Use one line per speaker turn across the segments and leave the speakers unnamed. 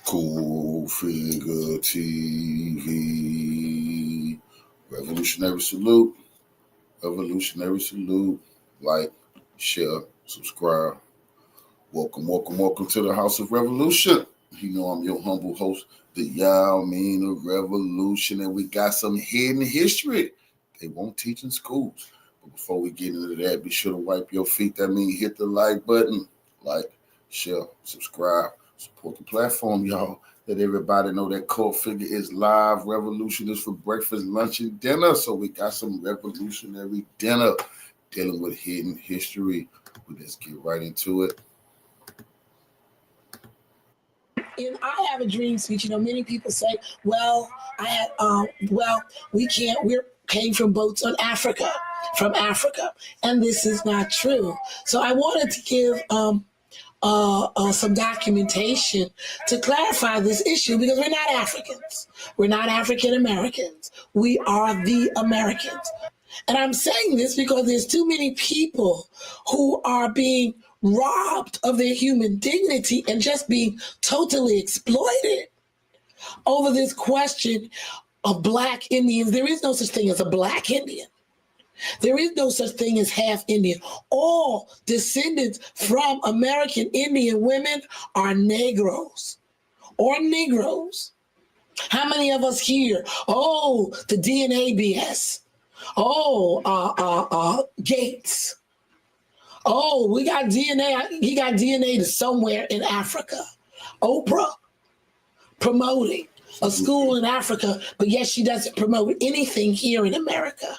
Cool Figure TV. Revolutionary salute. Revolutionary salute. Like, share, subscribe. Welcome to the House of Revolution. You know I'm your humble host, the Yao Mean of Revolution, and we got some hidden history they won't teach in schools. But before we get into that, be sure to wipe your feet. That means hit the like button. Like, share, subscribe, support the platform, y'all. Let everybody know that Cult Figure is live. Revolution is for breakfast, lunch, and dinner. So we got some revolutionary dinner dealing with hidden history. Let's get right into it.
In I Have a Dream speech, many people say, we came from boats from Africa, and this is not true. So I wanted to give some documentation to clarify this issue, because we're not Africans. We're not African Americans. We are the Americans. And I'm saying this because there's too many people who are being robbed of their human dignity and just being totally exploited over this question of Black Indians. There is no such thing as a Black Indian. There is no such thing as half Indian. All descendants from American Indian women are Negroes or Negroes. How many of us here? Oh, the DNA BS. Oh, Gates. Oh, we got DNA. He got DNA to somewhere in Africa. Oprah promoting a school in Africa, but yet she doesn't promote anything here in America.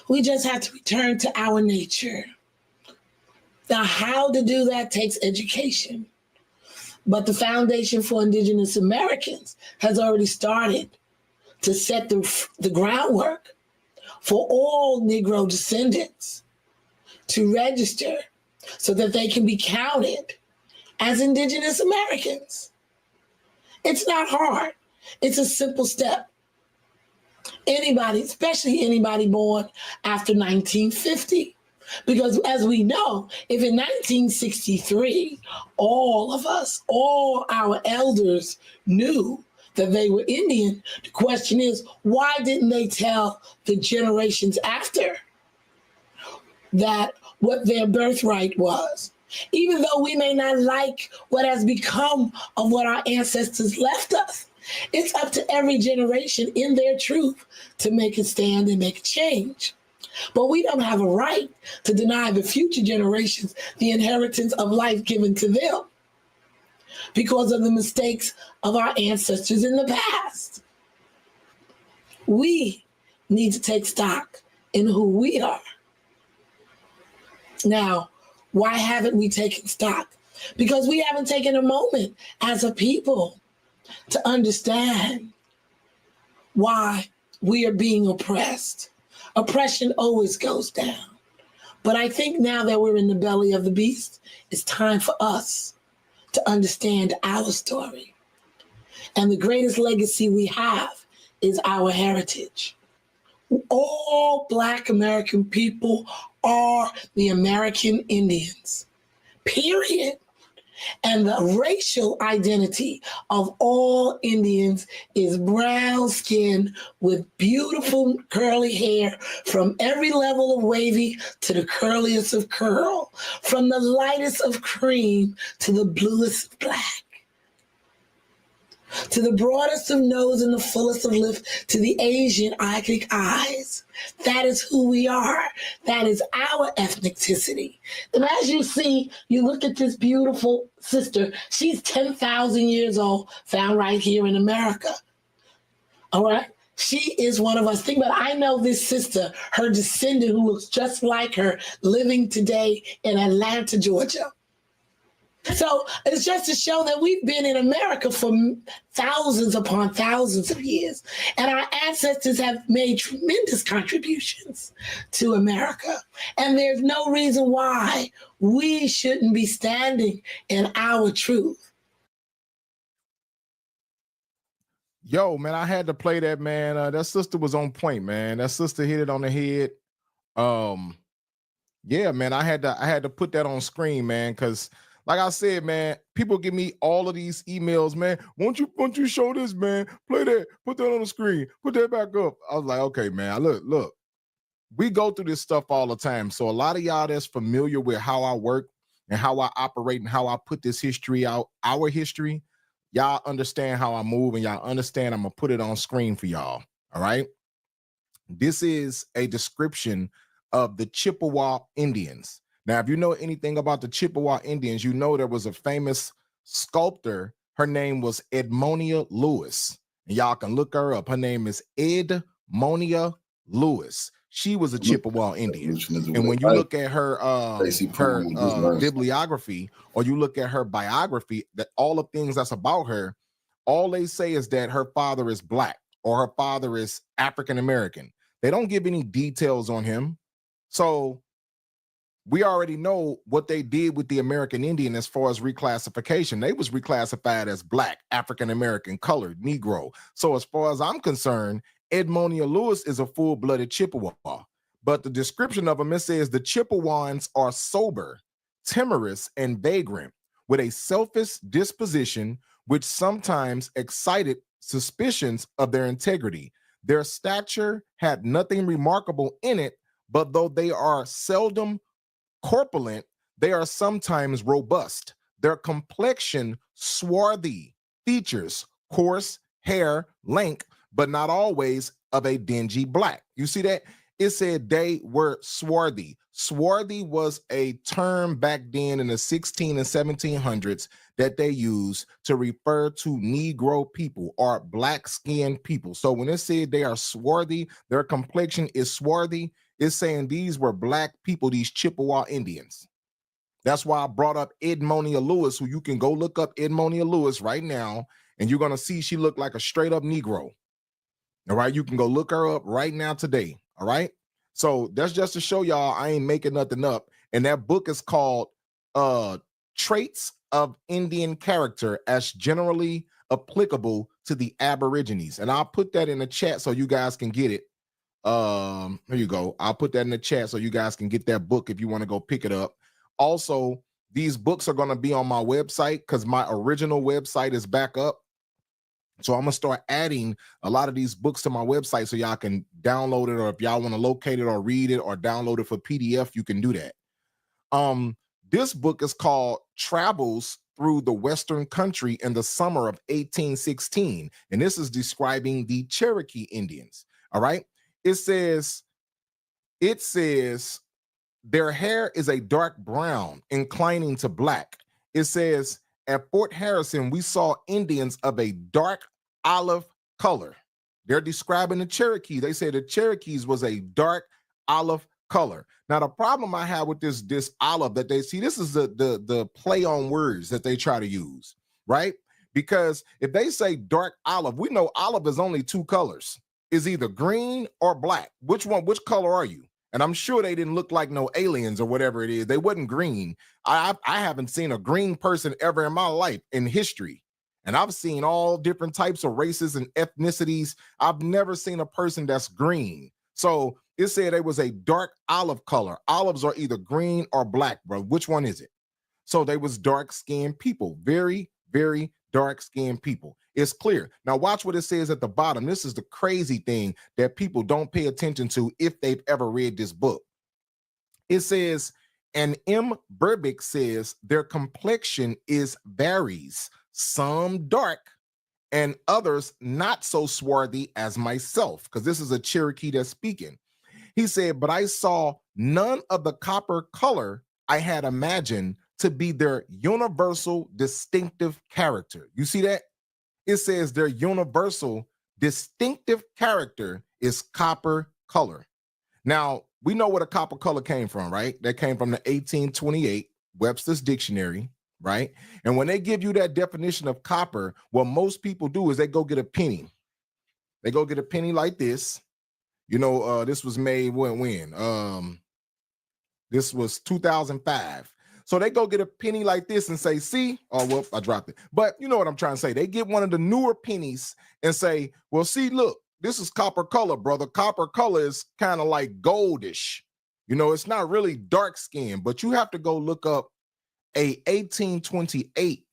We just have to return to our nature. Now, how to do that takes education. But the Foundation for Indigenous Americans has already started to set the groundwork for all Negro descendants to register so that they can be counted as Indigenous Americans. It's not hard. It's a simple step. Anybody, especially anybody born after 1950. Because as we know, if in 1963, all of us, all our elders knew that they were Indian, the question is, why didn't they tell the generations after that what their birthright was? Even though we may not like what has become of what our ancestors left us, it's up to every generation in their truth to make a stand and make a change. But we don't have a right to deny the future generations the inheritance of life given to them because of the mistakes of our ancestors in the past. We need to take stock in who we are. Now, why haven't we taken stock? Because we haven't taken a moment as a people to understand why we are being oppressed. Oppression always goes down. But I think now that we're in the belly of the beast, it's time for us to understand our story. And the greatest legacy we have is our heritage. All Black American people are the American Indians, period. And the racial identity of all Indians is brown skin with beautiful curly hair from every level of wavy to the curliest of curl, from the lightest of cream to the bluest of black, to the broadest of nose and the fullest of lips, to the Asian iconic eyes. That is who we are. That is our ethnicity. And as you see, you look at this beautiful sister. She's 10,000 years old, found right here in America. All right? She is one of us. Think about it. I know this sister, her descendant who looks just like her, living today in Atlanta, Georgia. So it's just to show that we've been in America for thousands upon thousands of years. And our ancestors have made tremendous contributions to America. And there's no reason why we shouldn't be standing in our truth.
Yo, man, I had to play that, man. That sister was on point, man. That sister hit it on the head. Yeah, man, I had to put that on screen, man, because Like I said, man, people give me all of these emails, man. Won't you show this, man? Play that, put that on the screen, put that back up. I was like, okay, man, look. We go through this stuff all the time. So a lot of y'all that's familiar with how I work and how I operate and how I put this history out, our history, y'all understand how I move and y'all understand I'm gonna put it on screen for y'all. All right. This is a description of the Chippewa Indians. Now, if you know anything about the Chippewa Indians, you know there was a famous sculptor. Her name was Edmonia Lewis. And y'all can look her up. Her name is Edmonia Lewis. She was a Chippewa Indian. And when you look at her bibliography, or you look at her biography, that all the things that's about her, all they say is that her father is Black or her father is African American. They don't give any details on him. So we already know what they did with the American Indian as far as reclassification. They was reclassified as Black, African American, colored, Negro. So as far as I'm concerned, Edmonia Lewis is a full-blooded Chippewa. But the description of them, it says the Chippewans are sober, timorous, and vagrant, with a selfish disposition, which sometimes excited suspicions of their integrity. Their stature had nothing remarkable in it, but though they are seldom corpulent, they are sometimes robust. Their complexion swarthy, features coarse, hair lank, but not always of a dingy black. You see that? It said they were swarthy. Swarthy was a term back then in the 16 and 1700s that they used to refer to Negro people or black-skinned people. So when it said they are swarthy, their complexion is swarthy, it's saying these were Black people, these Chippewa Indians. That's why I brought up Edmonia Lewis, who you can go look up Edmonia Lewis right now, and you're going to see she looked like a straight-up Negro. All right, you can go look her up right now today. All right. So that's just to show y'all I ain't making nothing up. And that book is called Traits of Indian Character as Generally Applicable to the Aborigines. And I'll put that in the chat so you guys can get it. Here you go. I'll put that in the chat so you guys can get that book if you want to go pick it up. Also, these books are going to be on my website because my original website is back up. So I'm going to start adding a lot of these books to my website so y'all can download it, or if y'all want to locate it or read it or download it for PDF, you can do that. This book is called Travels Through the Western Country in the Summer of 1816. And this is describing the Cherokee Indians. All right. It says their hair is a dark brown, inclining to black. It says, at Fort Harrison, we saw Indians of a dark olive color. They're describing the Cherokee. They say the Cherokees was a dark olive color. Now, the problem I have with this olive that they see, this is the play on words that they try to use, right? Because if they say dark olive, we know olive is only two colors. Is either green or black. Which color are you? And I'm sure they didn't look like no aliens or whatever it is. They wasn't green. I haven't seen a green person ever in my life in history. And I've seen all different types of races and ethnicities. I've never seen a person that's green. So it said it was a dark olive color. Olives are either green or black, bro. Which one is it? So they was dark-skinned people. Very, very dark-skinned people. It's clear. Now watch what it says at the bottom. This is the crazy thing that people don't pay attention to if they've ever read this book. It says, and M. Burbick says their complexion is varies, some dark and others not so swarthy as myself, because this is a Cherokee that's speaking. He said, but I saw none of the copper color I had imagined to be their universal distinctive character. You see that? It says their universal distinctive character is copper color. Now, we know where the copper color came from, right? That came from the 1828 Webster's Dictionary, right? And when they give you that definition of copper, what most people do is they go get a penny. They go get a penny like this. You know, this was made when? This was 2005. So they go get a penny like this and say, see, oh, well, I dropped it. But you know what I'm trying to say. They get one of the newer pennies and say, well, see, look, this is copper color, brother. Copper color is kind of like goldish. You know, it's not really dark skin, but you have to go look up a 1828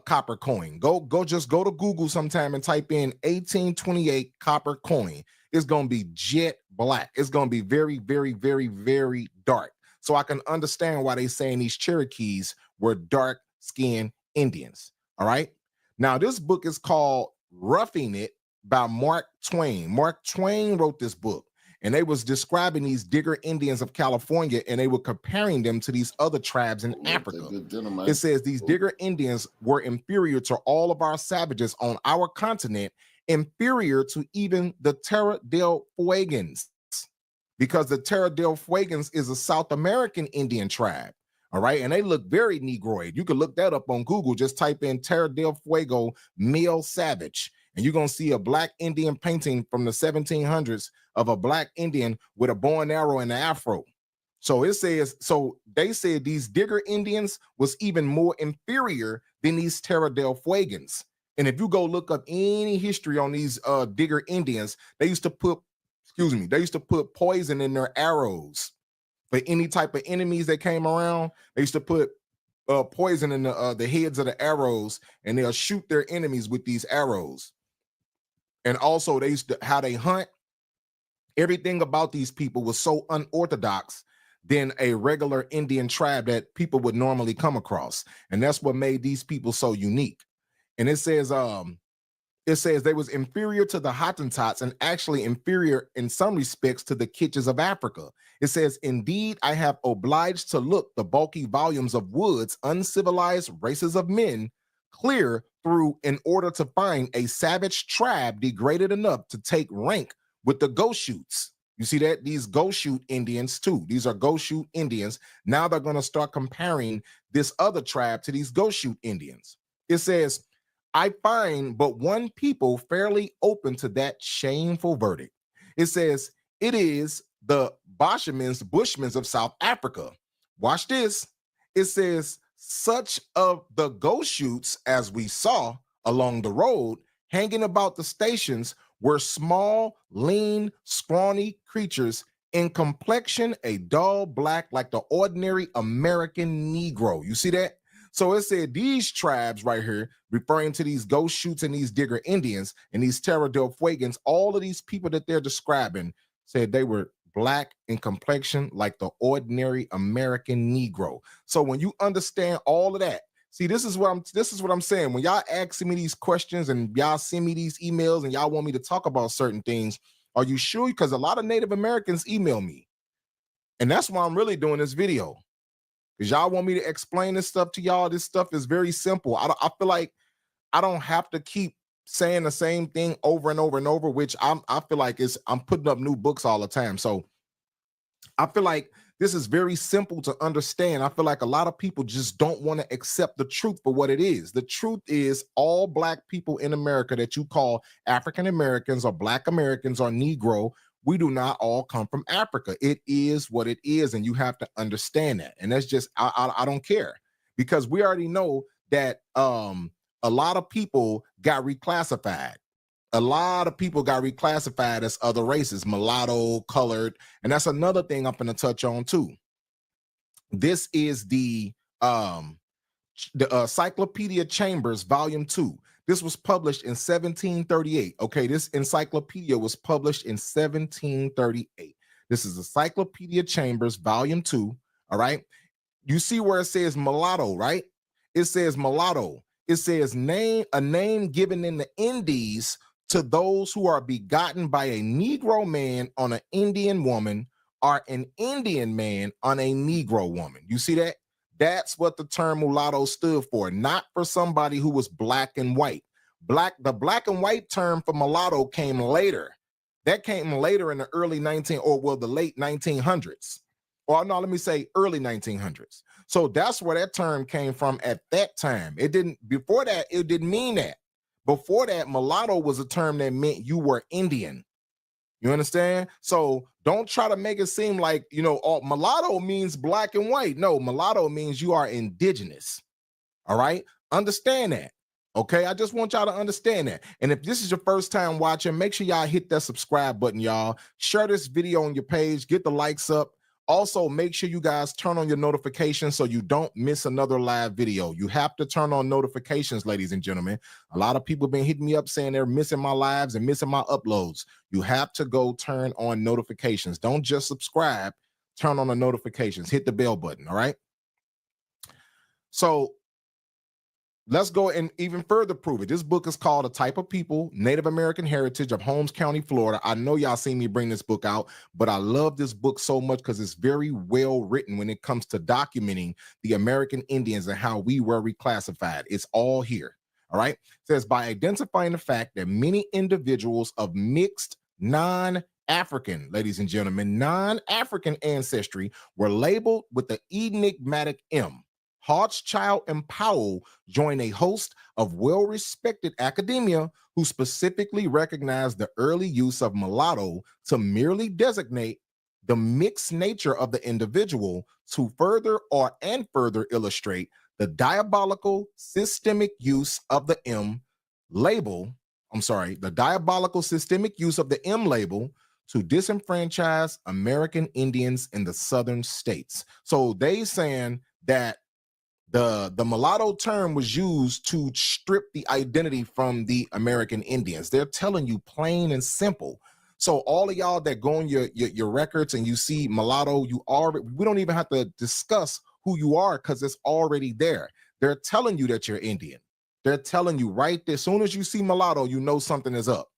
copper coin. Go to Google sometime and type in 1828 copper coin. It's gonna be jet black. It's gonna be very, very, very, very dark. So I can understand why they saying these Cherokees were dark-skinned Indians. All right. Now, this book is called Roughing It by Mark Twain. Mark Twain wrote this book, and they was describing these Digger Indians of California, and they were comparing them to these other tribes in Africa. It says these Digger Indians were inferior to all of our savages on our continent, inferior to even the Terra del Fuegans, because the Terra del Fuegans is a South American Indian tribe. All right. And they look very Negroid. You can look that up on Google. Just type in Terra del Fuego male savage, and you're going to see a black Indian painting from the 1700s of a black Indian with a bow and arrow and an afro. So it says, so they said these Digger Indians was even more inferior than these Terra del Fuegans. And if you go look up any history on these Digger Indians, they used to put poison in their arrows. For any type of enemies that came around, they used to put poison in the heads of the arrows, and they'll shoot their enemies with these arrows. And also, they used to, how they hunt. Everything about these people was so unorthodox than a regular Indian tribe that people would normally come across, and that's what made these people so unique. And it says they was inferior to the Hottentots and actually inferior in some respects to the Kitches of Africa. It says, indeed, I have obliged to look the bulky volumes of woods, uncivilized races of men, clear through in order to find a savage tribe degraded enough to take rank with the Goshoots. You see that? These Goshute Indians too. These are Goshute Indians. Now they're going to start comparing this other tribe to these Goshute Indians. It says, I find but one people fairly open to that shameful verdict. It says, it is the Bushmen of South Africa. Watch this. It says, such of the Goshoots as we saw along the road, hanging about the stations, were small, lean, scrawny creatures, in complexion a dull black like the ordinary American Negro. You see that? So it said these tribes right here, referring to these Goshoots and these Digger Indians and these Terra del Fuegans, all of these people that they're describing said they were black in complexion like the ordinary American Negro. So when you understand all of that, see, this is what I'm saying. When y'all asking me these questions and y'all send me these emails and y'all want me to talk about certain things, are you sure? Because a lot of Native Americans email me. And that's why I'm really doing this video. Because y'all want me to explain this stuff to y'all. This stuff is very simple. I feel like I don't have to keep saying the same thing over and over and over, which I feel like I'm putting up new books all the time. So I feel like this is very simple to understand. I feel like a lot of people just don't want to accept the truth for what it is. The truth is all black people in America that you call African Americans or Black Americans or Negro, we do not all come from Africa. It is what it is, and you have to understand that. And that's just, I don't care, because we already know that a lot of people got reclassified. A lot of people got reclassified as other races, mulatto, colored, and that's another thing I'm going to touch on too. This is the Encyclopedia Chambers, Volume 2. This was published in 1738. Okay, this encyclopedia was published in 1738. This is Encyclopedia Chambers, Volume 2. All right. You see where it says mulatto, right? It says mulatto. It says a name given in the Indies to those who are begotten by a Negro man on an Indian woman, or an Indian man on a Negro woman. You see that? That's what the term mulatto stood for, not for somebody who was black and white. The black and white term for mulatto came later. That came later in the the late 1900s. Or no, let me say early 1900s. So that's where that term came from at that time. Before that, it didn't mean that. Before that, mulatto was a term that meant you were Indian. You understand? So don't try to make it seem like, mulatto means black and white. No, mulatto means you are indigenous. All right? Understand that. Okay? I just want y'all to understand that. And if this is your first time watching, make sure y'all hit that subscribe button, y'all. Share this video on your page. Get the likes up. Also, make sure you guys turn on your notifications so you don't miss another live video. You have to turn on notifications, ladies and gentlemen. A lot of people have been hitting me up saying they're missing my lives and missing my uploads. You have to go turn on notifications. Don't just subscribe, turn on the notifications, hit the bell button, all right? So let's go and even further prove it. This book is called A Type of People, Native American Heritage of Holmes County, Florida. I know y'all seen me bring this book out, but I love this book so much because it's very well written when it comes to documenting the American Indians and how we were reclassified. It's all here, all right? It says, by identifying the fact that many individuals of mixed non-African, ladies and gentlemen, non-African ancestry were labeled with the enigmatic M. Hochschild and Powell joined a host of well-respected academia who specifically recognized the early use of mulatto to merely designate the mixed nature of the individual to further illustrate the diabolical systemic use of the M label. The diabolical systemic use of the M label to disenfranchise American Indians in the southern states. So they saying that the mulatto term was used to strip the identity from the American Indians. They're telling you plain and simple. So all of y'all that go on your records and you see mulatto, we don't even have to discuss who you are because it's already there. They're telling you that you're Indian. They're telling you right there. As soon as you see mulatto, you know something is up,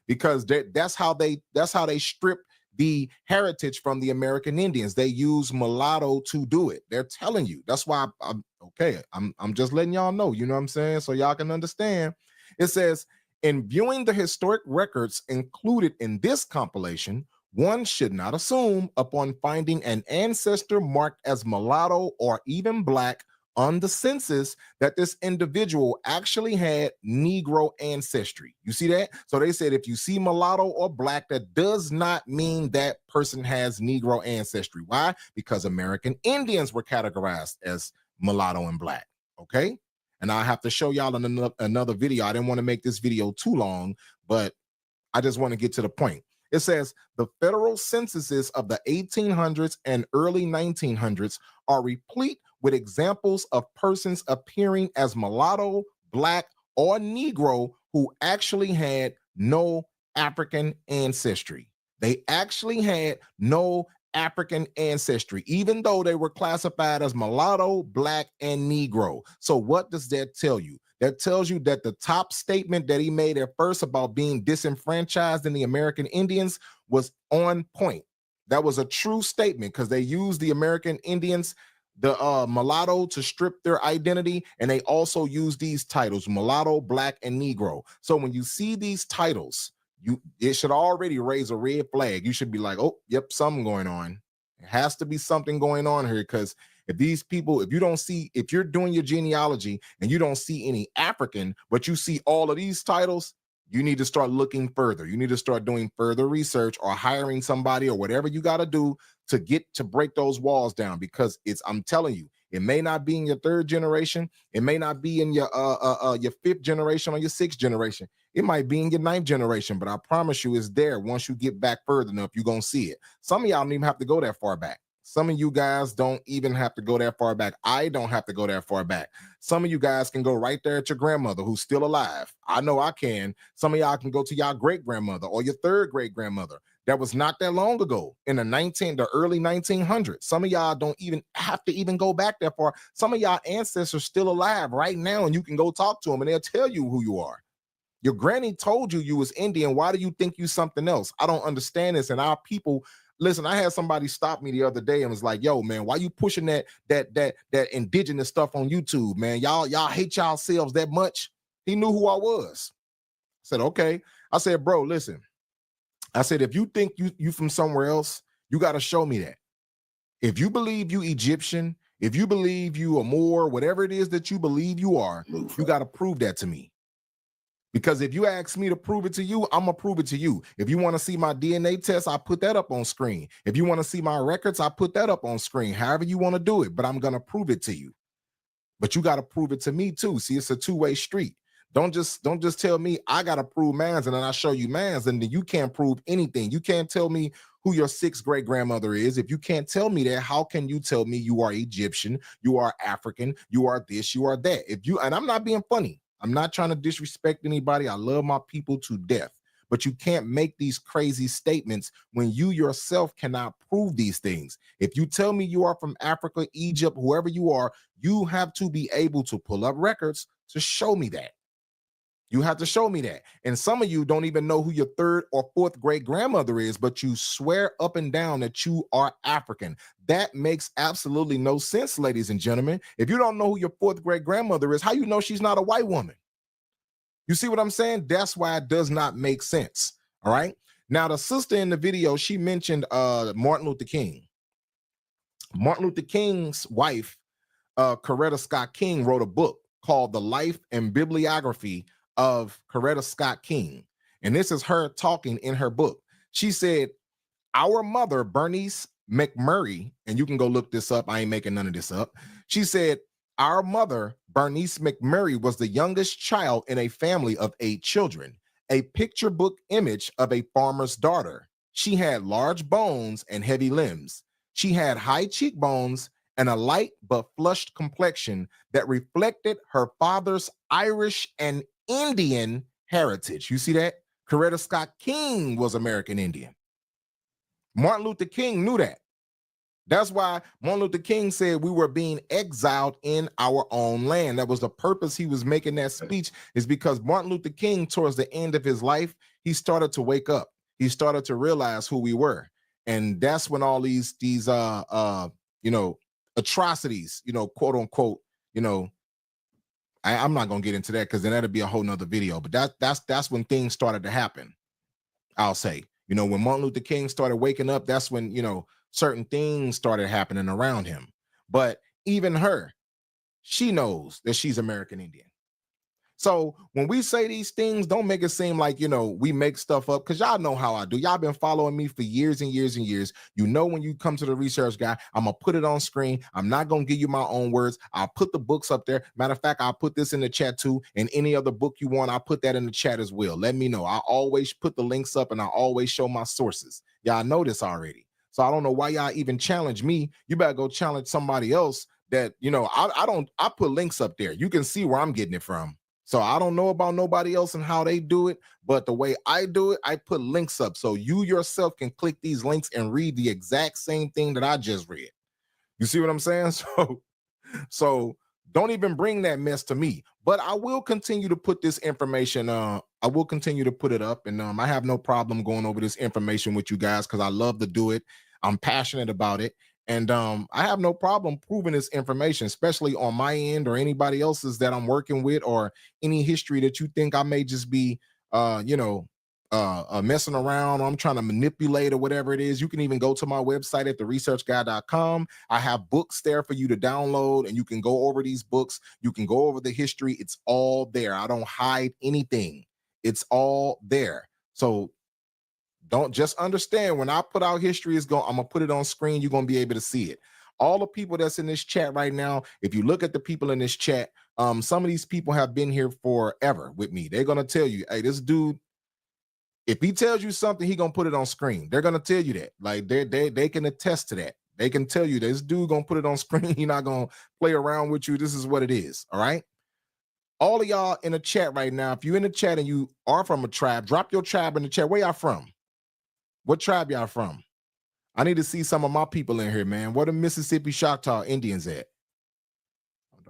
because that's how they strip the heritage from the American Indians. They use mulatto to do it. They're telling you. That's why I'm just letting y'all know, you know what I'm saying? So y'all can understand. It says, in viewing the historic records included in this compilation, one should not assume upon finding an ancestor marked as mulatto or even black on the census that this individual actually had Negro ancestry. You see that? So they said if you see mulatto or black, that does not mean that person has Negro ancestry. Why? Because American Indians were categorized as mulatto and black. Okay? And I have to show y'all in another video. I didn't want to make this video too long, but I just want to get to the point. It says the federal censuses of the 1800s and early 1900s are replete with examples of persons appearing as mulatto, black, or Negro who actually had no African ancestry. They actually had no African ancestry, even though they were classified as mulatto, black, and Negro. So what does that tell you? That tells you that the top statement that he made at first about being disenfranchised in the American Indians was on point. That was a true statement because they used the American Indians, the mulatto, to strip their identity, and they also use these titles, mulatto, black, and Negro. So when you see these titles, it should already raise a red flag. You should be like, oh, yep, something going on. There has to be something going on here, because if these people, if you're doing your genealogy and you don't see any African, but you see all of these titles, you need to start looking further. You need to start doing further research or hiring somebody or whatever you got to do to break those walls down, because I'm telling you, it may not be in your third generation. It may not be in your fifth generation or your sixth generation. It might be in your ninth generation, but I promise you it's there. Once you get back further enough, you're going to see it. Some of y'all don't even have to go that far back. Some of you guys don't even have to go that far back. I don't have to go that far back. Some of you guys can go right there at your grandmother who's still alive. I know I can. Some of y'all can go to your great-grandmother or your third great-grandmother. That was not that long ago, in the early 1900s. Some of y'all don't even have to even go back that far. Some of y'all ancestors still alive right now, and you can go talk to them and they'll tell you who you are. Your granny told you was Indian. Why do you think you something else? I don't understand this. And our people, listen, I had somebody stop me the other day and was like, yo, man, why you pushing that indigenous stuff on YouTube, man? Y'all hate yourselves that much? He knew who I was. I said, okay. I said, bro, listen. I said, if you think you from somewhere else, you got to show me that. If you believe you Egyptian, if you believe you are Moor, whatever it is that you believe you are, you got to prove that to me. Because if you ask me to prove it to you, I'm going to prove it to you. If you want to see my DNA test, I put that up on screen. If you want to see my records, I put that up on screen. However you want to do it, but I'm going to prove it to you. But you got to prove it to me too. See, it's a two-way street. Don't just tell me I gotta prove mans and then I show you mans, and then you can't prove anything. You can't tell me who your sixth great grandmother is. If you can't tell me that, how can you tell me you are Egyptian, you are African, you are this, you are that? If you, and I'm not being funny, I'm not trying to disrespect anybody. I love my people to death. But you can't make these crazy statements when you yourself cannot prove these things. If you tell me you are from Africa, Egypt, whoever you are, you have to be able to pull up records to show me that. You have to show me that. And some of you don't even know who your third or fourth great grandmother is, but you swear up and down that you are African. That makes absolutely no sense, ladies and gentlemen. If you don't know who your fourth great grandmother is, how you know she's not a white woman? You see what I'm saying? That's why it does not make sense. All right. Now, the sister in the video, she mentioned Martin Luther King. Martin Luther King's wife, Coretta Scott King, wrote a book called The Life and Bibliography of Coretta Scott King. And this is her talking in her book. She said, our mother, Bernice McMurray, and you can go look this up. I ain't making none of this up. She said, our mother, Bernice McMurray, was the youngest child in a family of 8 children, a picture book image of a farmer's daughter. She had large bones and heavy limbs. She had high cheekbones and a light but flushed complexion that reflected her father's Irish and Indian heritage. You see that? Coretta Scott King was American Indian. Martin Luther King knew that. That's why Martin Luther King said we were being exiled in our own land. That was the purpose he was making that speech, is because Martin Luther King, towards the end of his life, he started to wake up. He started to realize who we were. And that's when all these atrocities, quote unquote, I'm not going to get into that because then that'll be a whole nother video. But that's when things started to happen, I'll say. When Martin Luther King started waking up, that's when, certain things started happening around him. But even her, she knows that she's American Indian. So when we say these things, don't make it seem like, we make stuff up, because y'all know how I do. Y'all been following me for years and years and years. When you come to the research guy, I'm going to put it on screen. I'm not going to give you my own words. I'll put the books up there. Matter of fact, I'll put this in the chat too. And any other book you want, I'll put that in the chat as well. Let me know. I always put the links up and I always show my sources. Y'all know this already. So I don't know why y'all even challenge me. You better go challenge somebody else that, I put links up there. You can see where I'm getting it from. So I don't know about nobody else and how they do it, but the way I do it, I put links up so you yourself can click these links and read the exact same thing that I just read. You see what I'm saying? So don't even bring that mess to me. But I will continue to put this information. I will continue to put it up, and I have no problem going over this information with you guys because I love to do it. I'm passionate about it. And I have no problem proving this information, especially on my end or anybody else's that I'm working with, or any history that you think I may just be, messing around, or I'm trying to manipulate or whatever it is. You can even go to my website at theresearchguy.com. I have books there for you to download, and you can go over these books. You can go over the history. It's all there. I don't hide anything. It's all there. So don't just understand, when I put out history, I'm gonna put it on screen. You're gonna be able to see it. All the people that's in this chat right now, if you look at the people in this chat, some of these people have been here forever with me. They're gonna tell you, hey, this dude, if he tells you something, he gonna put it on screen. They're gonna tell you that. Like they can attest to that. They can tell you this dude gonna put it on screen. He's not gonna play around with you. This is what it is. All right. All of y'all in the chat right now, if you're in the chat and you are from a tribe, drop your tribe in the chat. Where y'all from? What tribe y'all from? I need to see some of my people in here, man. Where the Mississippi Choctaw Indians at?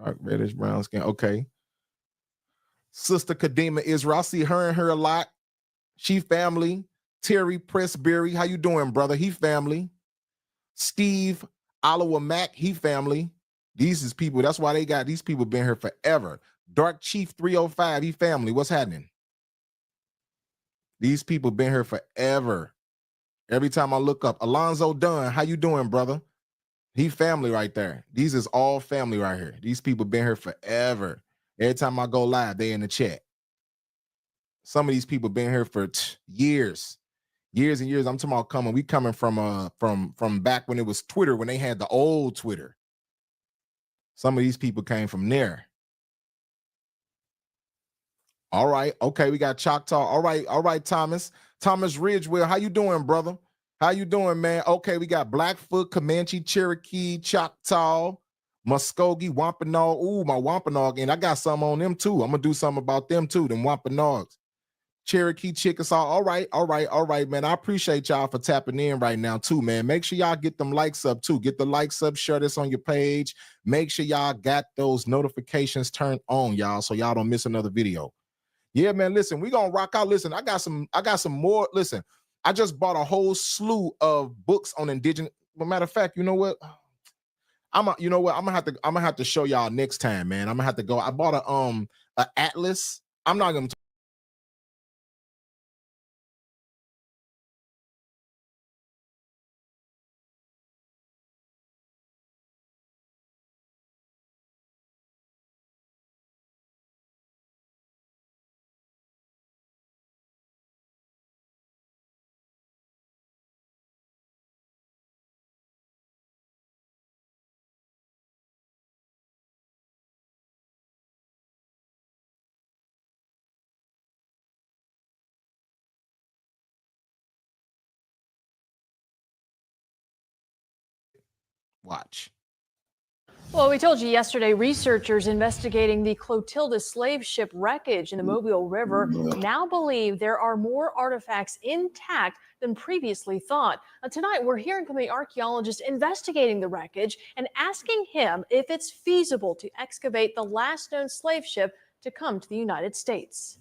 Dark reddish brown skin. Okay. Sister Kadima Israel. I see her and her a lot. She family. Terry Pressberry. How you doing, brother? He family. Steve Oliver Mack. He family. These is people. That's why they got these people been here forever. Dark Chief 305. He family. What's happening? These people been here forever. Every time I look up, Alonzo Dunn, how you doing, brother? He family right there. These is all family right here. These people been here forever. Every time I go live, they in the chat. Some of these people been here for years and years. I'm talking about we coming from back when it was Twitter, when they had the old Twitter. Some of these people came from there. All right. Okay, we got Choctaw. All right, Thomas. Thomas Ridgewell, how you doing, brother? How you doing, man? Okay, we got Blackfoot, Comanche, Cherokee, Choctaw, Muskogee, Wampanoag. Ooh, my Wampanoag, and I got some on them too. I'm gonna do something about them too, them Wampanoags. Cherokee, Chickasaw. All right, man. I appreciate y'all for tapping in right now too, man. Make sure y'all get them likes up too. Get the likes up, share this on your page. Make sure y'all got those notifications turned on, y'all, so y'all don't miss another video. Yeah, man. Listen, we gonna rock out. Listen, I got some more. Listen, I just bought a whole slew of books on indigenous. Well, matter of fact, you know what? You know what? I'm gonna have to show y'all next time, man. I'm gonna have to go. I bought a atlas. I'm not gonna watch.
Well, we told you yesterday, researchers investigating the Clotilda slave ship wreckage in the Mobile River now believe there are more artifacts intact than previously thought. Tonight, we're hearing from the archaeologist investigating the wreckage and asking him if it's feasible to excavate the last known slave ship to come to the United States.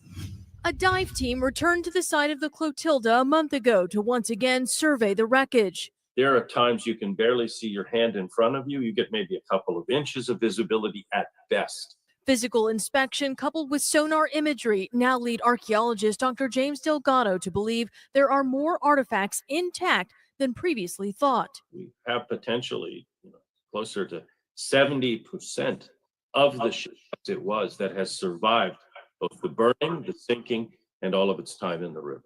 A dive team returned to the site of the Clotilda a month ago to once again survey the wreckage.
There are times you can barely see your hand in front of you. You get maybe a couple of inches of visibility at best.
Physical inspection coupled with sonar imagery now lead archaeologist Dr. James Delgado to believe there are more artifacts intact than previously thought.
We have potentially closer to 70% of the ship as it was that has survived both the burning, the sinking, and all of its time in the river.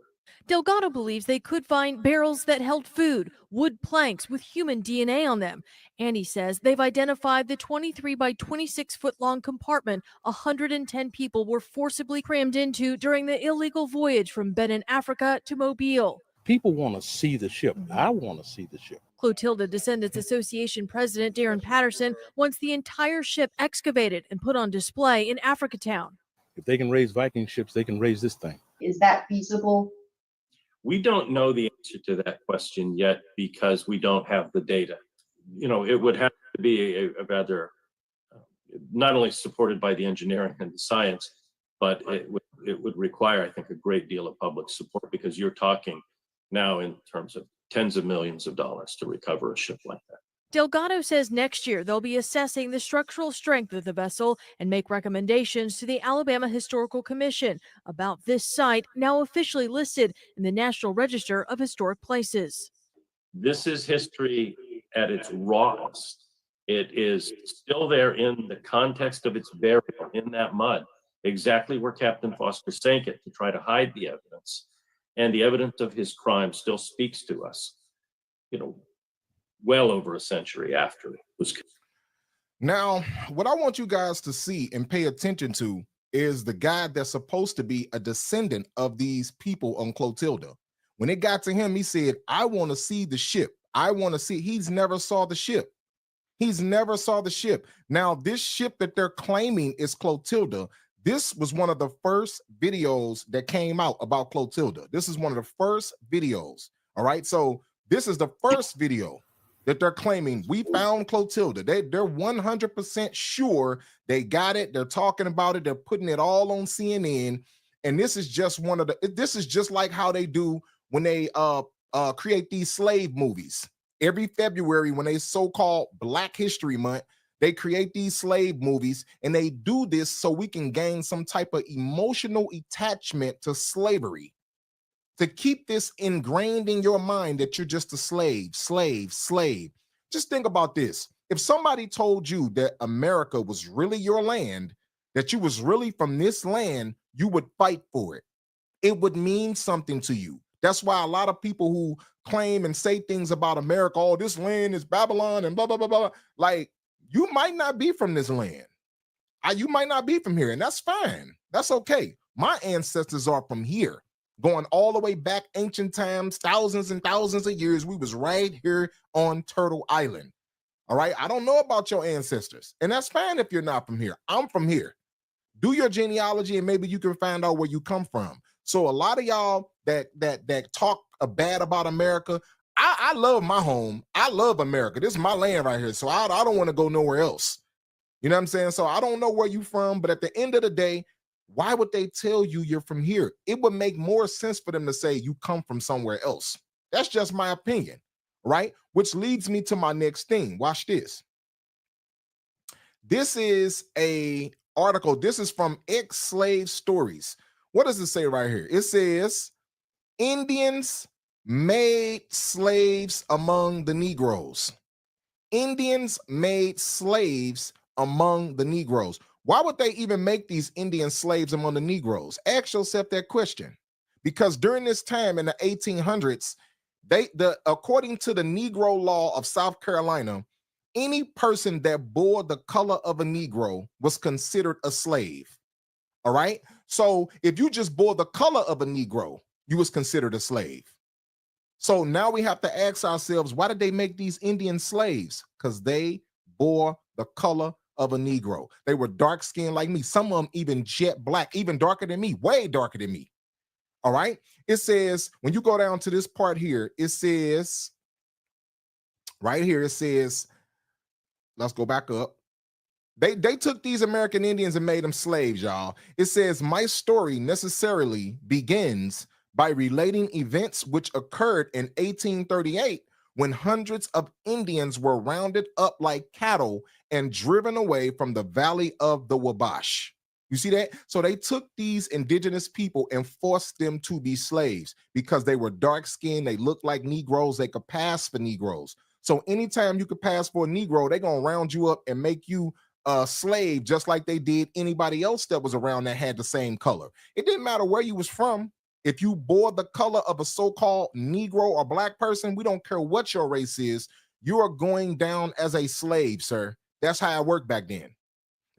Delgado believes they could find barrels that held food, wood planks with human DNA on them. And he says they've identified the 23 by 26 foot long compartment 110 people were forcibly crammed into during the illegal voyage from Benin, Africa to Mobile.
People want to see the ship. I want to see the ship.
Clotilda Descendants Association President Darren Patterson wants the entire ship excavated and put on display in Africatown.
If they can raise Viking ships, they can raise this thing.
Is that feasible?
We don't know the answer to that question yet because we don't have the data. It would have to be a rather, not only supported by the engineering and the science, but it would require, I think, a great deal of public support because you're talking now in terms of tens of millions of dollars to recover a ship like that.
Delgado says next year they'll be assessing the structural strength of the vessel and make recommendations to the Alabama Historical Commission about this site, now officially listed in the National Register of Historic Places.
This is history at its rawest. It is still there in the context of its burial in that mud, exactly where Captain Foster sank it to try to hide the evidence. And the evidence of his crime still speaks to us, well over a century after it was.
Now, what I want you guys to see and pay attention to is the guy that's supposed to be a descendant of these people on Clotilda. When it got to him, he said, I want to see the ship. I want to see. He's never saw the ship. He's never saw the ship. Now, this ship that they're claiming is Clotilda, this was one of the first videos that came out about Clotilda. This is one of the first videos. All right. So this is the first video that they're claiming we found Clotilda. They're 100% sure they got it. They're talking about it. They're putting it all on CNN. And this is just this is just like how they do when they create these slave movies. Every February, when they so-called Black History Month, they create these slave movies, and they do this so we can gain some type of emotional attachment to slavery, to keep this ingrained in your mind that you're just a slave. Just think about this. If somebody told you that America was really your land, that you was really from this land, you would fight for it. It would mean something to you. That's why a lot of people who claim and say things about America, oh, this land is Babylon and blah, blah, blah, blah. Like, you might not be from this land. You might not be from here, and that's fine. That's okay. My ancestors are from here, going all the way back ancient times, thousands and thousands of years. We was right here on Turtle Island. All right. I don't know about your ancestors, and that's fine if you're not from here. I'm from here. Do your genealogy, and maybe you can find out where you come from. So a lot of y'all that talk bad about America, I love my home. I love America. This is my land right here. So I don't want to go nowhere else. You know what I'm saying? So I don't know where you from, but at the end of the day, why would they tell you you're from here? It would make more sense for them to say you come from somewhere else. That's just my opinion, right? Which leads me to my next thing. Watch this. This is a article. This is from Ex-Slave Stories. What does it say right here? It says Indians made slaves among the Negroes. Indians made slaves among the Negroes. Why would they even make these Indian slaves among the Negroes? Ask yourself that question. Because during this time in the 1800s, according to the Negro law of South Carolina, any person that bore the color of a Negro was considered a slave. All right. So if you just bore the color of a Negro, you was considered a slave. So now we have to ask ourselves, why did they make these Indian slaves? Because they bore the color of a Negro. They were dark skinned like me. Some of them even jet black, even darker than me, way darker than me. All right. It says, when you go down to this part here, it says, right here, it says, let's go back up. They took these American Indians and made them slaves, y'all. It says, my story necessarily begins by relating events which occurred in 1838 when hundreds of Indians were rounded up like cattle and driven away from the valley of the Wabash. You see that? So they took these indigenous people and forced them to be slaves because they were dark-skinned, they looked like Negroes, they could pass for Negroes. So anytime you could pass for a Negro, they're going to round you up and make you a slave just like they did anybody else that was around that had the same color. It didn't matter where you was from. If you bore the color of a so-called Negro or black person, we don't care what your race is, you are going down as a slave, sir. That's how it worked back then.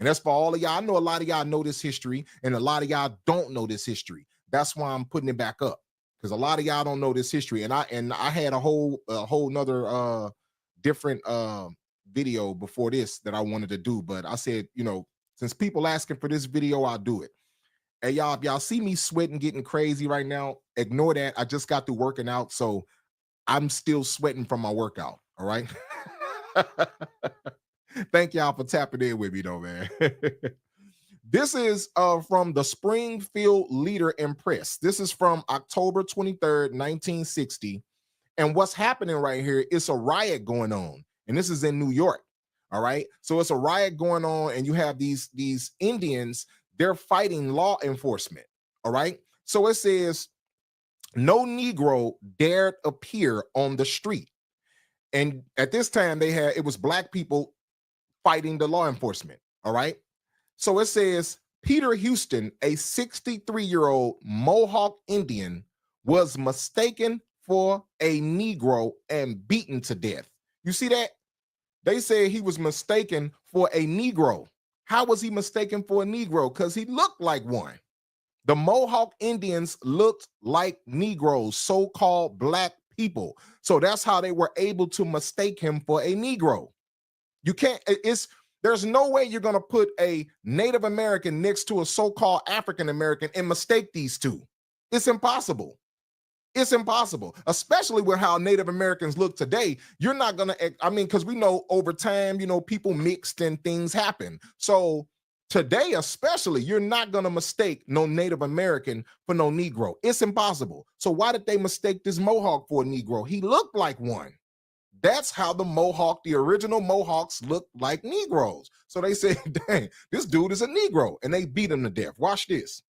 And that's for all of y'all. I know a lot of y'all know this history, and a lot of y'all don't know this history. That's why I'm putting it back up, because a lot of y'all don't know this history. And I had a whole nother different video before this that I wanted to do, but I said, you know, since people asking for this video, I'll do it. Hey, y'all, if y'all see me sweating, getting crazy right now, ignore that. I just got through working out, so I'm still sweating from my workout. All right. Thank y'all for tapping in with me, though, man. This is from the Springfield Leader and Press. This is from October 23rd, 1960. And what's happening right here is a riot going on. And this is in New York. All right. So it's a riot going on, and you have these Indians. They're fighting law enforcement. All right. So it says, no Negro dared appear on the street. And at this time, it was black people fighting the law enforcement. All right. So it says, Peter Houston, a 63-year-old Mohawk Indian, was mistaken for a Negro and beaten to death. You see that? They say he was mistaken for a Negro. How was he mistaken for a Negro? Because he looked like one. The Mohawk Indians looked like Negroes, so-called black people. So that's how they were able to mistake him for a Negro. You can't, there's no way you're going to put a Native American next to a so-called African American and mistake these two. It's impossible. It's impossible, especially with how Native Americans look today. You're not going to, I mean, because we know over time, you know, people mixed and things happen. So today, especially, you're not going to mistake no Native American for no Negro. It's impossible. So why did they mistake this Mohawk for a Negro? He looked like one. That's how the original Mohawks looked like Negroes. So they say, dang, this dude is a Negro, and they beat him to death. Watch this.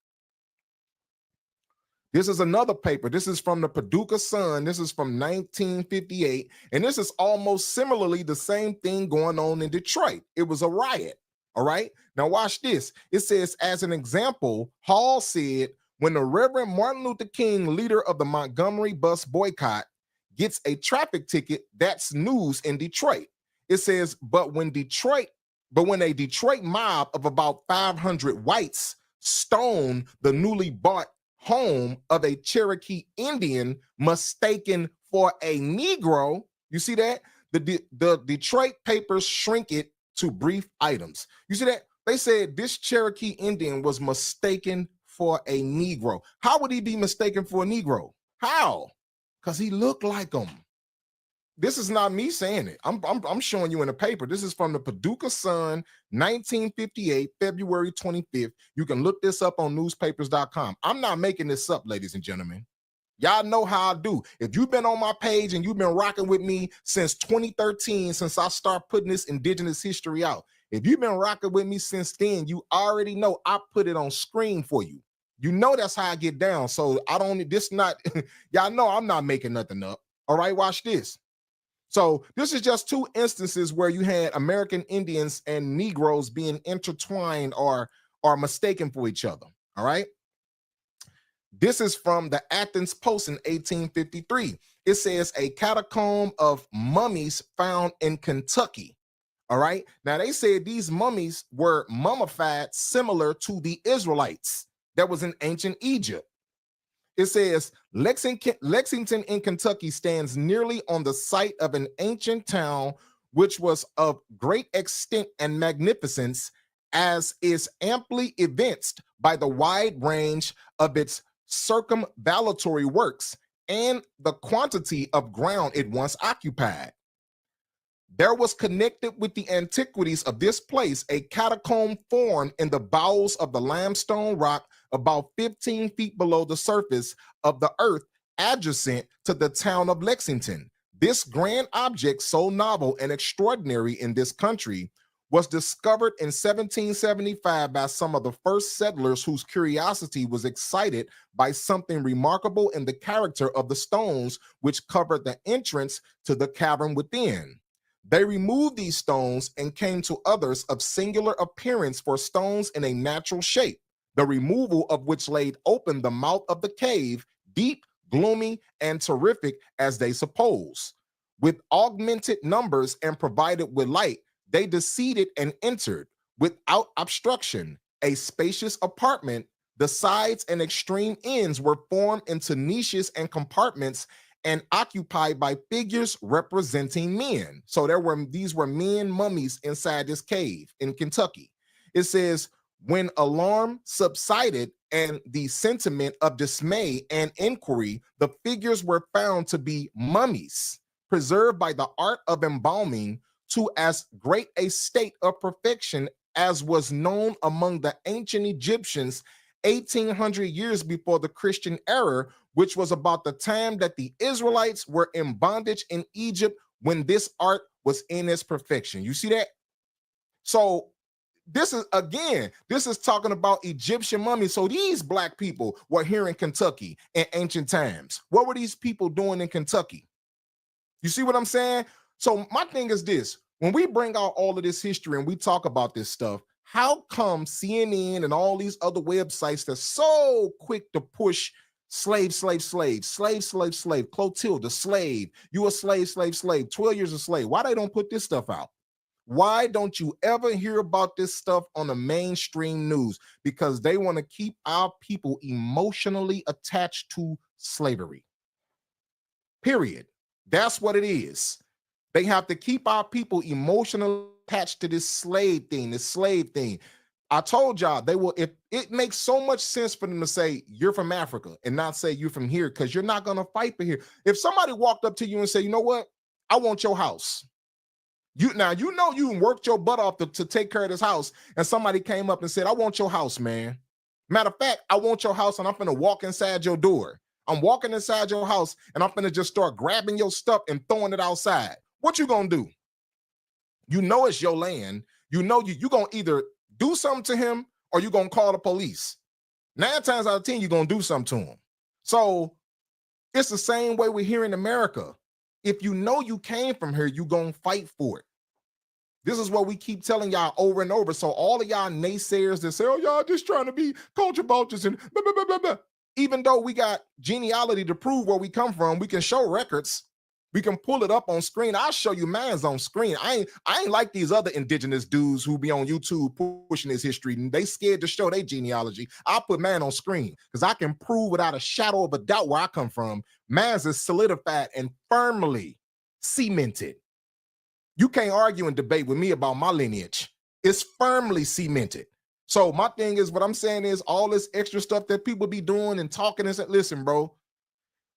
This is another paper. This is from the Paducah Sun. This is from 1958. And this is almost similarly the same thing going on in Detroit. It was a riot. All right. Now watch this. It says, as an example, Hall said, when the Reverend Martin Luther King, leader of the Montgomery bus boycott, gets a traffic ticket, that's news in Detroit. It says, but when a Detroit mob of about 500 whites stone the newly bought home of a Cherokee Indian mistaken for a Negro. You see that? The Detroit papers shrink it to brief items. You see that? They said this Cherokee Indian was mistaken for a Negro. How would he be mistaken for a Negro? How? Because he looked like him. This is not me saying it. I'm showing you in the paper. This is from the Paducah Sun, 1958, February 25th. You can look this up on newspapers.com. I'm not making this up, ladies and gentlemen. Y'all know how I do. If you've been on my page and you've been rocking with me since 2013, since I started putting this indigenous history out, if you've been rocking with me since then, you already know I put it on screen for you. You know that's how I get down. So I don't, this not, y'all know I'm not making nothing up. All right, watch this. So this is just two instances where you had American Indians and Negroes being intertwined or mistaken for each other. All right. This is from the Athens Post in 1853. It says a catacomb of mummies found in Kentucky. All right. Now they said these mummies were mummified similar to the Israelites that was in ancient Egypt. It says Lexington in Kentucky stands nearly on the site of an ancient town which was of great extent and magnificence, as is amply evinced by the wide range of its circumvallatory works and the quantity of ground it once occupied. There was connected with the antiquities of this place a catacomb formed in the bowels of the limestone rock about 15 feet below the surface of the earth adjacent to the town of Lexington. This grand object, so novel and extraordinary in this country, was discovered in 1775 by some of the first settlers whose curiosity was excited by something remarkable in the character of the stones which covered the entrance to the cavern within. They removed these stones and came to others of singular appearance for stones in a natural shape, the removal of which laid open the mouth of the cave, deep, gloomy, and terrific as they suppose. With augmented numbers and provided with light, they descended and entered, without obstruction, a spacious apartment. The sides and extreme ends were formed into niches and compartments and occupied by figures representing men. So these were men mummies inside this cave in Kentucky. It says, when alarm subsided and the sentiment of dismay and inquiry, the figures were found to be mummies, preserved by the art of embalming to as great a state of perfection as was known among the ancient Egyptians 1800 years before the Christian era, which was about the time that the Israelites were in bondage in Egypt when this art was in its perfection. You see that? So this is talking about Egyptian mummies. So these black people were here in Kentucky in ancient times. What were these people doing in Kentucky? You see what I'm saying? So my thing is this: when we bring out all of this history and we talk about this stuff, how come CNN and all these other websites that's so quick to push slave, Clotilda, slave, you a slave, 12 years a slave? Why they don't put this stuff out? Why don't you ever hear about this stuff on the mainstream news? Because they want to keep our people emotionally attached to slavery. Period. That's what it is. They have to keep our people emotionally attached to this slave thing. I told y'all if it makes so much sense for them to say you're from Africa and not say you're from here, because you're not going to fight for here. If somebody walked up to you and said, you know what, I want your house. You worked your butt off to take care of this house, and somebody came up and said, I want your house, man. Matter of fact, I want your house, and I'm going to walk inside your door. I'm walking inside your house, and I'm going to just start grabbing your stuff and throwing it outside. What you going to do? You know it's your land. You know you're going to either do something to him or you're going to call the police. 9 times out of 10, you're going to do something to him. So it's the same way we're here in America. If you know you came from here, you're going to fight for it. This is what we keep telling y'all over and over. So all of y'all naysayers that say, oh, y'all just trying to be culture vultures and blah, blah, blah, blah, blah. Even though we got genealogy to prove where we come from, we can show records. We can pull it up on screen. I'll show you man's on screen. I ain't like these other indigenous dudes who be on YouTube pushing his history. And they scared to show their genealogy. I'll put man on screen because I can prove without a shadow of a doubt where I come from. Man's is solidified and firmly cemented. You can't argue and debate with me about my lineage. It's firmly cemented. So my thing is, what I'm saying is all this extra stuff that people be doing and talking and saying, listen, bro,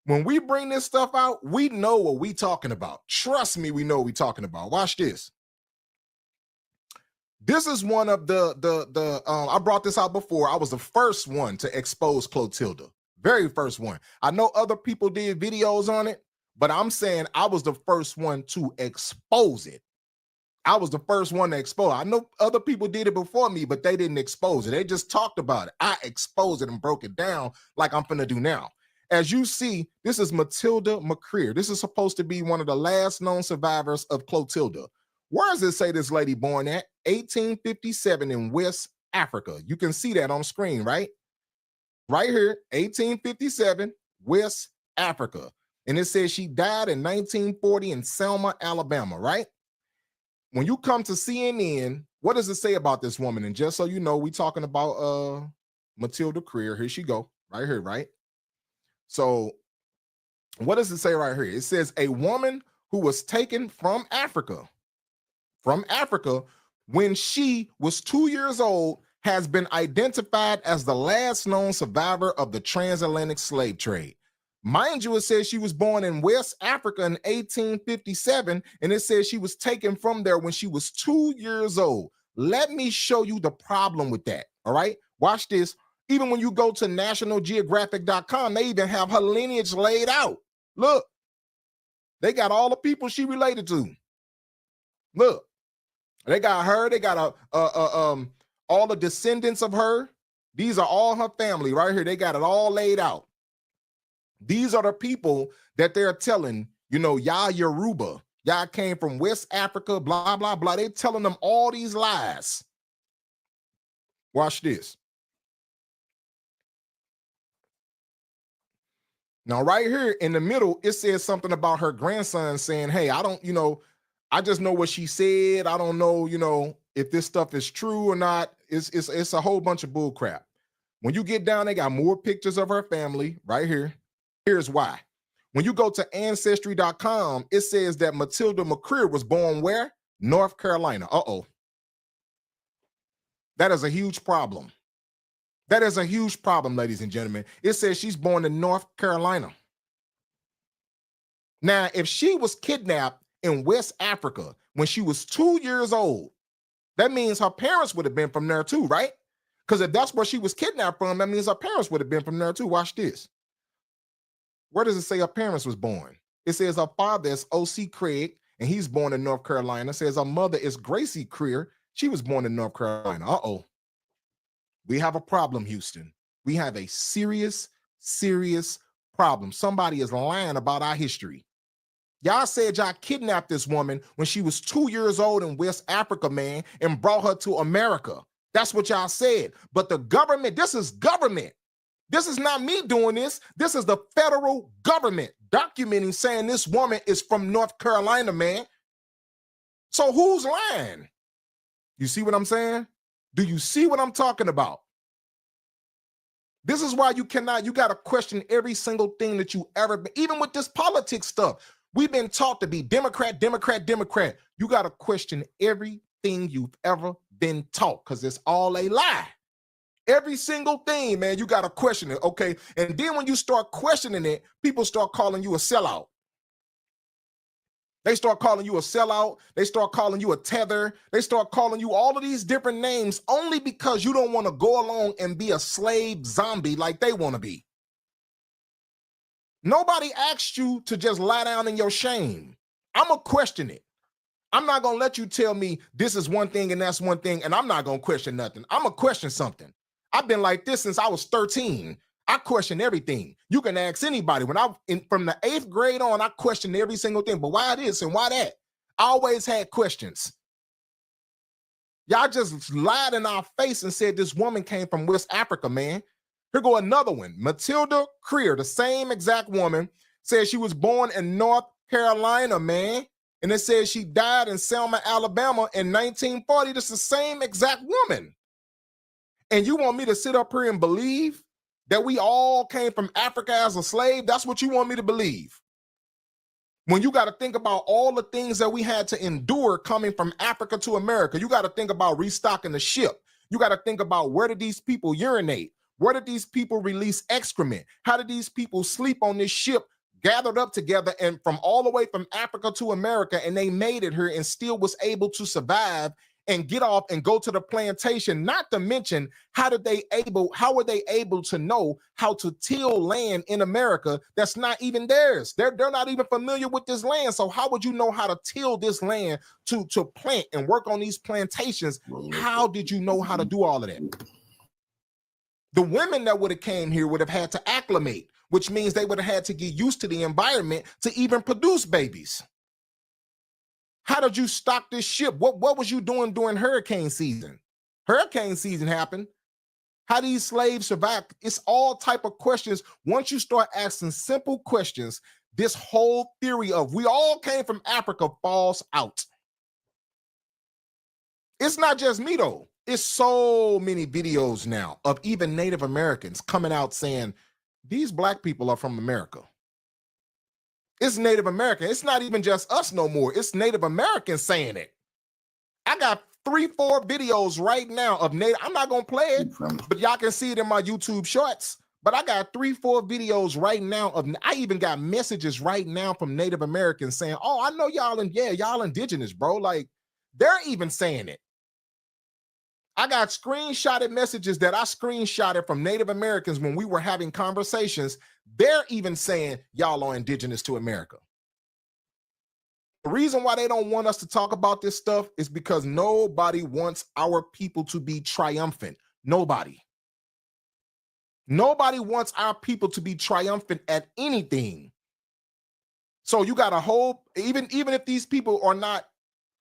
when we bring this stuff out, we know what we talking about. Trust me, we know what we talking about. Watch this. This is one of I brought this out before. I was the first one to expose Clotilda. Very first one. I know other people did videos on it, but I'm saying I was the first one to expose it. I was the first one to expose it. I know other people did it before me, but they didn't expose it. They just talked about it. I exposed it and broke it down like I'm finna do now. As you see, this is Matilda McCreer. This is supposed to be one of the last known survivors of Clotilda. Where does it say this lady born at? 1857 in West Africa. You can see that on screen, right? Right here, 1857, West Africa. And it says she died in 1940 in Selma, Alabama, right? When you come to CNN, what does it say about this woman? And just so you know, we talking about Matilda Creer. Here she go, right here, right? So what does it say right here? It says a woman who was taken from Africa when she was 2 years old has been identified as the last known survivor of the transatlantic slave trade. Mind you, it says she was born in West Africa in 1857, and it says she was taken from there when she was 2 years old. Let me show you the problem with that, all right? Watch this. Even when you go to nationalgeographic.com, they even have her lineage laid out. Look, they got all the people she related to. Look, they got her. They got all the descendants of her. These are all her family right here. They got it all laid out. These are the people that they're telling, you know, y'all Yoruba, y'all came from West Africa, blah, blah, blah. They're telling them all these lies. Watch this. Now, right here in the middle, it says something about her grandson saying, hey, I don't, you know, I just know what she said. I don't know, you know, if this stuff is true or not. It's a whole bunch of bull crap. When you get down, they got more pictures of her family right here. Here's why. When you go to ancestry.com, it says that Matilda McCreer was born where? North Carolina. Uh-oh. That is a huge problem. That is a huge problem, ladies and gentlemen. It says she's born in North Carolina. Now, if she was kidnapped in West Africa when she was 2 years old, that means her parents would have been from there too, right? Because if that's where she was kidnapped from, that means her parents would have been from there too. Watch this. Where does it say her parents was born? It says her father is O.C. Craig, and he's born in North Carolina. It says her mother is Gracie Creer. She was born in North Carolina. Uh-oh. We have a problem, Houston. We have a serious, serious problem. Somebody is lying about our history. Y'all said y'all kidnapped this woman when she was 2 years old in West Africa, man, and brought her to America. That's what y'all said. But the government, this is government. This is not me doing this. This is the federal government documenting saying this woman is from North Carolina, man. So who's lying? You see what I'm saying? Do you see what I'm talking about? This is why you got to question every single thing that you ever been, even with this politics stuff. We've been taught to be Democrat, Democrat, Democrat. You got to question everything you've ever been taught because it's all a lie. Every single thing, man, you got to question it, okay? And then when you start questioning it, people start calling you a sellout. They start calling you a sellout. They start calling you a tether. They start calling you all of these different names only because you don't want to go along and be a slave zombie like they want to be. Nobody asked you to just lie down in your shame. I'm going to question it. I'm not going to let you tell me this is one thing and that's one thing, and I'm not going to question nothing. I'm going to question something. I've been like this since I was 13. I question everything. You can ask anybody. From the 8th grade on, I questioned every single thing. But why this and why that? I always had questions. Y'all just lied in our face and said this woman came from West Africa, man. Here go another one. Matilda Creer, the same exact woman, says she was born in North Carolina, man. And it says she died in Selma, Alabama in 1940. This is the same exact woman. And you want me to sit up here and believe that we all came from Africa as a slave? That's what you want me to believe? When you got to think about all the things that we had to endure coming from Africa to America, you got to think about restocking the ship. You got to think about, where did these people urinate? Where did these people release excrement? How did these people sleep on this ship gathered up together and from all the way from Africa to America, and they made it here and still was able to survive and get off and go to the plantation? Not to mention, how were they able to know how to till land in America that's not even theirs? They're not even familiar with this land. So how would you know how to till this land to plant and work on these plantations? How did you know how to do all of that? The women that would have came here would have had to acclimate, which means they would have had to get used to the environment to even produce babies. How did you stock this ship? What was you doing during hurricane season? Hurricane season happened. How these slaves survived? It's all type of questions. Once you start asking simple questions, this whole theory of we all came from Africa falls out. It's not just me though. It's so many videos now of even Native Americans coming out saying, these black people are from America. It's Native American. It's not even just us no more. It's Native Americans saying it. I got 3-4 videos right now of Native. I'm not going to play it, but y'all can see it in my YouTube shorts. But I got 3-4 videos right now of, I even got messages right now from Native Americans saying, oh, I know y'all, and yeah, y'all indigenous, bro. Like, they're even saying it. I got screenshotted messages that I screenshotted from Native Americans when we were having conversations. They're even saying y'all are indigenous to America. The reason why they don't want us to talk about this stuff is because nobody wants our people to be triumphant. Nobody. Nobody wants our people to be triumphant at anything. So you got a whole, even if these people are not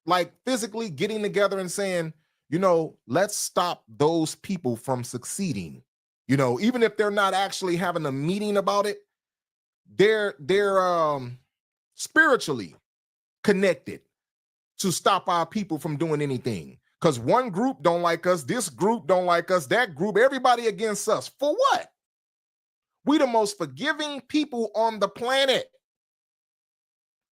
like physically getting together and saying, you know, let's stop those people from succeeding. You know, even if they're not actually having a meeting about it, they're spiritually connected to stop our people from doing anything. Because one group don't like us, this group don't like us, that group, everybody against us. For what? We the most forgiving people on the planet.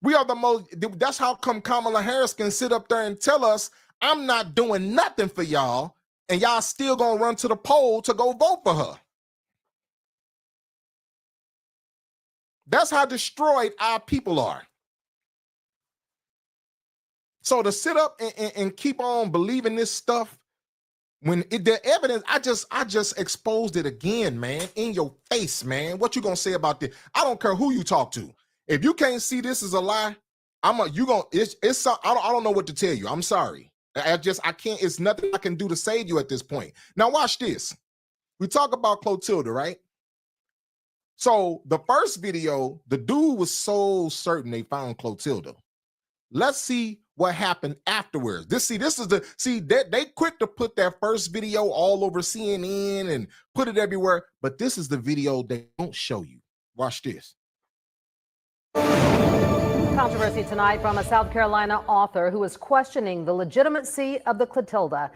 We are the most, that's how come Kamala Harris can sit up there and tell us, I'm not doing nothing for y'all, and y'all still gonna run to the poll to go vote for her. That's how destroyed our people are. So to sit up and keep on believing this stuff, when the evidence, I just exposed it again, man, in your face, man. What you gonna say about this? I don't care who you talk to. If you can't see this is a lie, I don't know what to tell you. I'm sorry. I can't, it's nothing I can do to save you at this point. Now watch this. We talk about Clotilda, right? So the first video, the dude was so certain they found Clotilda. Let's see what happened afterwards. They quick to put that first video all over CNN and put it everywhere, but this is the video they don't show you. Watch this.
Controversy tonight from a South Carolina author who is questioning the legitimacy of the Clotilda.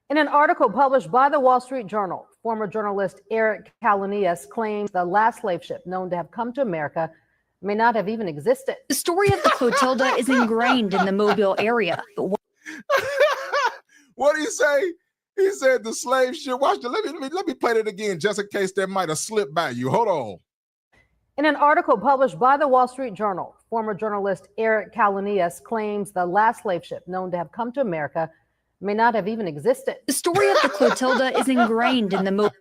In an article published by the Wall Street Journal, former journalist Eric Kalanias claims the last slave ship known to have come to America may not have even existed.
The story of the Clotilda is ingrained in the Mobile area.
What did he say? He said the slave ship. Watch it. Let me play that again just in case that might have slipped by you. Hold on.
In an article published by the Wall Street Journal, former journalist Eric Kalanias claims the last slave ship known to have come to America may not have even existed.
The story of the Clotilda is ingrained in the Mobile.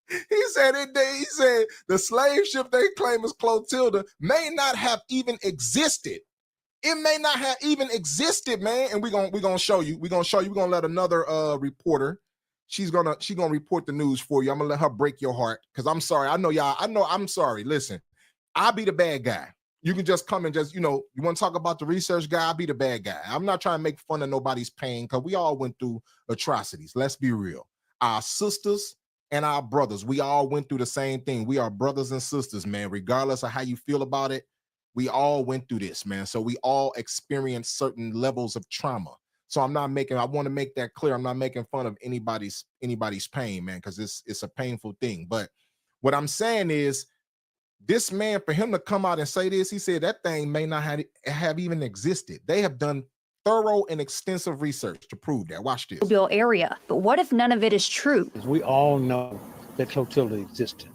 He said the slave ship they claim is Clotilda may not have even existed. It may not have even existed, man. And we're gonna show you. We're gonna let another reporter. She's gonna report the news for you. I'm gonna let her break your heart because I'm sorry. I'm sorry. Listen, I'll be the bad guy. You can just come and just, you want to talk about the research guy, I'll be the bad guy. I'm not trying to make fun of nobody's pain because we all went through atrocities. Let's be real. Our sisters and our brothers, we all went through the same thing. We are brothers and sisters, man. Regardless of how you feel about it, We all went through this, man. So we all experienced certain levels of trauma. So I want to make that clear. I'm not making fun of anybody's pain, man, because it's a painful thing. But what I'm saying is, this man, for him to come out and say this, he said that thing may not have even existed. They have done thorough and extensive research to prove that. Watch this.
Mobile area. But what if none of it is true?
We all know that Clotilda existed.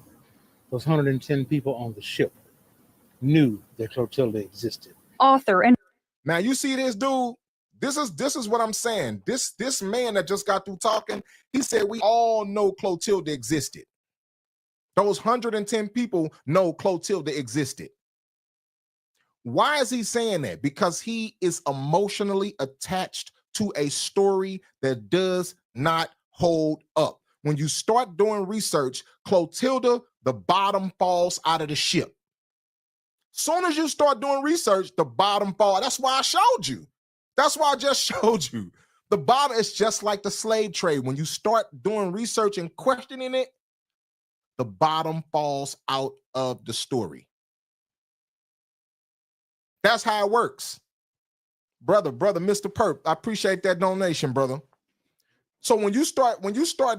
Those 110 people on the ship knew that Clotilda existed.
Author and
Now you see this dude. This is what I'm saying. This man that just got through talking, he said we all know Clotilda existed. Those 110 people know Clotilda existed. Why is he saying that? Because he is emotionally attached to a story that does not hold up. When you start doing research, Clotilda, the bottom falls out of the ship. Soon as you start doing research, the bottom falls. That's why I showed you. That's why I just showed you. The bottom is just like the slave trade. When you start doing research and questioning it, the bottom falls out of the story. That's how it works. Brother, Mr. Perp, I appreciate that donation, brother. So when you start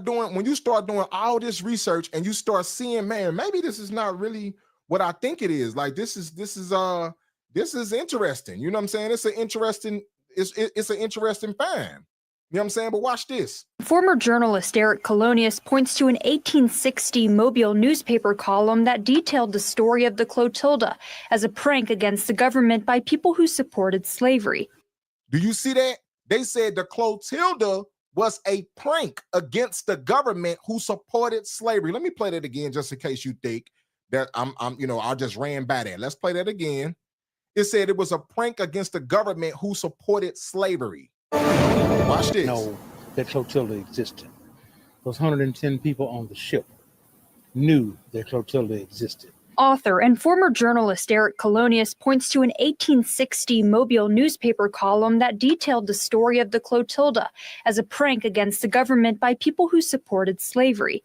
doing all this research and you start seeing, man, maybe this is not really what I think it is. Like this is interesting. You know what I'm saying? It's an interesting find. You know what I'm saying? But watch this.
former journalist Eric Colonius points to an 1860 Mobile newspaper column that detailed the story of the Clotilda as a prank against the government by people who supported slavery.
Do you see that? They said the Clotilda was a prank against the government who supported slavery. Let me play that again just in case you think that I just ran by that. Let's play that again. It said it was a prank against the government who supported slavery. Watch this.
Know that Clotilda existed. Those 110 people on the ship knew that Clotilda existed.
Author and former journalist Eric Colonius points to an 1860 Mobile newspaper column that detailed the story of the Clotilda as a prank against the government by people who supported slavery.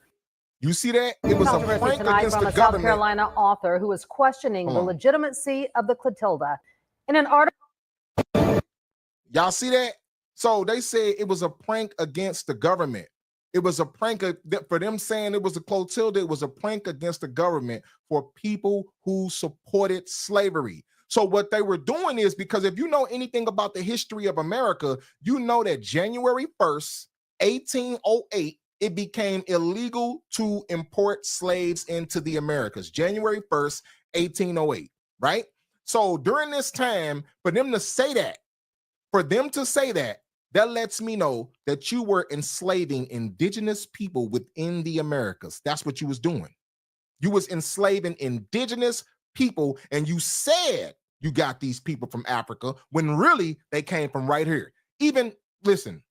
You see that? It was a prank
tonight
against
from
the
a South
government.
Carolina author who is questioning the legitimacy of the Clotilda. In an article,
y'all see that? So they said it was a prank against the government. It was a prank for them saying it was a Clotilda. It was a prank against the government for people who supported slavery. So what they were doing is, because if you know anything about the history of America, you know that January 1st, 1808, it became illegal to import slaves into the Americas. January 1st, 1808, right? So during this time, for them to say that, that lets me know that you were enslaving indigenous people within the Americas. That's what you was doing. You was enslaving indigenous people, and you said you got these people from Africa when really they came from right here. Even, listen,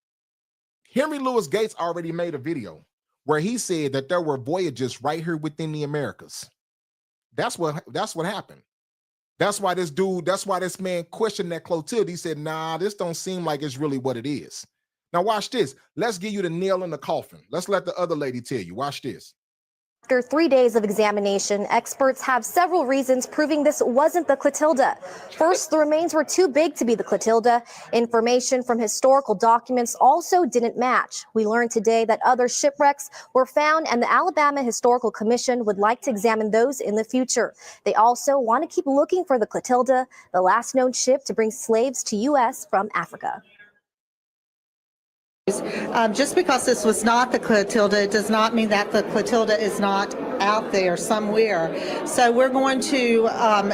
Henry Louis Gates already made a video where he said that there were voyages right here within the Americas. That's what happened. That's why this man questioned that Clotilda. He said, nah, this don't seem like it's really what it is. Now watch this. Let's give you the nail in the coffin. Let's let the other lady tell you. Watch this.
After 3 days of examination, experts have several reasons proving this wasn't the Clotilda. First, the remains were too big to be the Clotilda. Information from historical documents also didn't match. We learned today that other shipwrecks were found, and the Alabama Historical Commission would like to examine those in the future. They also want to keep looking for the Clotilda, the last known ship to bring slaves to U.S. from Africa.
Just because this was not the Clotilda, it does not mean that the Clotilda is not out there somewhere. So we're going to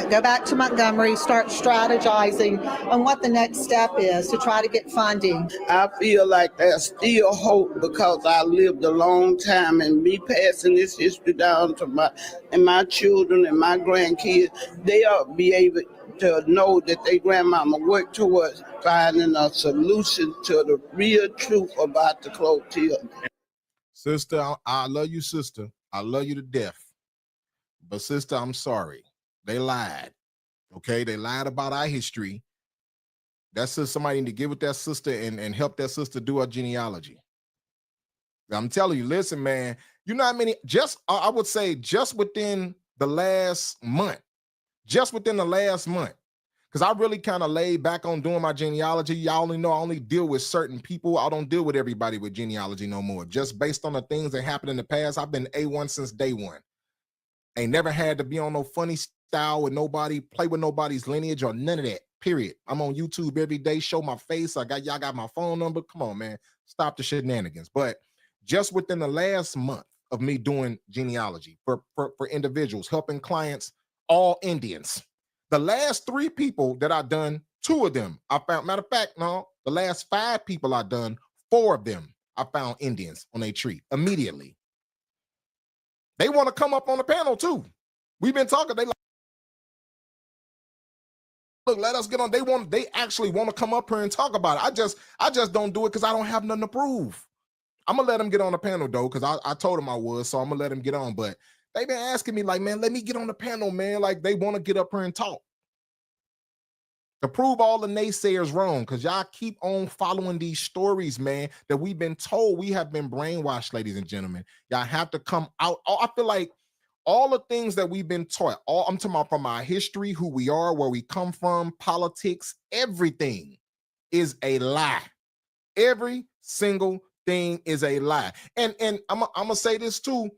go back to Montgomery, start strategizing on what the next step is to try to get funding.
I feel like there's still hope because I lived a long time, and me passing this history down to my children and my grandkids, they'll be able to know that their grandmama worked towards finding a solution to the real truth about the Clotilda.
Sister, I love you, sister. I love you to death. But sister, I'm sorry. They lied. Okay? They lied about our history. That's just somebody need to get with that sister and help that sister do her genealogy. I'm telling you, listen, man, you know how many, I would say just within the last month, just within the last month. Because I really kind of laid back on doing my genealogy. Y'all only know I only deal with certain people. I don't deal with everybody with genealogy no more. Just based on the things that happened in the past, I've been A1 since day one. Ain't never had to be on no funny style with nobody, play with nobody's lineage or none of that, period. I'm on YouTube every day, show my face. Y'all got my phone number. Come on, man. Stop the shenanigans. But just within the last month of me doing genealogy for individuals, helping clients, all Indians. The last 3 people that I done, 2 of them I found. Matter of fact, no, the last 5 people I done, 4 of them I found Indians on a tree immediately. They want to come up on the panel too. We've been talking. They like, look, let us get on. They actually want to come up here and talk about it. I just don't do it because I don't have nothing to prove. I'm gonna let them get on the panel though, because I told them I was, so I'm gonna let them get on. But they've been asking me, like, man, let me get on the panel, man. Like, they want to get up here and talk to prove all the naysayers wrong, because y'all keep on following these stories, man, that we've been told. We have been brainwashed, ladies and gentlemen. Y'all have to come out. I feel like all the things that we've been taught, I'm talking about from our history, who we are, where we come from, politics, everything is a lie. Every single thing is a lie. And I'm gonna say this too,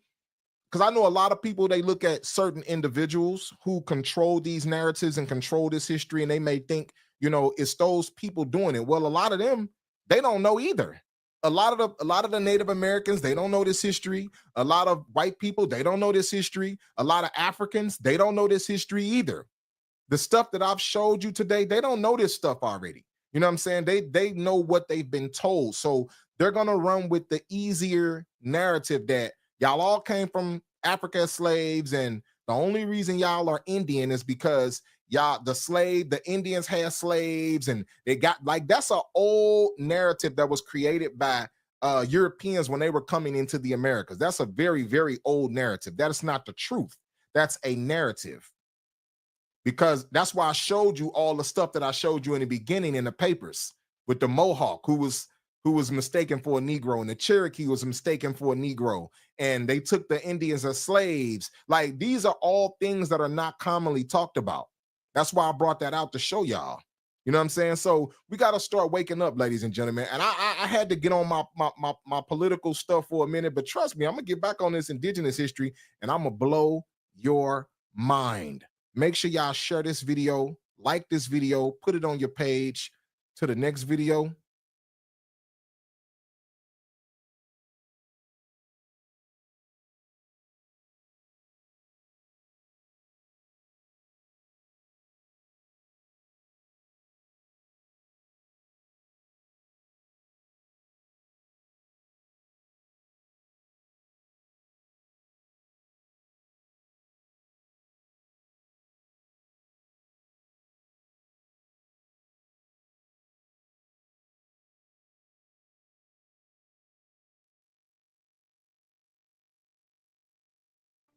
because I know a lot of people, they look at certain individuals who control these narratives and control this history, and they may think, you know, it's those people doing it. Well, a lot of them, they don't know either. A lot of the Native Americans, they don't know this history. A lot of white people, they don't know this history. A lot of Africans, they don't know this history either. The stuff that I've showed you today, they don't know this stuff already. You know what I'm saying? They know what they've been told. So they're going to run with the easier narrative that y'all all came from Africa as slaves, and the only reason y'all are Indian is because the Indians had slaves, and they got, like, that's an old narrative that was created by Europeans when they were coming into the Americas. That's a very, very old narrative. That is not the truth. That's a narrative. Because that's why I showed you all the stuff that I showed you in the beginning in the papers with the Mohawk who was mistaken for a Negro, and the Cherokee was mistaken for a Negro, and they took the Indians as slaves. Like, these are all things that are not commonly talked about. That's why I brought that out to show y'all. You know what I'm saying? So we got to start waking up, ladies and gentlemen. And I had to get on my political stuff for a minute, but trust me, I'm gonna get back on this indigenous history, and I'm gonna blow your mind. Make sure y'all share this video, like this video, put it on your page. To the next video.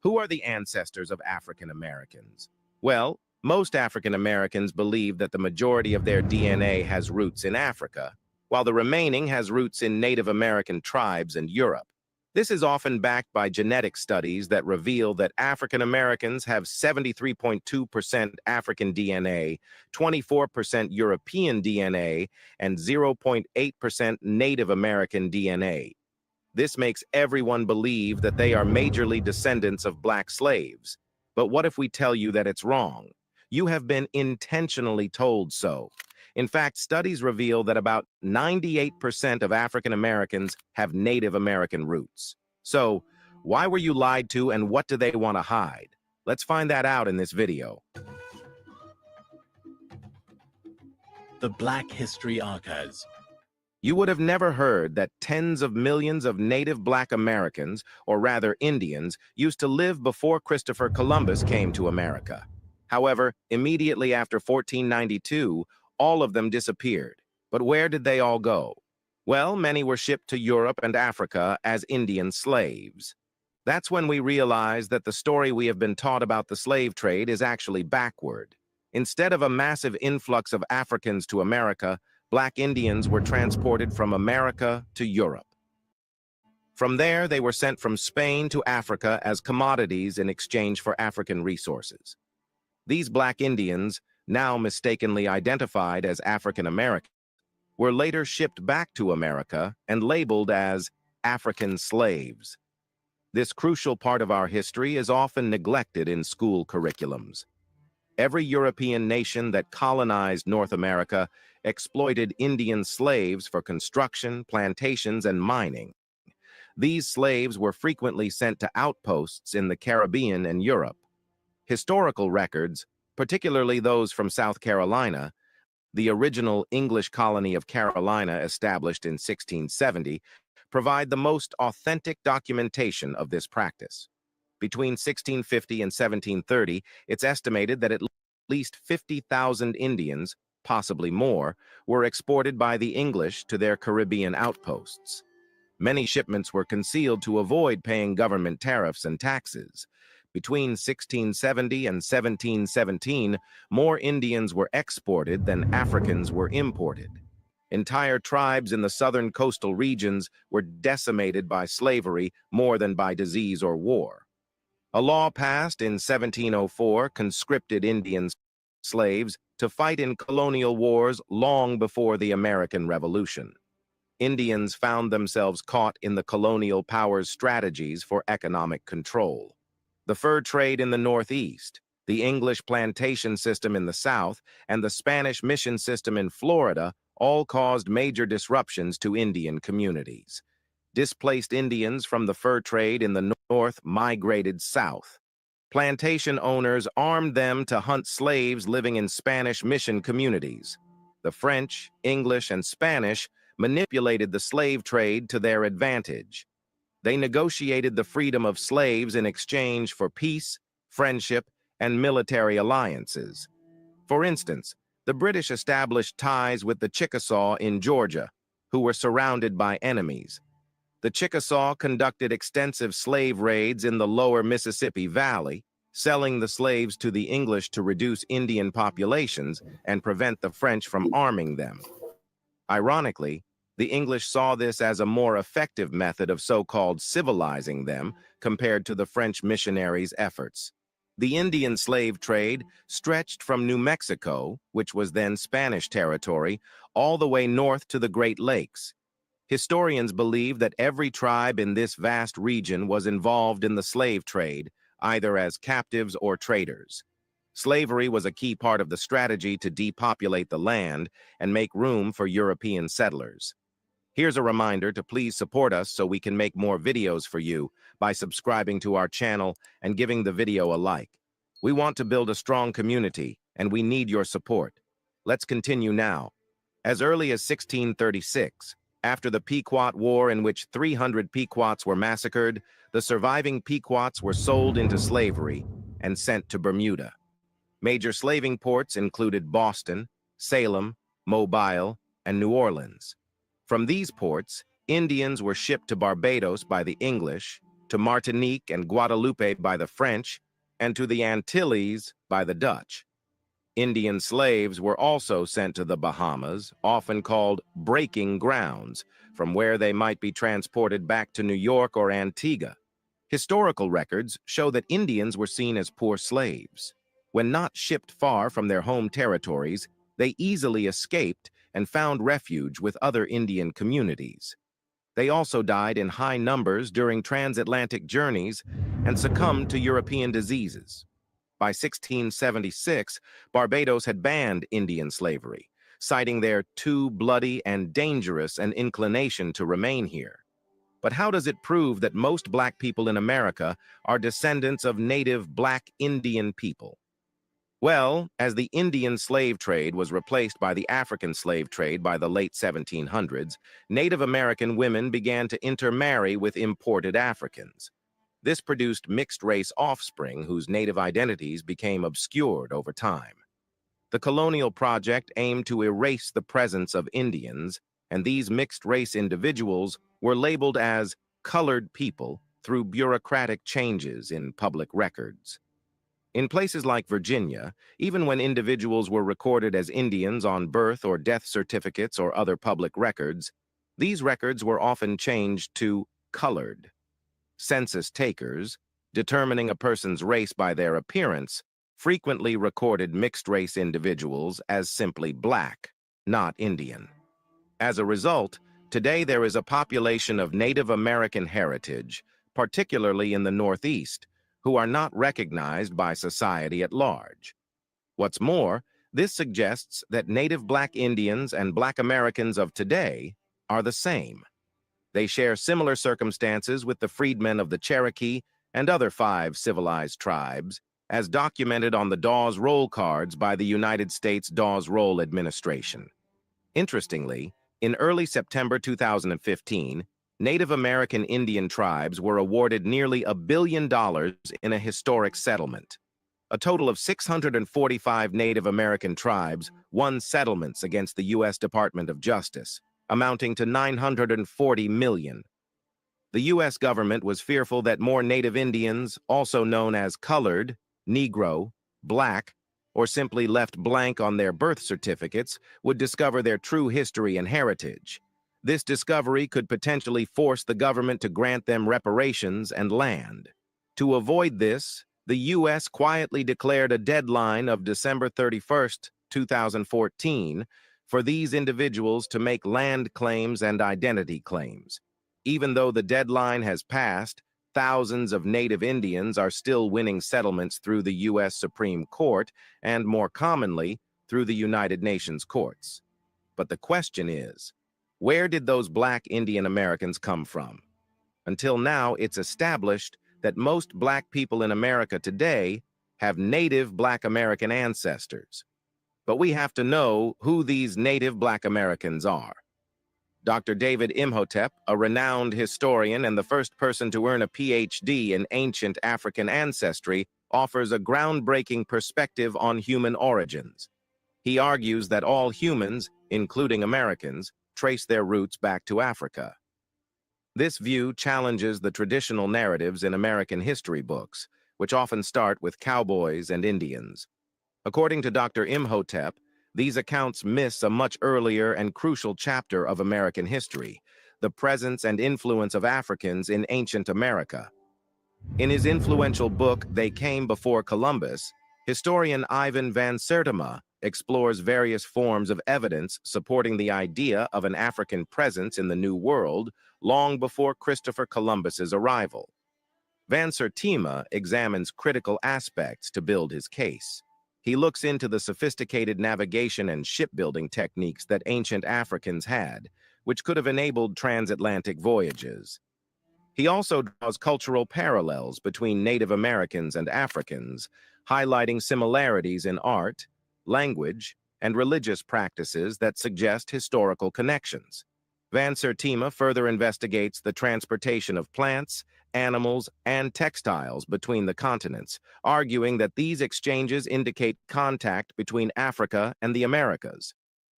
Who are the ancestors of African Americans? Well, most African Americans believe that the majority of their DNA has roots in Africa, while the remaining has roots in Native American tribes and Europe. This is often backed by genetic studies that reveal that African Americans have 73.2% African DNA, 24% European DNA, and 0.8% Native American DNA. This makes everyone believe that they are majorly descendants of Black slaves. But what if we tell you that it's wrong? You have been intentionally told so. In fact, studies reveal that about 98% of African Americans have Native American roots. So, why were you lied to, and what do they want to hide? Let's find that out in this video.
The Black History Archives.
You would have never heard that tens of millions of native Black Americans, or rather Indians, used to live before Christopher Columbus came to America. However, immediately after 1492, all of them disappeared. But where did they all go? Well, many were shipped to Europe and Africa as Indian slaves. That's when we realized that the story we have been taught about the slave trade is actually backward. Instead of a massive influx of Africans to America, Black Indians were transported from America to Europe. From there, they were sent from Spain to Africa as commodities in exchange for African resources. These Black Indians, now mistakenly identified as African American, were later shipped back to America and labeled as African slaves. This crucial part of our history is often neglected in school curriculums. Every European nation that colonized North America exploited Indian slaves for construction, plantations, and mining. These slaves were frequently sent to outposts in the Caribbean and Europe. Historical records, particularly those from South Carolina, the original English colony of Carolina established in 1670, provide the most authentic documentation of this practice. Between 1650 and 1730, it's estimated that at least 50,000 Indians, possibly more, were exported by the English to their Caribbean outposts. Many shipments were concealed to avoid paying government tariffs and taxes. Between 1670 and 1717, more Indians were exported than Africans were imported. Entire tribes in the southern coastal regions were decimated by slavery more than by disease or war. A law passed in 1704 conscripted Indian slaves to fight in colonial wars long before the American Revolution. Indians found themselves caught in the colonial powers' strategies for economic control. The fur trade in the Northeast, the English plantation system in the South, and the Spanish mission system in Florida all caused major disruptions to Indian communities. Displaced Indians from the fur trade in the North migrated south. Plantation owners armed them to hunt slaves living in Spanish mission communities. The French, English, and Spanish manipulated the slave trade to their advantage. They negotiated the freedom of slaves in exchange for peace, friendship, and military alliances. For instance, the British established ties with the Chickasaw in Georgia, who were surrounded by enemies. The Chickasaw conducted extensive slave raids in the lower Mississippi Valley, selling the slaves to the English to reduce Indian populations and prevent the French from arming them. Ironically, the English saw this as a more effective method of so-called civilizing them compared to the French missionaries' efforts. The Indian slave trade stretched from New Mexico, which was then Spanish territory, all the way north to the Great Lakes. Historians believe that every tribe in this vast region was involved in the slave trade, either as captives or traders. Slavery was a key part of the strategy to depopulate the land and make room for European settlers. Here's a reminder to please support us so we can make more videos for you by subscribing to our channel and giving the video a like. We want to build a strong community, and we need your support. Let's continue now. As early as 1636, after the Pequot War in which 300 Pequots were massacred, the surviving Pequots were sold into slavery and sent to Bermuda. Major slaving ports included Boston, Salem, Mobile, and New Orleans. From these ports, Indians were shipped to Barbados by the English, to Martinique and Guadeloupe by the French, and to the Antilles by the Dutch. Indian slaves were also sent to the Bahamas, often called breaking grounds, from where they might be transported back to New York or Antigua. Historical records show that Indians were seen as poor slaves. When not shipped far from their home territories, they easily escaped and found refuge with other Indian communities. They also died in high numbers during transatlantic journeys and succumbed to European diseases. By 1676, Barbados had banned Indian slavery, citing their too bloody and dangerous an inclination to remain here. But how does it prove that most Black people in America are descendants of native Black Indian people? Well, as the Indian slave trade was replaced by the African slave trade by the late 1700s, Native American women began to intermarry with imported Africans. This produced mixed-race offspring whose native identities became obscured over time. The colonial project aimed to erase the presence of Indians, and these mixed-race individuals were labeled as colored people through bureaucratic changes in public records. In places like Virginia, even when individuals were recorded as Indians on birth or death certificates or other public records, these records were often changed to colored. Census takers, determining a person's race by their appearance, frequently recorded mixed-race individuals as simply Black, not Indian. As a result, today there is a population of Native American heritage, particularly in the Northeast, who are not recognized by society at large. What's more, this suggests that Native Black Indians and Black Americans of today are the same. They share similar circumstances with the freedmen of the Cherokee and other 5 civilized tribes, as documented on the Dawes Roll cards by the United States Dawes Roll Administration. Interestingly, in early September 2015, Native American Indian tribes were awarded nearly $1 billion in a historic settlement. A total of 645 Native American tribes won settlements against the U.S. Department of Justice, amounting to $940 million. The U.S. government was fearful that more Native Indians, also known as colored, Negro, Black, or simply left blank on their birth certificates, would discover their true history and heritage. This discovery could potentially force the government to grant them reparations and land. To avoid this, the U.S. quietly declared a deadline of December 31, 2014, for these individuals to make land claims and identity claims. Even though the deadline has passed, thousands of Native Indians are still winning settlements through the U.S. Supreme Court and, more commonly, through the United Nations courts. But the question is, where did those Black Indian Americans come from? Until now, it's established that most Black people in America today have Native Black American ancestors. But we have to know who these Native Black Americans are. Dr. David Imhotep, a renowned historian and the first person to earn a PhD in ancient African ancestry, offers a groundbreaking perspective on human origins. He argues that all humans, including Americans, trace their roots back to Africa. This view challenges the traditional narratives in American history books, which often start with cowboys and Indians. According to Dr. Imhotep, these accounts miss a much earlier and crucial chapter of American history, the presence and influence of Africans in ancient America. In his influential book, They Came Before Columbus, historian Ivan van Sertima explores various forms of evidence supporting the idea of an African presence in the New World long before Christopher Columbus's arrival. Van Sertima examines critical aspects to build his case. He looks into the sophisticated navigation and shipbuilding techniques that ancient Africans had, which could have enabled transatlantic voyages. He also draws cultural parallels between Native Americans and Africans, highlighting similarities in art, language, and religious practices that suggest historical connections. Van Sertima further investigates the transportation of plants, animals, and textiles between the continents, arguing that these exchanges indicate contact between Africa and the Americas.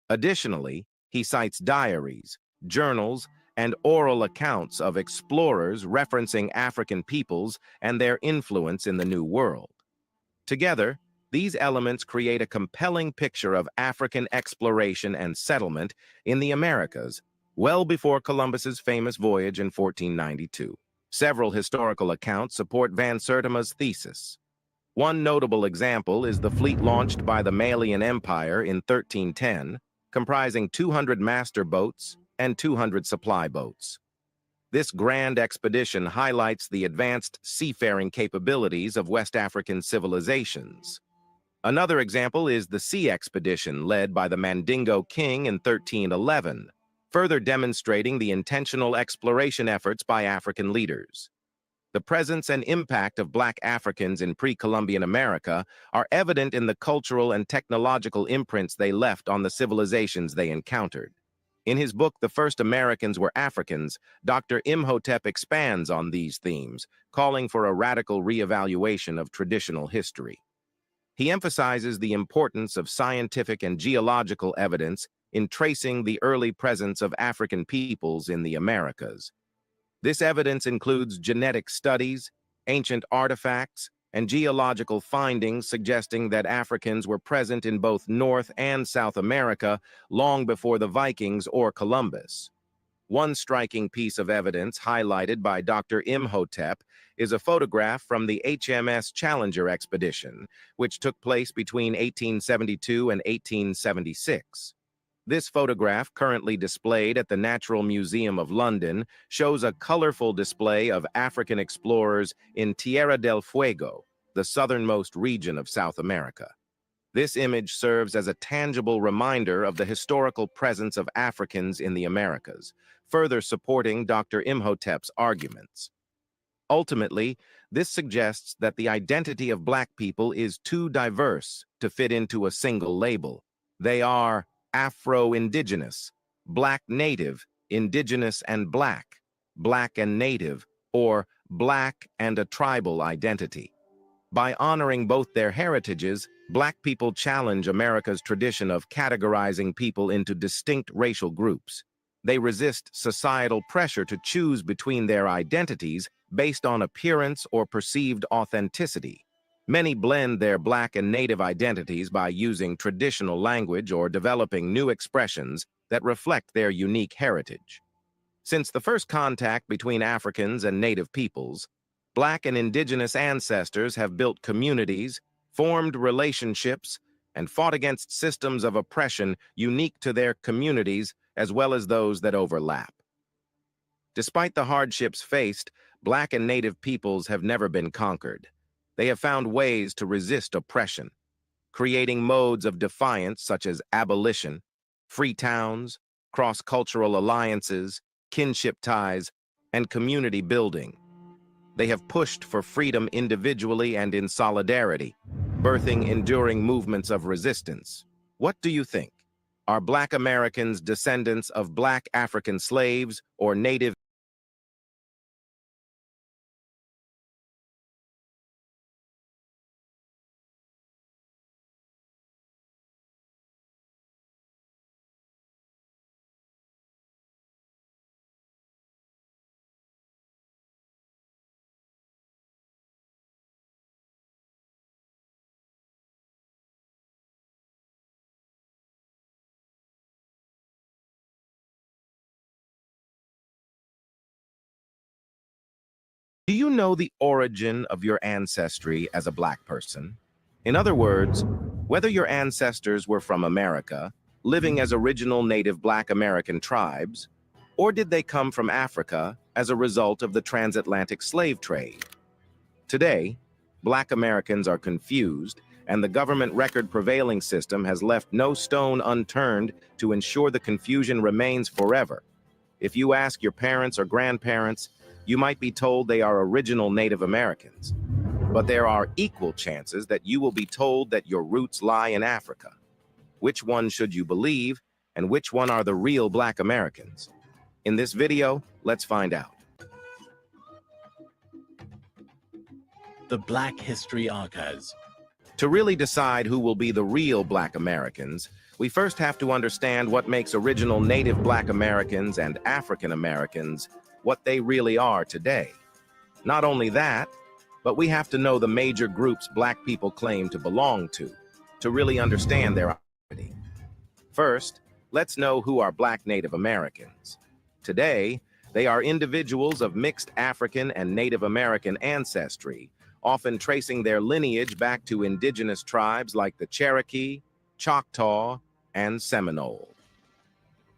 Additionally, he cites diaries, journals, and oral accounts of explorers referencing African peoples and their influence in the New World. Together, these elements create a compelling picture of African exploration and settlement in the Americas, well before Columbus's famous voyage in 1492. Several historical accounts support Van Sertima's thesis. One notable example is the fleet launched by the Malian Empire in 1310, comprising 200 master boats and 200 supply boats. This grand expedition highlights the advanced seafaring capabilities of West African civilizations. Another example is the sea expedition led by the Mandingo King in 1311, further demonstrating the intentional exploration efforts by African leaders. The presence and impact of Black Africans in pre-Columbian America are evident in the cultural and technological imprints they left on the civilizations they encountered. In his book, The First Americans Were Africans, Dr. Imhotep expands on these themes, calling for a radical reevaluation of traditional history. He emphasizes the importance of scientific and geological evidence in tracing the early presence of African peoples in the Americas. This evidence includes genetic studies, ancient artifacts, and geological findings suggesting that Africans were present in both North and South America long before the Vikings or Columbus. One striking piece of evidence highlighted by Dr. Imhotep is a photograph from the HMS Challenger expedition, which took place between 1872 and 1876. This photograph, currently displayed at the Natural Museum of London, shows a colorful display of African explorers in Tierra del Fuego, the southernmost region of South America. This image serves as a tangible reminder of the historical presence of Africans in the Americas, further supporting Dr. Imhotep's arguments. Ultimately, this suggests that the identity of Black people is too diverse to fit into a single label. They are Afro-Indigenous, Black Native, Indigenous and Black, Black and Native, or Black and a tribal identity. By honoring both their heritages, Black people challenge America's tradition of categorizing people into distinct racial groups. They resist societal pressure to choose between their identities based on appearance or perceived authenticity. Many blend their Black and Native identities by using traditional language or developing new expressions that reflect their unique heritage. Since the first contact between Africans and Native peoples, Black and Indigenous ancestors have built communities, formed relationships, and fought against systems of oppression unique to their communities as well as those that overlap. Despite the hardships faced, Black and Native peoples have never been conquered. They have found ways to resist oppression, creating modes of defiance such as abolition, free towns, cross-cultural alliances, kinship ties, and community building. They have pushed for freedom individually and in solidarity, birthing enduring movements of resistance. What do you think? Are Black Americans descendants of Black African slaves or Native? Do you know the origin of your ancestry as a Black person? In other words, whether your ancestors were from America, living as original native Black American tribes, or did they come from Africa as a result of the transatlantic slave trade? Today, Black Americans are confused, and the government record prevailing system has left no stone unturned to ensure the confusion remains forever. If you ask your parents or grandparents, you might be told they are original Native Americans. But there are equal chances that you will be told that your roots lie in Africa. Which one should you believe, and which one are the real Black Americans? In this video, let's find out.
The Black History Archives.
To really decide who will be the real Black Americans, we first have to understand what makes original Native Black Americans and African Americans what they really are today. Not only that, but we have to know the major groups Black people claim to belong to really understand their identity. First, let's know who are Black Native Americans. Today, they are individuals of mixed African and Native American ancestry, often tracing their lineage back to indigenous tribes like the Cherokee, Choctaw, and Seminole.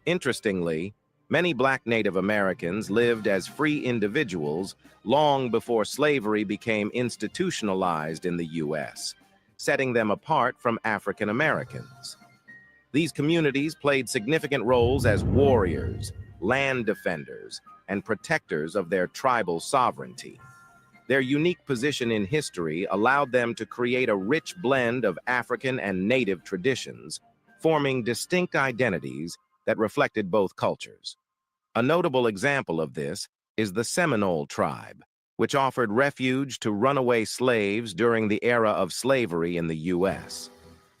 Interestingly, many Black Native Americans lived as free individuals long before slavery became institutionalized in the U.S., setting them apart from African Americans. These communities played significant roles as warriors, land defenders, and protectors of their tribal sovereignty. Their unique position in history allowed them to create a rich blend of African and Native traditions, forming distinct identities that reflected both cultures. A notable example of this is the Seminole tribe, which offered refuge to runaway slaves during the era of slavery in the U.S.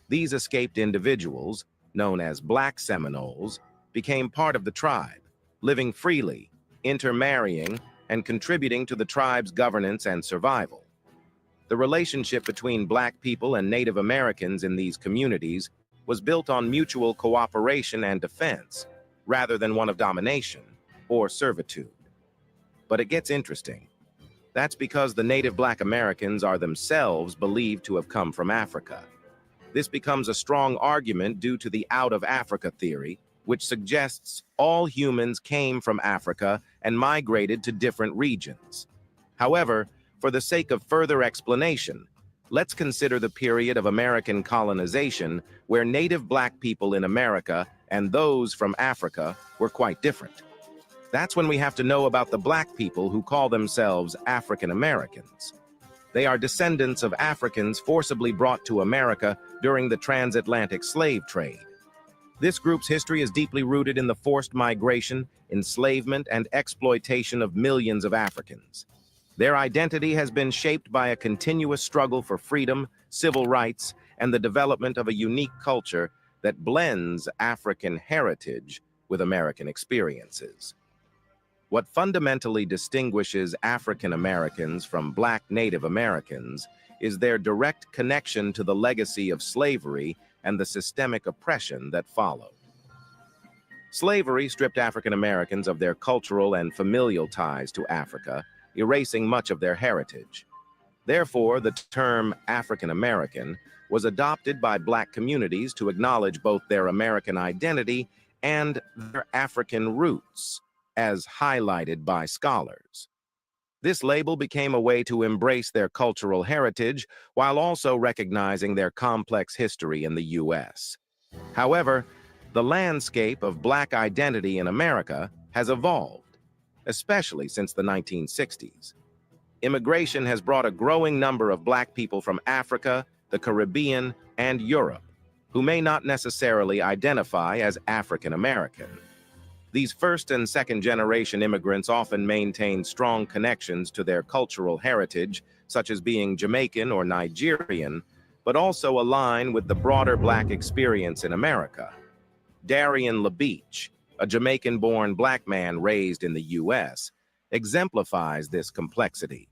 These escaped individuals, known as Black Seminoles, became part of the tribe, living freely, intermarrying, and contributing to the tribe's governance and survival. The relationship between Black people and Native Americans in these communities was built on mutual cooperation and defense, rather than one of domination, or servitude. But it gets interesting. That's because the native Black Americans are themselves believed to have come from Africa. This becomes a strong argument due to the out of Africa theory, which suggests all humans came from Africa and migrated to different regions. However, for the sake of further explanation, let's consider the period of American colonization where native Black people in America and those from Africa were quite different. That's when we have to know about the Black people who call themselves African Americans. They are descendants of Africans forcibly brought to America during the transatlantic slave trade. This group's history is deeply rooted in the forced migration, enslavement, and exploitation of millions of Africans. Their identity has been shaped by a continuous struggle for freedom, civil rights, and the development of a unique culture that blends African heritage with American experiences. What fundamentally distinguishes African Americans from Black Native Americans is their direct connection to the legacy of slavery and the systemic oppression that followed. Slavery stripped African Americans of their cultural and familial ties to Africa, erasing much of their heritage. Therefore, the term African American was adopted by Black communities to acknowledge both their American identity and their African roots, as highlighted by scholars. This label became a way to embrace their cultural heritage while also recognizing their complex history in the U.S. However, the landscape of Black identity in America has evolved, especially since the 1960s. Immigration has brought a growing number of Black people from Africa, the Caribbean, and Europe, who may not necessarily identify as African American. These first and second generation immigrants often maintain strong connections to their cultural heritage, such as being Jamaican or Nigerian, but also align with the broader Black experience in America. Darian LaBeach, a Jamaican-born Black man raised in the U.S., exemplifies this complexity.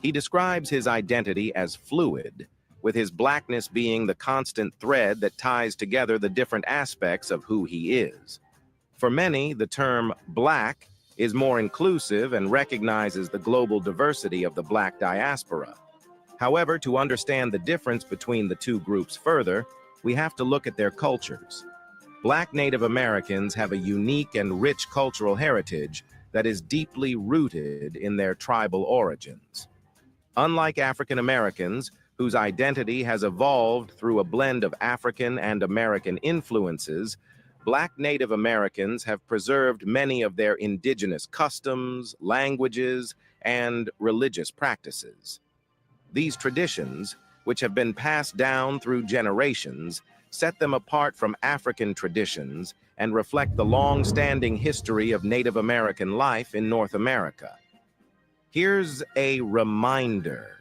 He describes his identity as fluid, with his Blackness being the constant thread that ties together the different aspects of who he is. For many, the term Black is more inclusive and recognizes the global diversity of the Black diaspora. However, to understand the difference between the two groups further, we have to look at their cultures. Black Native Americans have a unique and rich cultural heritage that is deeply rooted in their tribal origins. Unlike African Americans, whose identity has evolved through a blend of African and American influences, Black Native Americans have preserved many of their indigenous customs, languages, and religious practices. These traditions, which have been passed down through generations, set them apart from African traditions and reflect the long-standing history of Native American life in North America. Here's a reminder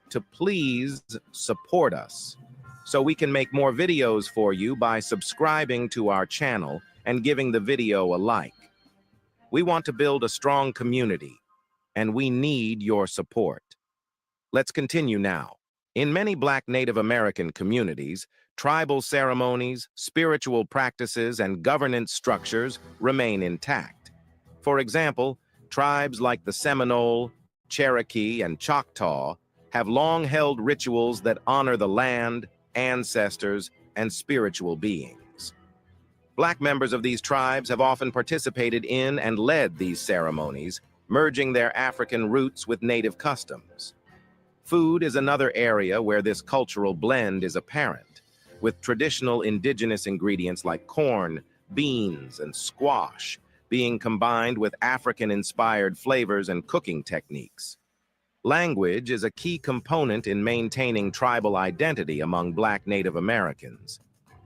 to please support us so we can make more videos for you by subscribing to our channel and giving the video a like. We want to build a strong community, and we need your support. Let's continue now. In many Black Native American communities, tribal ceremonies, spiritual practices, and governance structures remain intact. For example, tribes like the Seminole, Cherokee, and Choctaw have long held rituals that honor the land, ancestors, and spiritual beings. Black members of these tribes have often participated in and led these ceremonies, merging their African roots with native customs. Food is another area where this cultural blend is apparent, with traditional indigenous ingredients like corn, beans, and squash being combined with African-inspired flavors and cooking techniques. Language is a key component in maintaining tribal identity among Black Native Americans.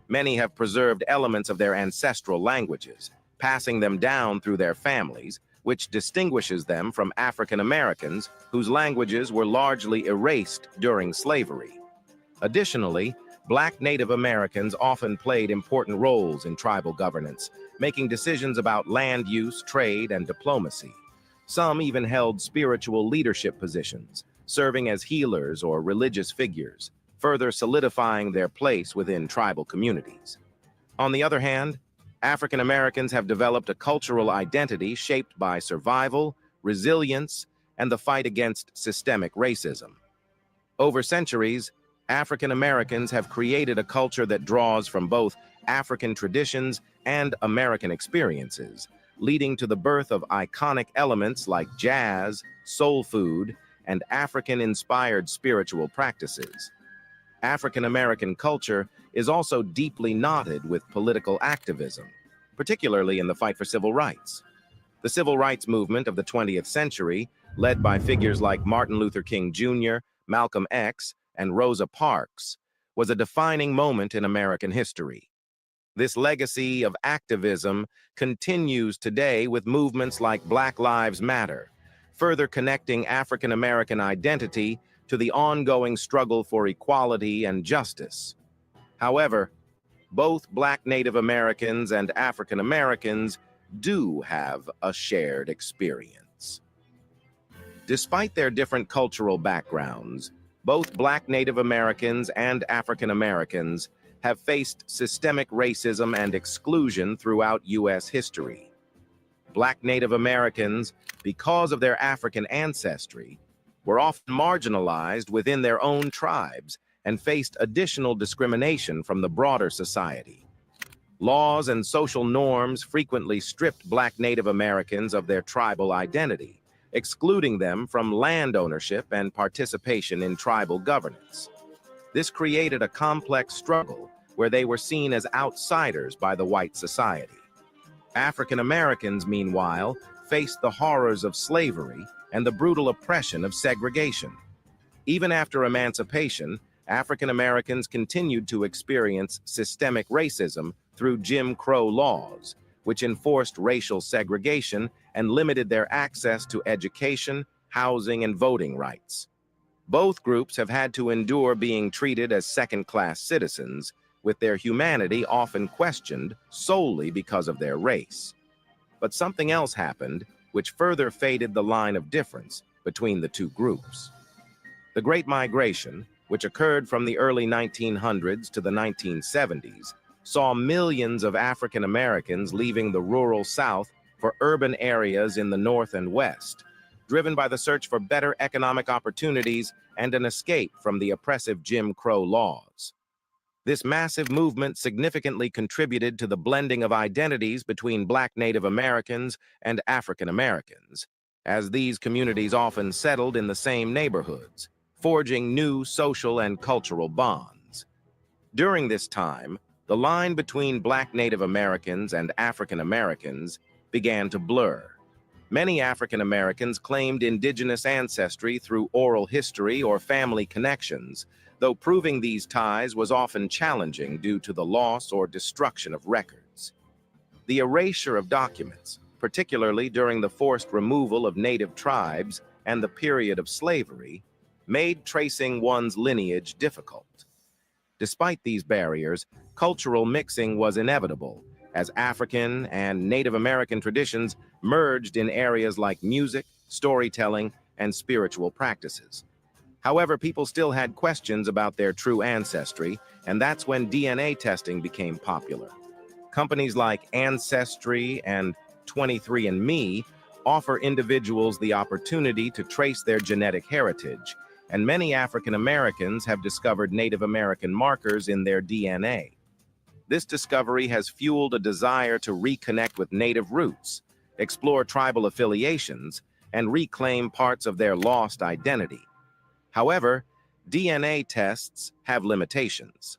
Many have preserved elements of their ancestral languages, passing them down through their families, which distinguishes them from African Americans whose languages were largely erased during slavery. Additionally, Black Native Americans often played important roles in tribal governance, making decisions about land use, trade, and diplomacy. Some even held spiritual leadership positions, serving as healers or religious figures, further solidifying their place within tribal communities. On the other hand, African Americans have developed a cultural identity shaped by survival, resilience, and the fight against systemic racism. Over centuries, African Americans have created a culture that draws from both African traditions and American experiences, leading to the birth of iconic elements like jazz, soul food, and African-inspired spiritual practices. African American culture is also deeply knotted with political activism, particularly in the fight for civil rights. The civil rights movement of the 20th century, led by figures like Martin Luther King Jr., Malcolm X, and Rosa Parks, was a defining moment in American history. This legacy of activism continues today with movements like Black Lives Matter, further connecting African American identity to the ongoing struggle for equality and justice. However, both Black Native Americans and African Americans do have a shared experience. Despite their different cultural backgrounds, both Black Native Americans and African Americans have faced systemic racism and exclusion throughout U.S. history. Black Native Americans, because of their African ancestry, were often marginalized within their own tribes and faced additional discrimination from the broader society. Laws and social norms frequently stripped Black Native Americans of their tribal identity, excluding them from land ownership and participation in tribal governance. This created a complex struggle where they were seen as outsiders by the white society. African Americans, meanwhile, faced the horrors of slavery and the brutal oppression of segregation. Even after emancipation, African Americans continued to experience systemic racism through Jim Crow laws, which enforced racial segregation and limited their access to education, housing, and voting rights. Both groups have had to endure being treated as second-class citizens, with their humanity often questioned solely because of their race. But something else happened, which further faded the line of difference between the two groups. The Great Migration, which occurred from the early 1900s to the 1970s, saw millions of African Americans leaving the rural South for urban areas in the North and West, driven by the search for better economic opportunities and an escape from the oppressive Jim Crow laws. This massive movement significantly contributed to the blending of identities between Black Native Americans and African Americans, as these communities often settled in the same neighborhoods, forging new social and cultural bonds. During this time, the line between Black Native Americans and African Americans began to blur. Many African Americans claimed indigenous ancestry through oral history or family connections, though proving these ties was often challenging due to the loss or destruction of records. The erasure of documents, particularly during the forced removal of native tribes and the period of slavery, made tracing one's lineage difficult. Despite these barriers, cultural mixing was inevitable, as African and Native American traditions merged in areas like music, storytelling, and spiritual practices. However, people still had questions about their true ancestry, and that's when DNA testing became popular. Companies like Ancestry and 23andMe offer individuals the opportunity to trace their genetic heritage, and many African Americans have discovered Native American markers in their DNA. This discovery has fueled a desire to reconnect with Native roots, explore tribal affiliations, and reclaim parts of their lost identity. However, DNA tests have limitations.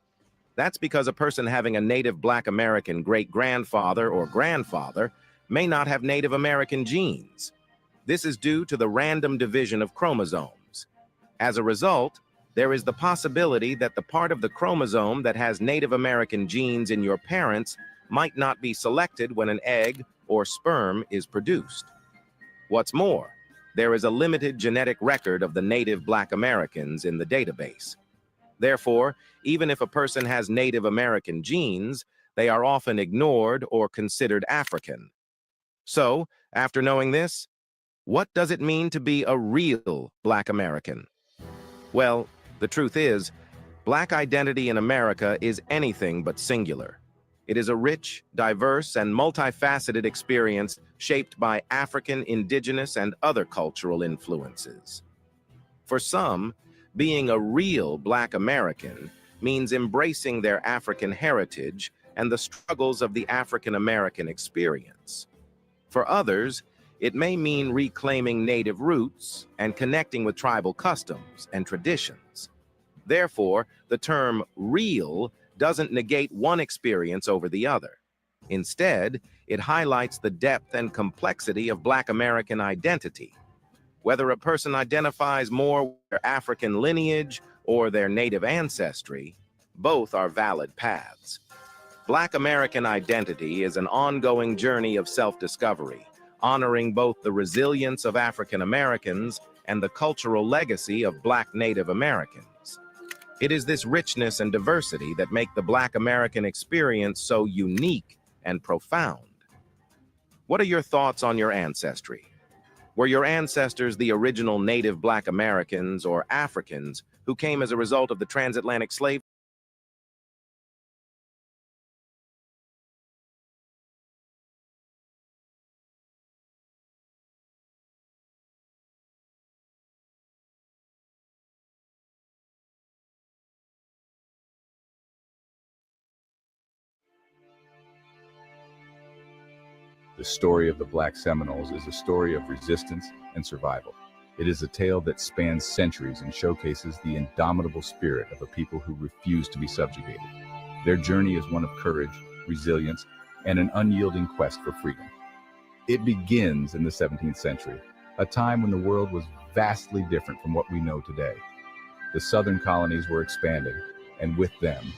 That's because a person having a Native Black American great-grandfather or grandfather may not have Native American genes. This is due to the random division of chromosomes. As a result, there is the possibility that the part of the chromosome that has Native American genes in your parents might not be selected when an egg or sperm is produced. What's more, there is a limited genetic record of the Native Black Americans in the database. Therefore, even if a person has Native American genes, they are often ignored or considered African. So, after knowing this, what does it mean to be a real Black American? Well, the truth is, Black identity in America is anything but singular. It is a rich, diverse, and multifaceted experience shaped by African, indigenous, and other cultural influences. For some, being a real Black American means embracing their African heritage and the struggles of the African American experience. For others, it may mean reclaiming Native roots and connecting with tribal customs and traditions. Therefore, the term real doesn't negate one experience over the other. Instead, it highlights the depth and complexity of Black American identity. Whether a person identifies more with their African lineage or their Native ancestry, both are valid paths. Black American identity is an ongoing journey of self-discovery, honoring both the resilience of African Americans and the cultural legacy of Black Native Americans. It is this richness and diversity that make the Black American experience so unique and profound. What are your thoughts on your ancestry? Were your ancestors the original native Black Americans or Africans who came as a result of the transatlantic slave?
The story of the Black Seminoles is a story of resistance and survival. It is a tale that spans centuries and showcases the indomitable spirit of a people who refuse to be subjugated. Their journey is one of courage, resilience, and an unyielding quest for freedom. It begins in the 17th century, a time when the world was vastly different from what we know today. The southern colonies were expanding, and with them,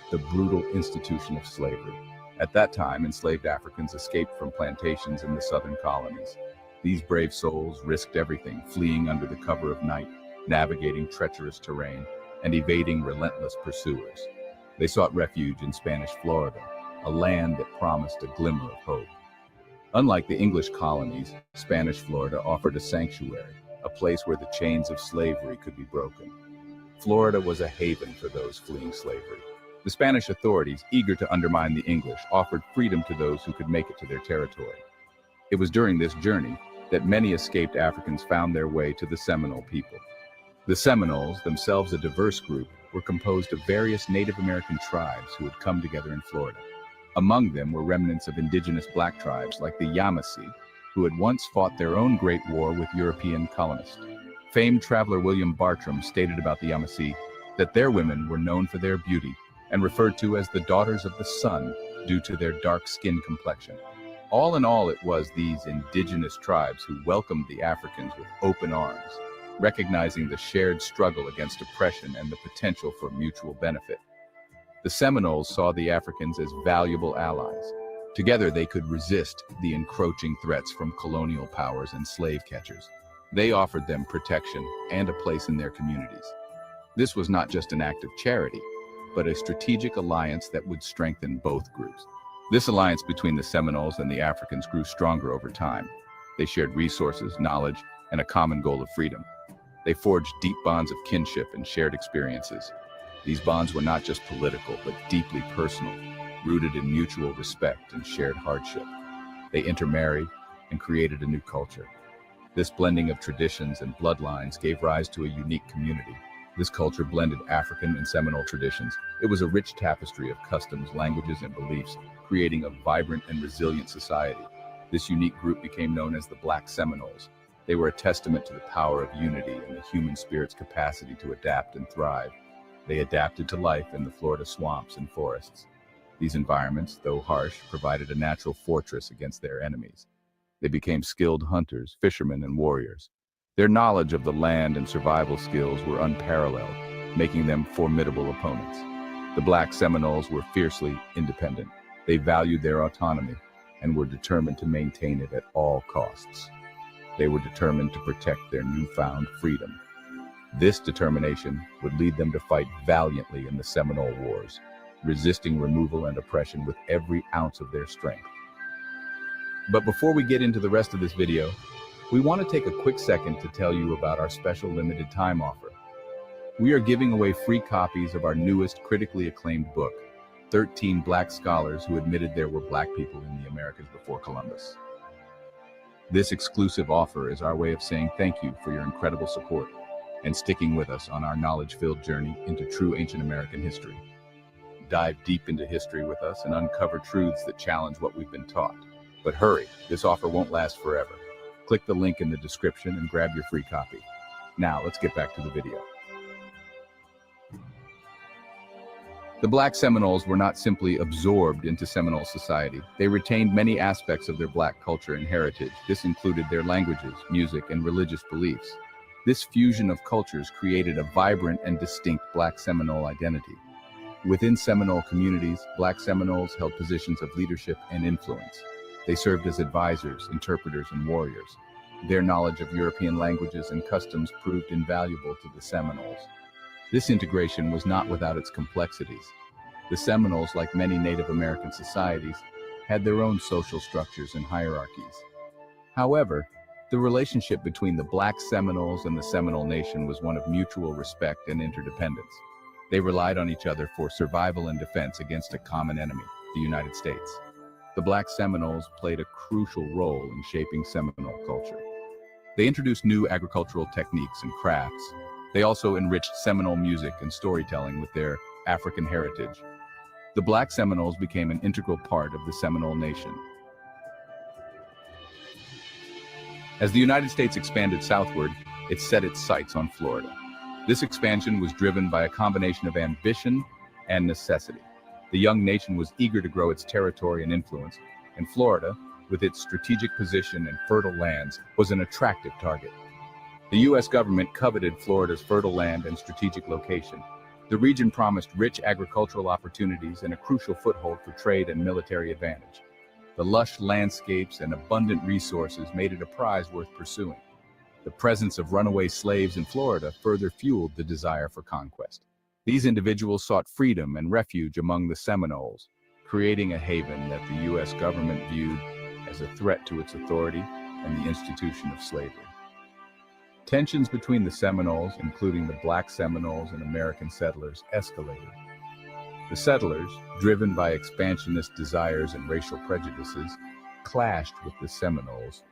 the brutal institution of slavery. At that time, enslaved Africans escaped from plantations in the southern colonies. These brave souls risked everything, fleeing under the cover of night, navigating treacherous terrain, and evading relentless pursuers. They sought refuge in Spanish Florida, a land that promised a glimmer of hope. Unlike the English colonies, Spanish Florida offered a sanctuary, a place where the chains of slavery could be broken. Florida was a haven for those fleeing slavery. The Spanish authorities, eager to undermine the English, offered freedom to those who could make it to their territory. It was during this journey that many escaped Africans found their way to the Seminole people. The Seminoles, themselves a diverse group, were composed of various Native American tribes who had come together in Florida. Among them were remnants of indigenous Black tribes like the Yamasee, who had once fought their own great war with European colonists. Famed traveler William Bartram stated about the Yamasee that their women were known for their beauty and referred to as the daughters of the sun due to their dark skin complexion. All in all, it was these indigenous tribes who welcomed the Africans with open arms, recognizing the shared struggle against oppression and the potential for mutual benefit. The Seminoles saw the Africans as valuable allies. Together, they could resist the encroaching threats from colonial powers and slave catchers. They offered them protection and a place in their communities. This was not just an act of charity, but a strategic alliance that would strengthen both groups. This alliance between the Seminoles and the Africans grew stronger over time. They shared resources, knowledge, and a common goal of freedom. They forged deep bonds of kinship and shared experiences. These bonds were not just political, but deeply personal, rooted in mutual respect and shared hardship. They intermarried and created a new culture. This blending of traditions and bloodlines gave rise to a unique community. This culture blended African and Seminole traditions. It was a rich tapestry of customs, languages, and beliefs, creating a vibrant and resilient society. This unique group became known as the Black Seminoles. They were a testament to the power of unity and the human spirit's capacity to adapt and thrive. They adapted to life in the Florida swamps and forests. These environments, though harsh, provided a natural fortress against their enemies. They became skilled hunters, fishermen, and warriors. Their knowledge of the land and survival skills were unparalleled, making them formidable opponents. The Black Seminoles were fiercely independent. They valued their autonomy and were determined to maintain it at all costs. They were determined to protect their newfound freedom. This determination would lead them to fight valiantly in the Seminole Wars, resisting removal and oppression with every ounce of their strength. But before we get into the rest of this video, we want to take a quick second to tell you about our special limited time offer. We are giving away free copies of our newest critically acclaimed book, 13 Black scholars who admitted there were Black people in the Americas before Columbus. This exclusive offer is our way of saying thank you for your incredible support and sticking with us on our knowledge-filled journey into true ancient American history. Dive deep into history with us and uncover truths that challenge what we've been taught. But hurry, this offer won't last forever. Click the link in the description and grab your free copy. Now, let's get back to the video. The Black Seminoles were not simply absorbed into Seminole society. They retained many aspects of their Black culture and heritage. This included their languages, music, and religious beliefs. This fusion of cultures created a vibrant and distinct Black Seminole identity. Within Seminole communities, Black Seminoles held positions of leadership and influence. They served as advisors, interpreters, and warriors. Their knowledge of European languages and customs proved invaluable to the Seminoles. This integration was not without its complexities. The Seminoles, like many Native American societies, had their own social structures and hierarchies. However, the relationship between the Black Seminoles and the Seminole Nation was one of mutual respect and interdependence. They relied on each other for survival and defense against a common enemy, the United States. The Black Seminoles played a crucial role in shaping Seminole culture. They introduced new agricultural techniques and crafts. They also enriched Seminole music and storytelling with their African heritage. The Black Seminoles became an integral part of the Seminole Nation. As the United States expanded southward, it set its sights on Florida. This expansion was driven by a combination of ambition and necessity. The young nation was eager to grow its territory and influence, and Florida, with its strategic position and fertile lands, was an attractive target. The U.S. government coveted Florida's fertile land and strategic location. The region promised rich agricultural opportunities and a crucial foothold for trade and military advantage. The lush landscapes and abundant resources made it a prize worth pursuing. The presence of runaway slaves in Florida further fueled the desire for conquest. These individuals sought freedom and refuge among the Seminoles, creating a haven that the U.S. government viewed as a threat to its authority and the institution of slavery. Tensions between the Seminoles, including the Black Seminoles and American settlers, escalated. The settlers, driven by expansionist desires and racial prejudices, clashed with the Seminoles,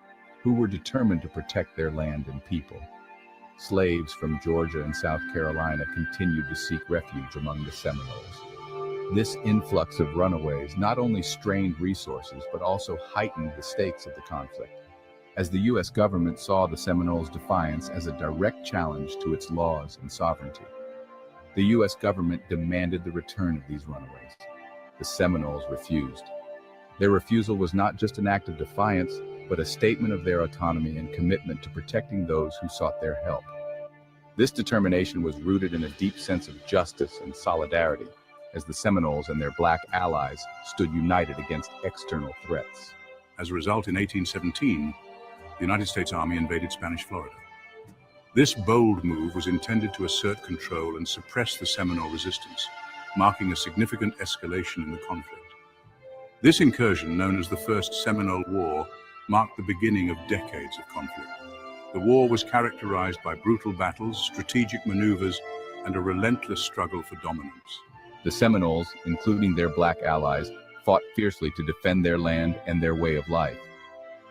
who were determined to protect their land and people. Slaves from Georgia and South Carolina continued to seek refuge among the Seminoles. This influx of runaways not only strained resources, but also heightened the stakes of the conflict, as the U.S. government saw the Seminoles' defiance as a direct challenge to its laws and sovereignty. The U.S. government demanded the return of these runaways. The Seminoles refused. Their refusal was not just an act of defiance, but a statement of their autonomy and commitment to protecting those who sought their help. This determination was rooted in a deep sense of justice and solidarity, as the Seminoles and their Black allies stood united against external threats.
As a result, in 1817, the United States Army invaded Spanish Florida. This bold move was intended to assert control and suppress the Seminole resistance, marking a significant escalation in the conflict. This incursion, known as the First Seminole War, marked the beginning of decades of conflict. The war was characterized by brutal battles, strategic maneuvers, and a relentless struggle for dominance.
The Seminoles, including their Black allies, fought fiercely to defend their land and their way of life.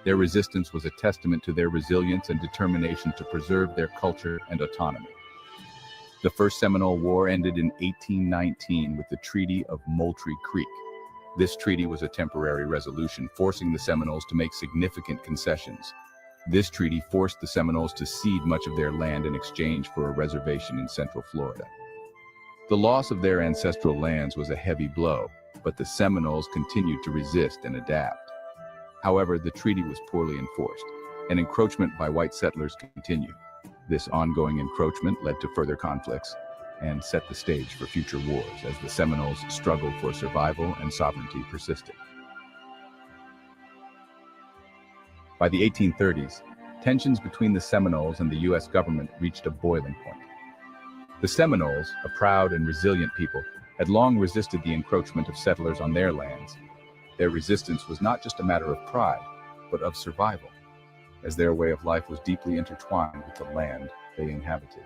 Their resistance was a testament to their resilience and determination to preserve their culture and autonomy. The First Seminole War ended in 1819 with the Treaty of Moultrie Creek. This treaty was a temporary resolution, forcing the Seminoles to make significant concessions. This treaty forced the Seminoles to cede much of their land in exchange for a reservation in Central Florida. The loss of their ancestral lands was a heavy blow, but the Seminoles continued to resist and adapt. However, the treaty was poorly enforced, and encroachment by white settlers continued. This ongoing encroachment led to further conflicts and set the stage for future wars as the Seminoles struggled for survival and sovereignty persisted. By the 1830s, tensions between the Seminoles and the U.S. government reached a boiling point. The Seminoles, a proud and resilient people, had long resisted the encroachment of settlers on their lands. Their resistance was not just a matter of pride, but of survival, as their way of life was deeply intertwined with the land they inhabited.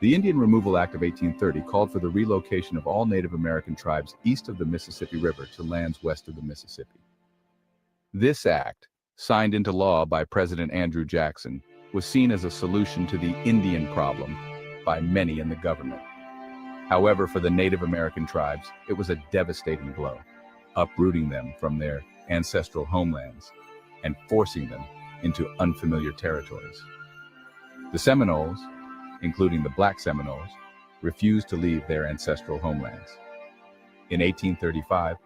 The Indian Removal Act of 1830 called for the relocation of all Native American tribes east of the Mississippi River to lands west of the Mississippi. This act, signed into law by President Andrew Jackson, was seen as a solution to the Indian problem by many in the government. However, for the Native American tribes, it was a devastating blow, uprooting them from their ancestral homelands and forcing them into unfamiliar territories. The Seminoles, including the Black Seminoles, refused to leave their ancestral homelands. In 1835,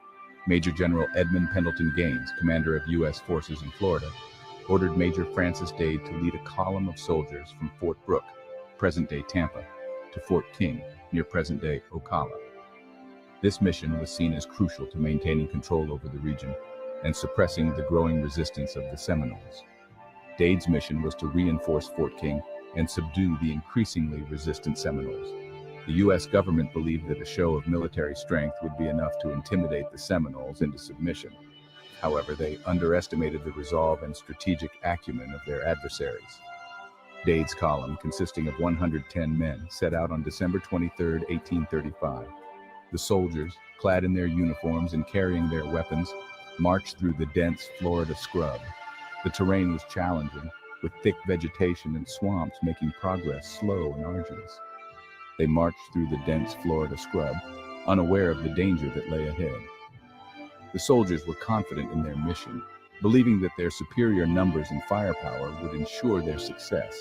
Major General Edmund Pendleton Gaines, commander of U.S. forces in Florida, ordered Major Francis Dade to lead a column of soldiers from Fort Brooke, present-day Tampa, to Fort King, near present-day Ocala. This mission was seen as crucial to maintaining control over the region and suppressing the growing resistance of the Seminoles. Dade's mission was to reinforce Fort King and subdue the increasingly resistant Seminoles. The U.S. government believed that a show of military strength would be enough to intimidate the Seminoles into submission. However, they underestimated the resolve and strategic acumen of their adversaries. Dade's column, consisting of 110 men, set out on December 23, 1835. The soldiers, clad in their uniforms and carrying their weapons, marched through the dense Florida scrub. The terrain was challenging, with thick vegetation and swamps making progress slow and arduous. They marched through the dense Florida scrub, unaware of the danger that lay ahead. The soldiers were confident in their mission, believing that their superior numbers and firepower would ensure their success.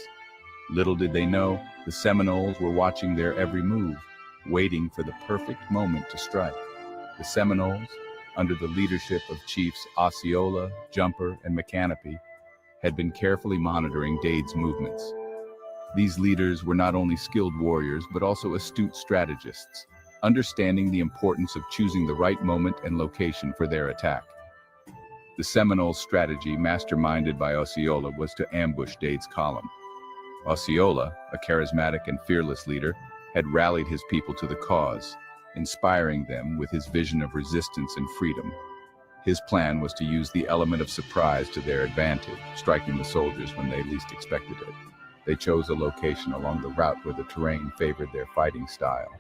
Little did they know, the Seminoles were watching their every move, waiting for the perfect moment to strike. The Seminoles, under the leadership of Chiefs Osceola, Jumper, and McCanopy, had been carefully monitoring Dade's movements. These leaders were not only skilled warriors, but also astute strategists, understanding the importance of choosing the right moment and location for their attack. The Seminoles' strategy, masterminded by Osceola, was to ambush Dade's column. Osceola, a charismatic and fearless leader, had rallied his people to the cause, inspiring them with his vision of resistance and freedom. His plan was to use the element of surprise to their advantage, striking the soldiers when they least expected it. They chose a location along the route where the terrain favored their fighting style.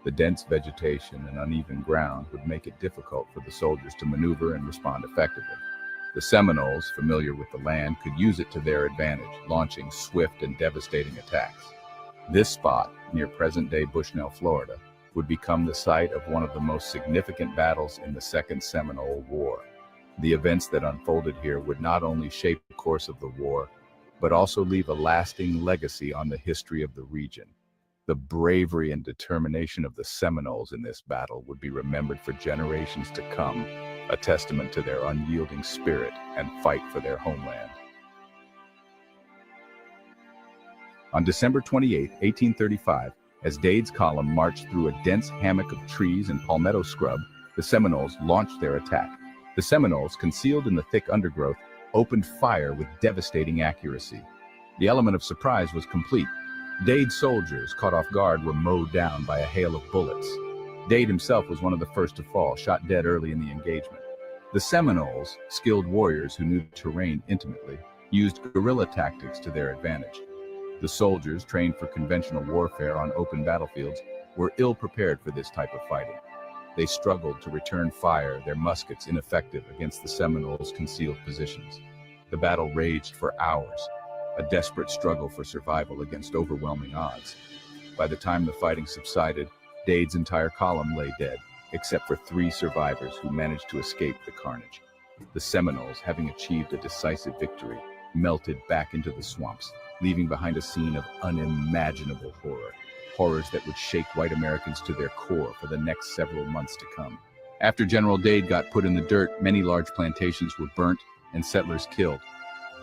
The dense vegetation and uneven ground would make it difficult for the soldiers to maneuver and respond effectively. The Seminoles, familiar with the land, could use it to their advantage, launching swift and devastating attacks. This spot, near present-day Bushnell, Florida, would become the site of one of the most significant battles in the Second Seminole War. The events that unfolded here would not only shape the course of the war, but also leave a lasting legacy on the history of the region. The bravery and determination of the Seminoles in this battle would be remembered for generations to come, a testament to their unyielding spirit and fight for their homeland. On December 28, 1835, as Dade's column marched through a dense hammock of trees and palmetto scrub, the Seminoles launched their attack. The Seminoles, concealed in the thick undergrowth, opened fire with devastating accuracy. The element of surprise was complete. Dade's soldiers, caught off guard, were mowed down by a hail of bullets. Dade himself was one of the first to fall, shot dead early in the engagement. The Seminoles, skilled warriors who knew the terrain intimately, used guerrilla tactics to their advantage. The soldiers, trained for conventional warfare on open battlefields, were ill-prepared for this type of fighting. They struggled to return fire, their muskets ineffective against the Seminoles' concealed positions. The battle raged for hours, a desperate struggle for survival against overwhelming odds. By the time the fighting subsided, Dade's entire column lay dead, except for 3 survivors who managed to escape the carnage. The Seminoles, having achieved a decisive victory, melted back into the swamps, leaving behind a scene of unimaginable horror. Horrors that would shake white Americans to their core for the next several months to come. After General Dade got put in the dirt, many large plantations were burnt and settlers killed.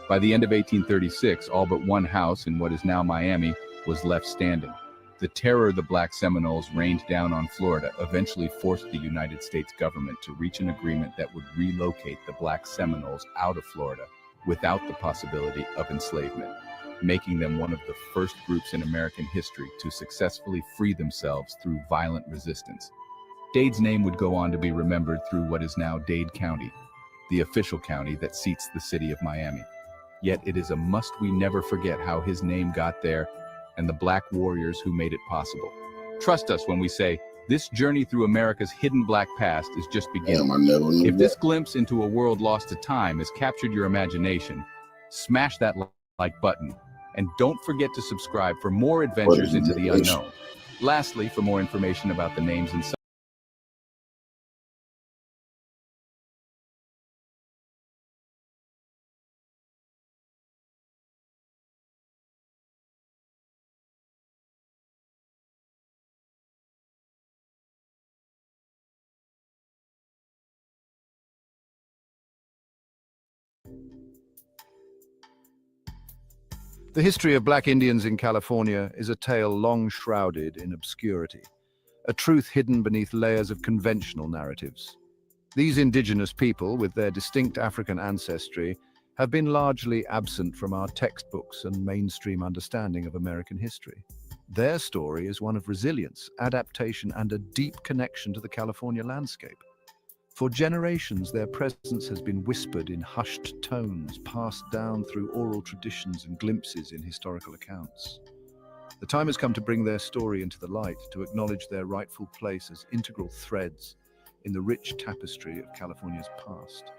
By the end of 1836, all but one house in what is now Miami was left standing. The terror the Black Seminoles rained down on Florida eventually forced the United States government to reach an agreement that would relocate the Black Seminoles out of Florida without the possibility of enslavement, making them one of the first groups in American history to successfully free themselves through violent resistance. Dade's name would go on to be remembered through what is now Dade County, the official county that seats the city of Miami. Yet it is a must we never forget how his name got there and the Black warriors who made it possible. Trust us when we say, this journey through America's hidden Black past is just beginning.
Damn, I never knew
If this
that.
glimpse into a world lost to time has captured your imagination, smash that like button. And don't forget to subscribe for more adventures into the unknown. Lastly, for more information about the names and
The history of Black Indians in California is a tale long shrouded in obscurity, a truth hidden beneath layers of conventional narratives. These indigenous people, with their distinct African ancestry, have been largely absent from our textbooks and mainstream understanding of American history. Their story is one of resilience, adaptation, and a deep connection to the California landscape. For generations, their presence has been whispered in hushed tones, passed down through oral traditions and glimpses in historical accounts. The time has come to bring their story into the light, to acknowledge their rightful place as integral threads in the rich tapestry of California's past.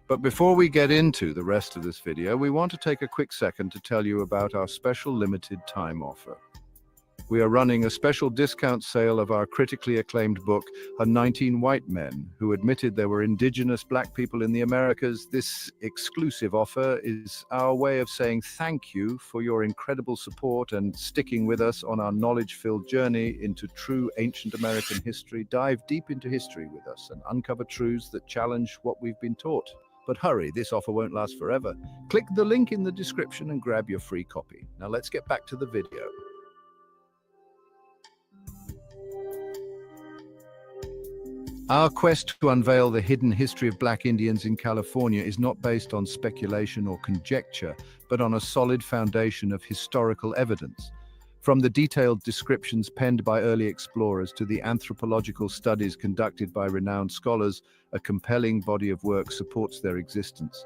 But before we get into the rest of this video, we want to take a quick second to tell you about our special limited time offer. We are running a special discount sale of our critically acclaimed book, 19 White Men Who Admitted There Were Indigenous Black People in the Americas. This exclusive offer is our way of saying thank you for your incredible support and sticking with us on our knowledge-filled journey into true ancient American history. Dive deep into history with us and uncover truths that challenge what we've been taught. But hurry, this offer won't last forever. Click the link in the description and grab your free copy. Now let's get back to the video. Our quest to unveil the hidden history of Black Indians in California is not based on speculation or conjecture, but on a solid foundation of historical evidence. From the detailed descriptions penned by early explorers to the anthropological studies conducted by renowned scholars, a compelling body of work supports their existence.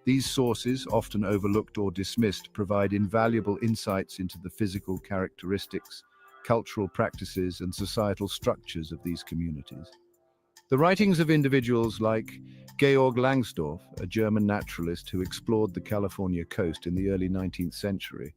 These sources, often overlooked or dismissed, provide invaluable insights into the physical characteristics, cultural practices, and societal structures of these communities. The writings of individuals like Georg Langsdorff, a German naturalist who explored the California coast in the early 19th century,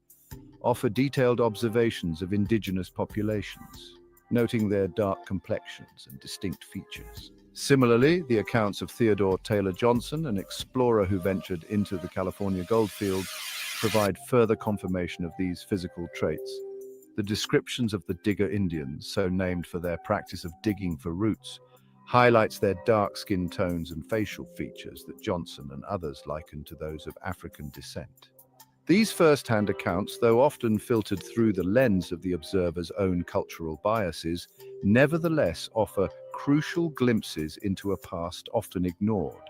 offer detailed observations of indigenous populations, noting their dark complexions and distinct features. Similarly, the accounts of Theodore Taylor Johnson, an explorer who ventured into the California goldfields, provide further confirmation of these physical traits. The descriptions of the Digger Indians, so named for their practice of digging for roots, highlights their dark skin tones and facial features that Johnson and others likened to those of African descent. These first-hand accounts, though often filtered through the lens of the observer's own cultural biases, nevertheless offer crucial glimpses into a past often ignored.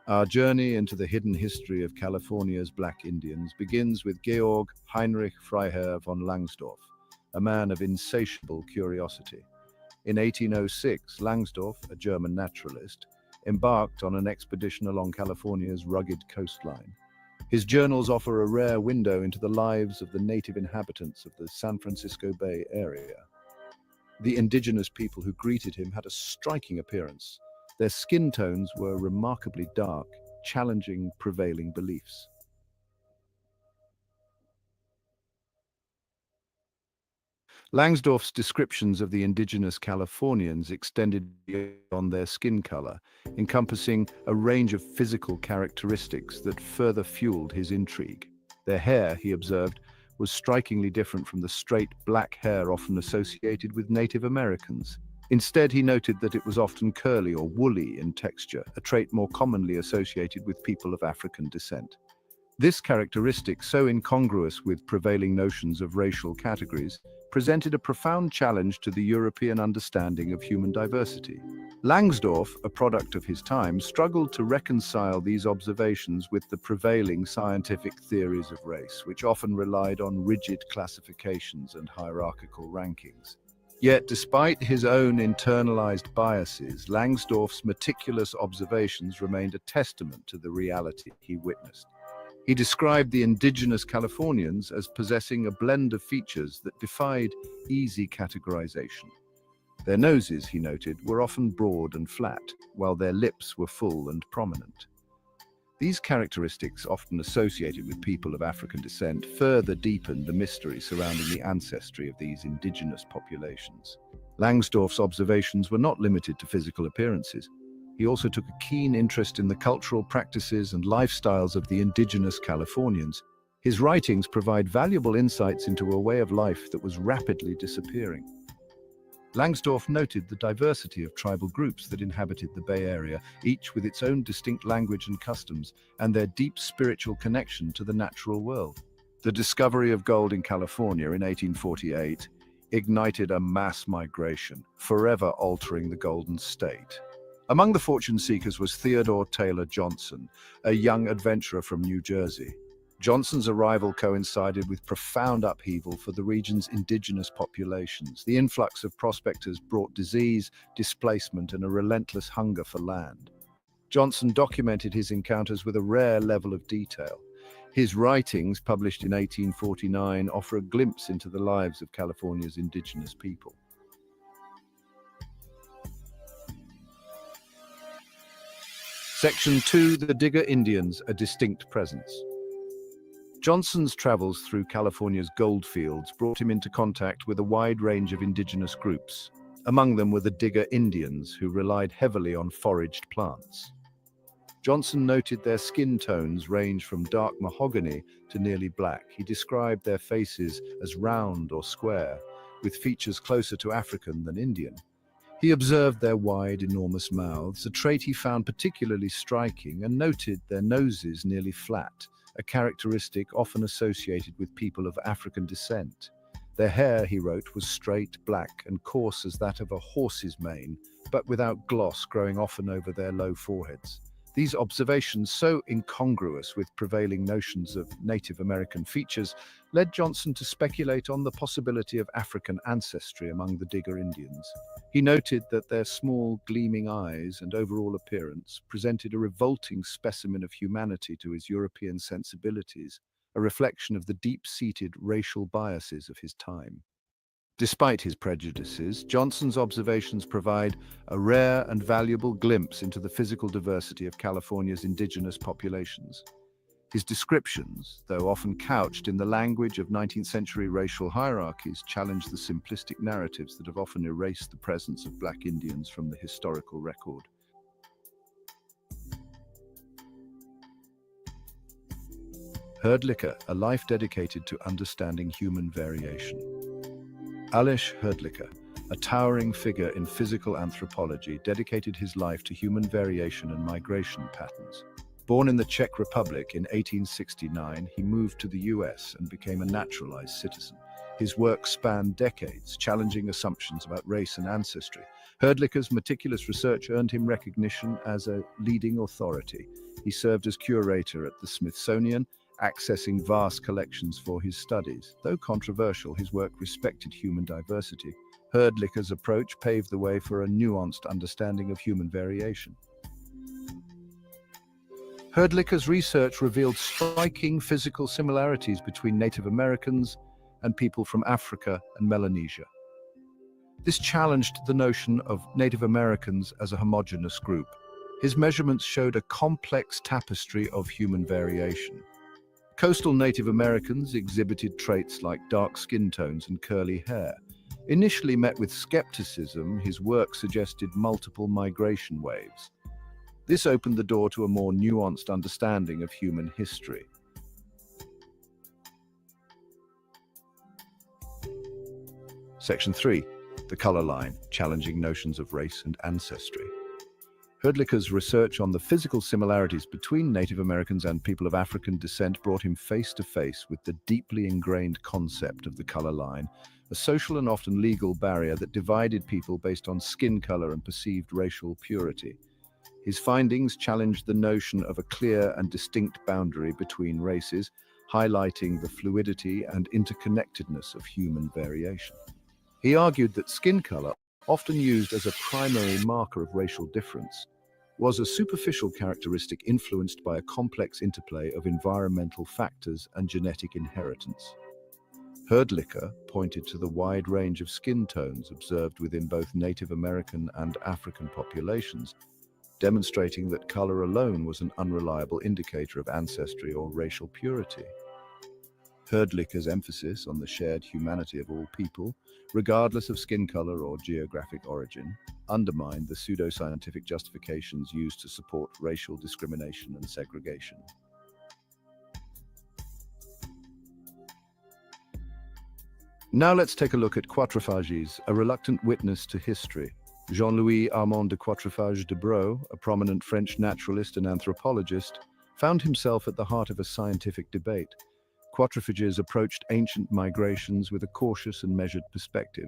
Our journey into the hidden history of California's Black Indians begins with Georg Heinrich Freiherr von Langsdorff, a man of insatiable curiosity. In 1806, Langsdorff, a German naturalist, embarked on an expedition along California's rugged coastline. His journals offer a rare window into the lives of the native inhabitants of the San Francisco Bay Area. The indigenous people who greeted him had a striking appearance. Their skin tones were remarkably dark, challenging prevailing beliefs. Langsdorff's descriptions of the indigenous Californians extended beyond their skin color, encompassing a range of physical characteristics that further fueled his intrigue. Their hair, he observed, was strikingly different from the straight black hair often associated with Native Americans. Instead, he noted that it was often curly or woolly in texture, a trait more commonly associated with people of African descent. This characteristic, so incongruous with prevailing notions of racial categories, presented a profound challenge to the European understanding of human diversity. Langsdorff, a product of his time, struggled to reconcile these observations with the prevailing scientific theories of race, which often relied on rigid classifications and hierarchical rankings. Yet, despite his own internalized biases, Langsdorff's meticulous observations remained a testament to the reality he witnessed. He described the indigenous Californians as possessing a blend of features that defied easy categorization. Their noses, he noted, were often broad and flat, while their lips were full and prominent. These characteristics, often associated with people of African descent, further deepened the mystery surrounding the ancestry of these indigenous populations. Langsdorff's observations were not limited to physical appearances. He also took a keen interest in the cultural practices and lifestyles of the indigenous Californians. His writings provide valuable insights into a way of life that was rapidly disappearing. Langsdorff noted the diversity of tribal groups that inhabited the Bay Area, each with its own distinct language and customs, and their deep spiritual connection to the natural world. The discovery of gold in California in 1848 ignited a mass migration, forever altering the Golden State. Among the fortune seekers was Theodore Taylor Johnson, a young adventurer from New Jersey. Johnson's arrival coincided with profound upheaval for the region's indigenous populations. The influx of prospectors brought disease, displacement, and a relentless hunger for land. Johnson documented his encounters with a rare level of detail. His writings, published in 1849, offer a glimpse into the lives of California's indigenous people. Section 2, the Digger Indians, a distinct presence. Johnson's travels through California's gold fields brought him into contact with a wide range of indigenous groups. Among them were the Digger Indians, who relied heavily on foraged plants. Johnson noted their skin tones range from dark mahogany to nearly black. He described their faces as round or square, with features closer to African than Indian. He observed their wide, enormous mouths, a trait he found particularly striking, and noted their noses nearly flat, a characteristic often associated with people of African descent. Their hair, he wrote, was straight, black, and coarse as that of a horse's mane, but without gloss, growing often over their low foreheads. These observations, so incongruous with prevailing notions of Native American features, led Johnson to speculate on the possibility of African ancestry among the Digger Indians. He noted that their small, gleaming eyes and overall appearance presented a revolting specimen of humanity to his European sensibilities, a reflection of the deep-seated racial biases of his time. Despite his prejudices, Johnson's observations provide a rare and valuable glimpse into the physical diversity of California's indigenous populations. His descriptions, though often couched in the language of 19th century racial hierarchies, challenge the simplistic narratives that have often erased the presence of Black Indians from the historical record. Herdlicker, a life dedicated to understanding human variation. Alois Herdlicker, a towering figure in physical anthropology, dedicated his life to human variation and migration patterns. Born in the Czech Republic in 1869, he moved to the US and became a naturalized citizen. His work spanned decades, challenging assumptions about race and ancestry. Herdlicker's meticulous research earned him recognition as a leading authority. He served as curator at the Smithsonian, accessing vast collections for his studies. Though controversial, his work respected human diversity. Herdlicker's approach paved the way for a nuanced understanding of human variation. Herdlicker's research revealed striking physical similarities between Native Americans and people from Africa and Melanesia. This challenged the notion of Native Americans as a homogeneous group. His measurements showed a complex tapestry of human variation. Coastal Native Americans exhibited traits like dark skin tones and curly hair. Initially met with skepticism, his work suggested multiple migration waves. This opened the door to a more nuanced understanding of human history. Section 3, the color line, challenging notions of race and ancestry. Herdlicker's research on the physical similarities between Native Americans and people of African descent brought him face to face with the deeply ingrained concept of the color line, a social and often legal barrier that divided people based on skin color and perceived racial purity. His findings challenged the notion of a clear and distinct boundary between races, highlighting the fluidity and interconnectedness of human variation. He argued that skin color, often used as a primary marker of racial difference, was a superficial characteristic influenced by a complex interplay of environmental factors and genetic inheritance. Herdlicker pointed to the wide range of skin tones observed within both Native American and African populations, demonstrating that color alone was an unreliable indicator of ancestry or racial purity. Herdlicker's emphasis on the shared humanity of all people, regardless of skin color or geographic origin, undermined the pseudoscientific justifications used to support racial discrimination and segregation. Now let's take a look at Quatrefages, a reluctant witness to history. Jean-Louis Armand de Quatrefages de Braux, a prominent French naturalist and anthropologist, found himself at the heart of a scientific debate. Quatrefages approached ancient migrations with a cautious and measured perspective.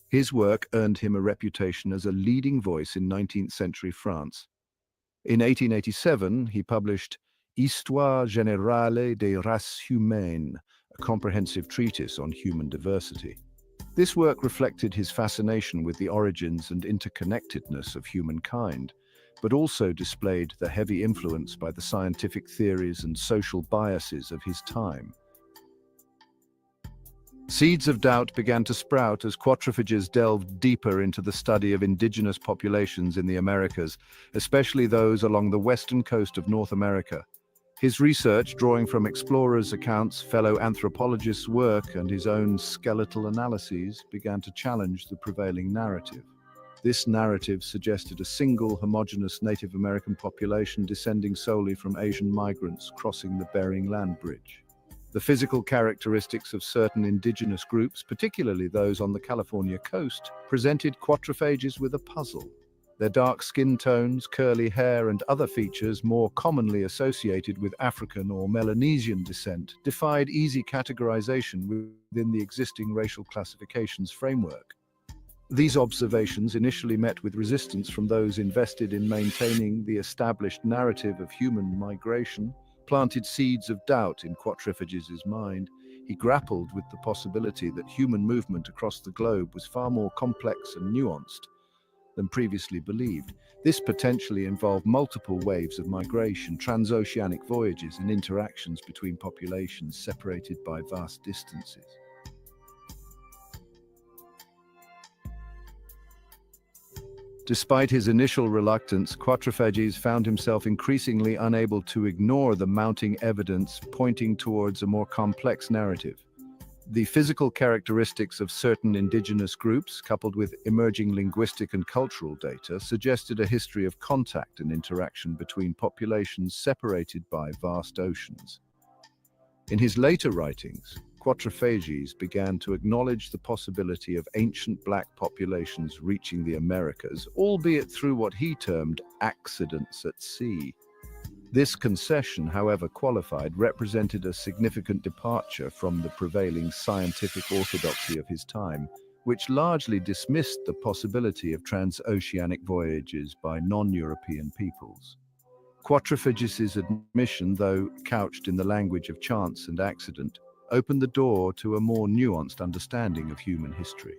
His work earned him a reputation as a leading voice in 19th century France. In 1887, he published Histoire générale des races humaines, a comprehensive treatise on human diversity. This work reflected his fascination with the origins and interconnectedness of humankind, but also displayed the heavy influence by the scientific theories and social biases of his time. Seeds of doubt began to sprout as Quatrefages delved deeper into the study of indigenous populations in the Americas, especially those along the western coast of North America. His research, drawing from explorers' accounts, fellow anthropologists' work, and his own skeletal analyses, began to challenge the prevailing narrative. This narrative suggested a single homogeneous Native American population descending solely from Asian migrants crossing the Bering Land Bridge. The physical characteristics of certain indigenous groups, particularly those on the California coast, presented Quatrefages with a puzzle. Their dark skin tones, curly hair, and other features more commonly associated with African or Melanesian descent defied easy categorization within the existing racial classifications framework. These observations initially met with resistance from those invested in maintaining the established narrative of human migration, planted seeds of doubt in Quatrefages' mind. He grappled with the possibility that human movement across the globe was far more complex and nuanced than previously believed. This potentially involved multiple waves of migration, transoceanic voyages, and interactions between populations separated by vast distances. Despite his initial reluctance, Quatrefages found himself increasingly unable to ignore the mounting evidence pointing towards a more complex narrative. The physical characteristics of certain indigenous groups, coupled with emerging linguistic and cultural data, suggested a history of contact and interaction between populations separated by vast oceans. In his later writings, Quatrefages began to acknowledge the possibility of ancient Black populations reaching the Americas, albeit through what he termed accidents at sea. This concession, however qualified, represented a significant departure from the prevailing scientific orthodoxy of his time, which largely dismissed the possibility of transoceanic voyages by non-European peoples. Quatrefages' admission, though couched in the language of chance and accident, opened the door to a more nuanced understanding of human history.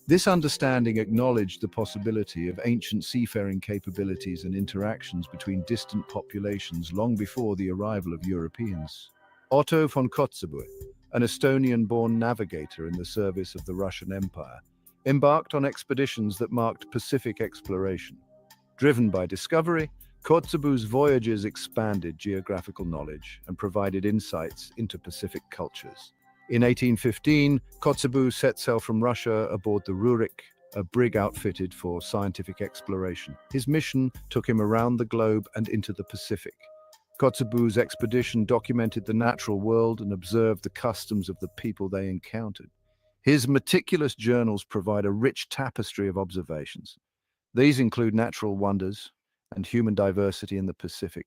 This understanding acknowledged the possibility of ancient seafaring capabilities and interactions between distant populations long before the arrival of Europeans. Otto von Kotzebue, an Estonian-born navigator in the service of the Russian Empire, embarked on expeditions that marked Pacific exploration. Driven by discovery, Kotzebue's voyages expanded geographical knowledge and provided insights into Pacific cultures. In 1815, Kotzebue set sail from Russia aboard the Rurik, a brig outfitted for scientific exploration. His mission took him around the globe and into the Pacific. Kotzebue's expedition documented the natural world and observed the customs of the people they encountered. His meticulous journals provide a rich tapestry of observations. These include natural wonders and human diversity in the Pacific,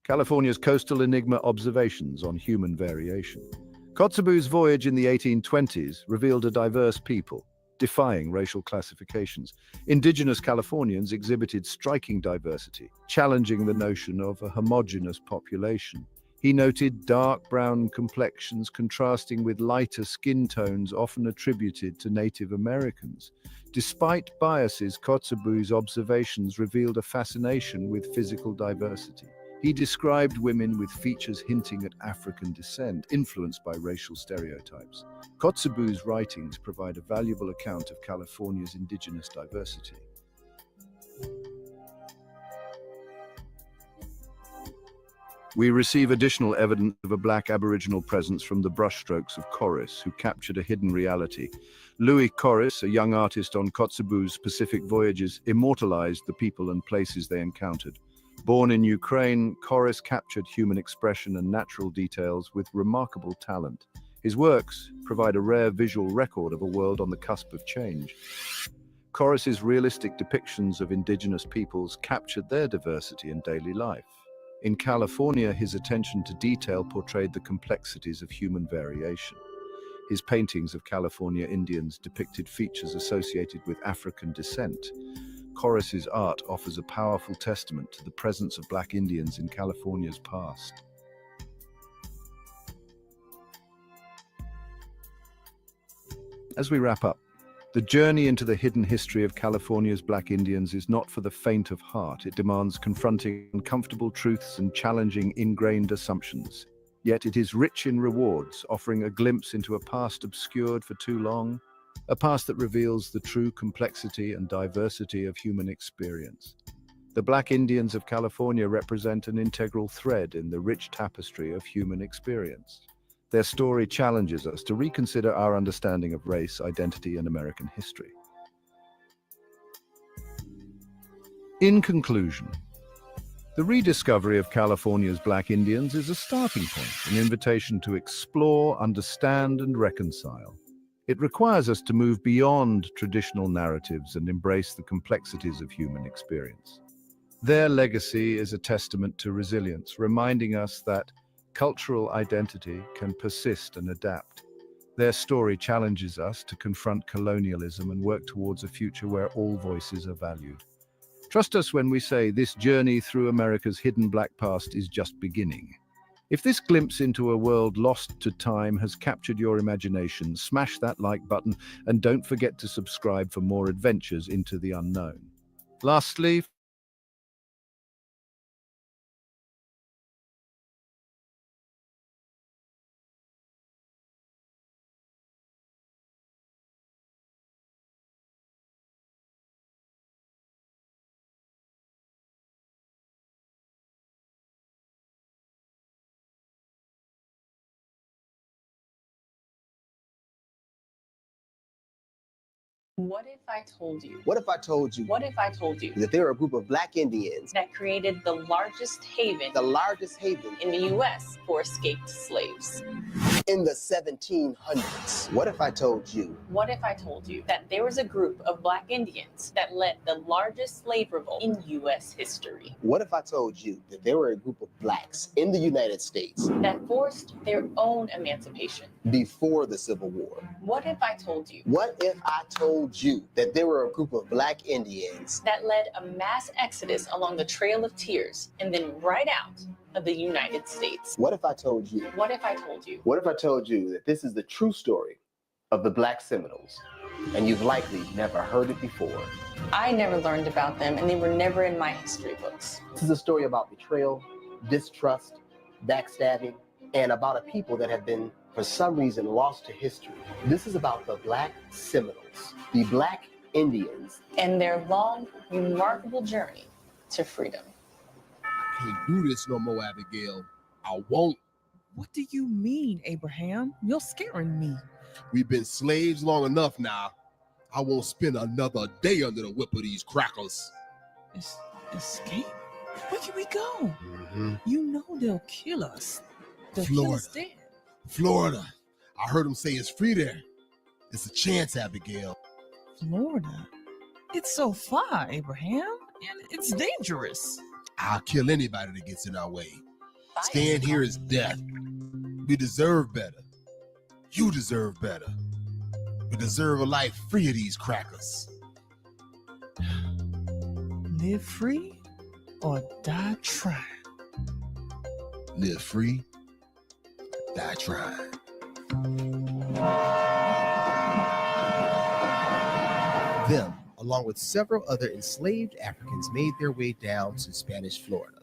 California's coastal enigma observations on human variation. Kotzebue's voyage in the 1820s revealed a diverse people, defying racial classifications. Indigenous Californians exhibited striking diversity, challenging the notion of a homogeneous population. He noted dark brown complexions contrasting with lighter skin tones often attributed to Native Americans. Despite biases, Kotzebue's observations revealed a fascination with physical diversity. He described women with features hinting at African descent, influenced by racial stereotypes. Kotzebue's writings provide a valuable account of California's indigenous diversity. We receive additional evidence of a Black Aboriginal presence from the brushstrokes of Corris, who captured a hidden reality. Louis Corris, a young artist on Kotzebue's Pacific voyages, immortalized the people and places they encountered. Born in Ukraine, Corris captured human expression and natural details with remarkable talent. His works provide a rare visual record of a world on the cusp of change. Corris's realistic depictions of indigenous peoples captured their diversity in daily life. In California, his attention to detail portrayed the complexities of human variation. His paintings of California Indians depicted features associated with African descent. Corris's art offers a powerful testament to the presence of Black Indians in California's past. As we wrap up, the journey into the hidden history of California's Black Indians is not for the faint of heart. It demands confronting uncomfortable truths and challenging ingrained assumptions. Yet it is rich in rewards, offering a glimpse into a past obscured for too long, a past that reveals the true complexity and diversity of human experience. The Black Indians of California represent an integral thread in the rich tapestry of human experience. Their story challenges us to reconsider our understanding of race, identity, and American history. In conclusion, the rediscovery of California's Black Indians is a starting point, an invitation to explore, understand, and reconcile. It requires us to move beyond traditional narratives and embrace the complexities of human experience. Their legacy is a testament to resilience, reminding us that cultural identity can persist and adapt. Their story challenges us to confront colonialism and work towards a future where all voices are valued. Trust us when we say this journey through America's hidden Black past is just beginning. If this glimpse into a world lost to time has captured your imagination, smash that like button and don't forget to subscribe for more adventures into the unknown. Lastly,
What if I told you?
What if I told you?
What if I told you
That there are a group of Black Indians
that created the largest haven
in
the U.S. for escaped slaves?
In the 1700s. What if I told you?
What if I told you that there was a group of Black Indians that led the largest slave revolt in U.S. history?
What if I told you that there were a group of Blacks in the United States
that forced their own emancipation
before the Civil War?
What if I told you?
What if I told you that there were a group of Black Indians
that led a mass exodus along the Trail of Tears and then right out of the United States?
What if I told you?
What if I told you?
What if I told you that this is the true story of the Black Seminoles, and you've likely never heard it before?
I never learned about them, and they were never in my history books.
This is a story about betrayal, distrust, backstabbing, and about a people that have been, for some reason, lost to history. This is about the Black Seminoles, the Black Indians,
and their long, remarkable journey to freedom.
I can't do this no more, Abigail. I won't.
What do you mean, Abraham? You're scaring me.
We've been slaves long enough now. I won't spend another day under the whip of these crackers.
Escape? Where can we go? You know they'll kill us. They'll kill us dead.
Florida. I heard them say it's free there. It's a chance, Abigail.
Florida? It's so far, Abraham, and it's dangerous.
I'll kill anybody that gets in our way. Staying here is death. We deserve better. You deserve better. We deserve a life free of these crackers.
Live free or die trying.
Live free thy tribe. Them, along with several other enslaved Africans, made their way down to Spanish Florida.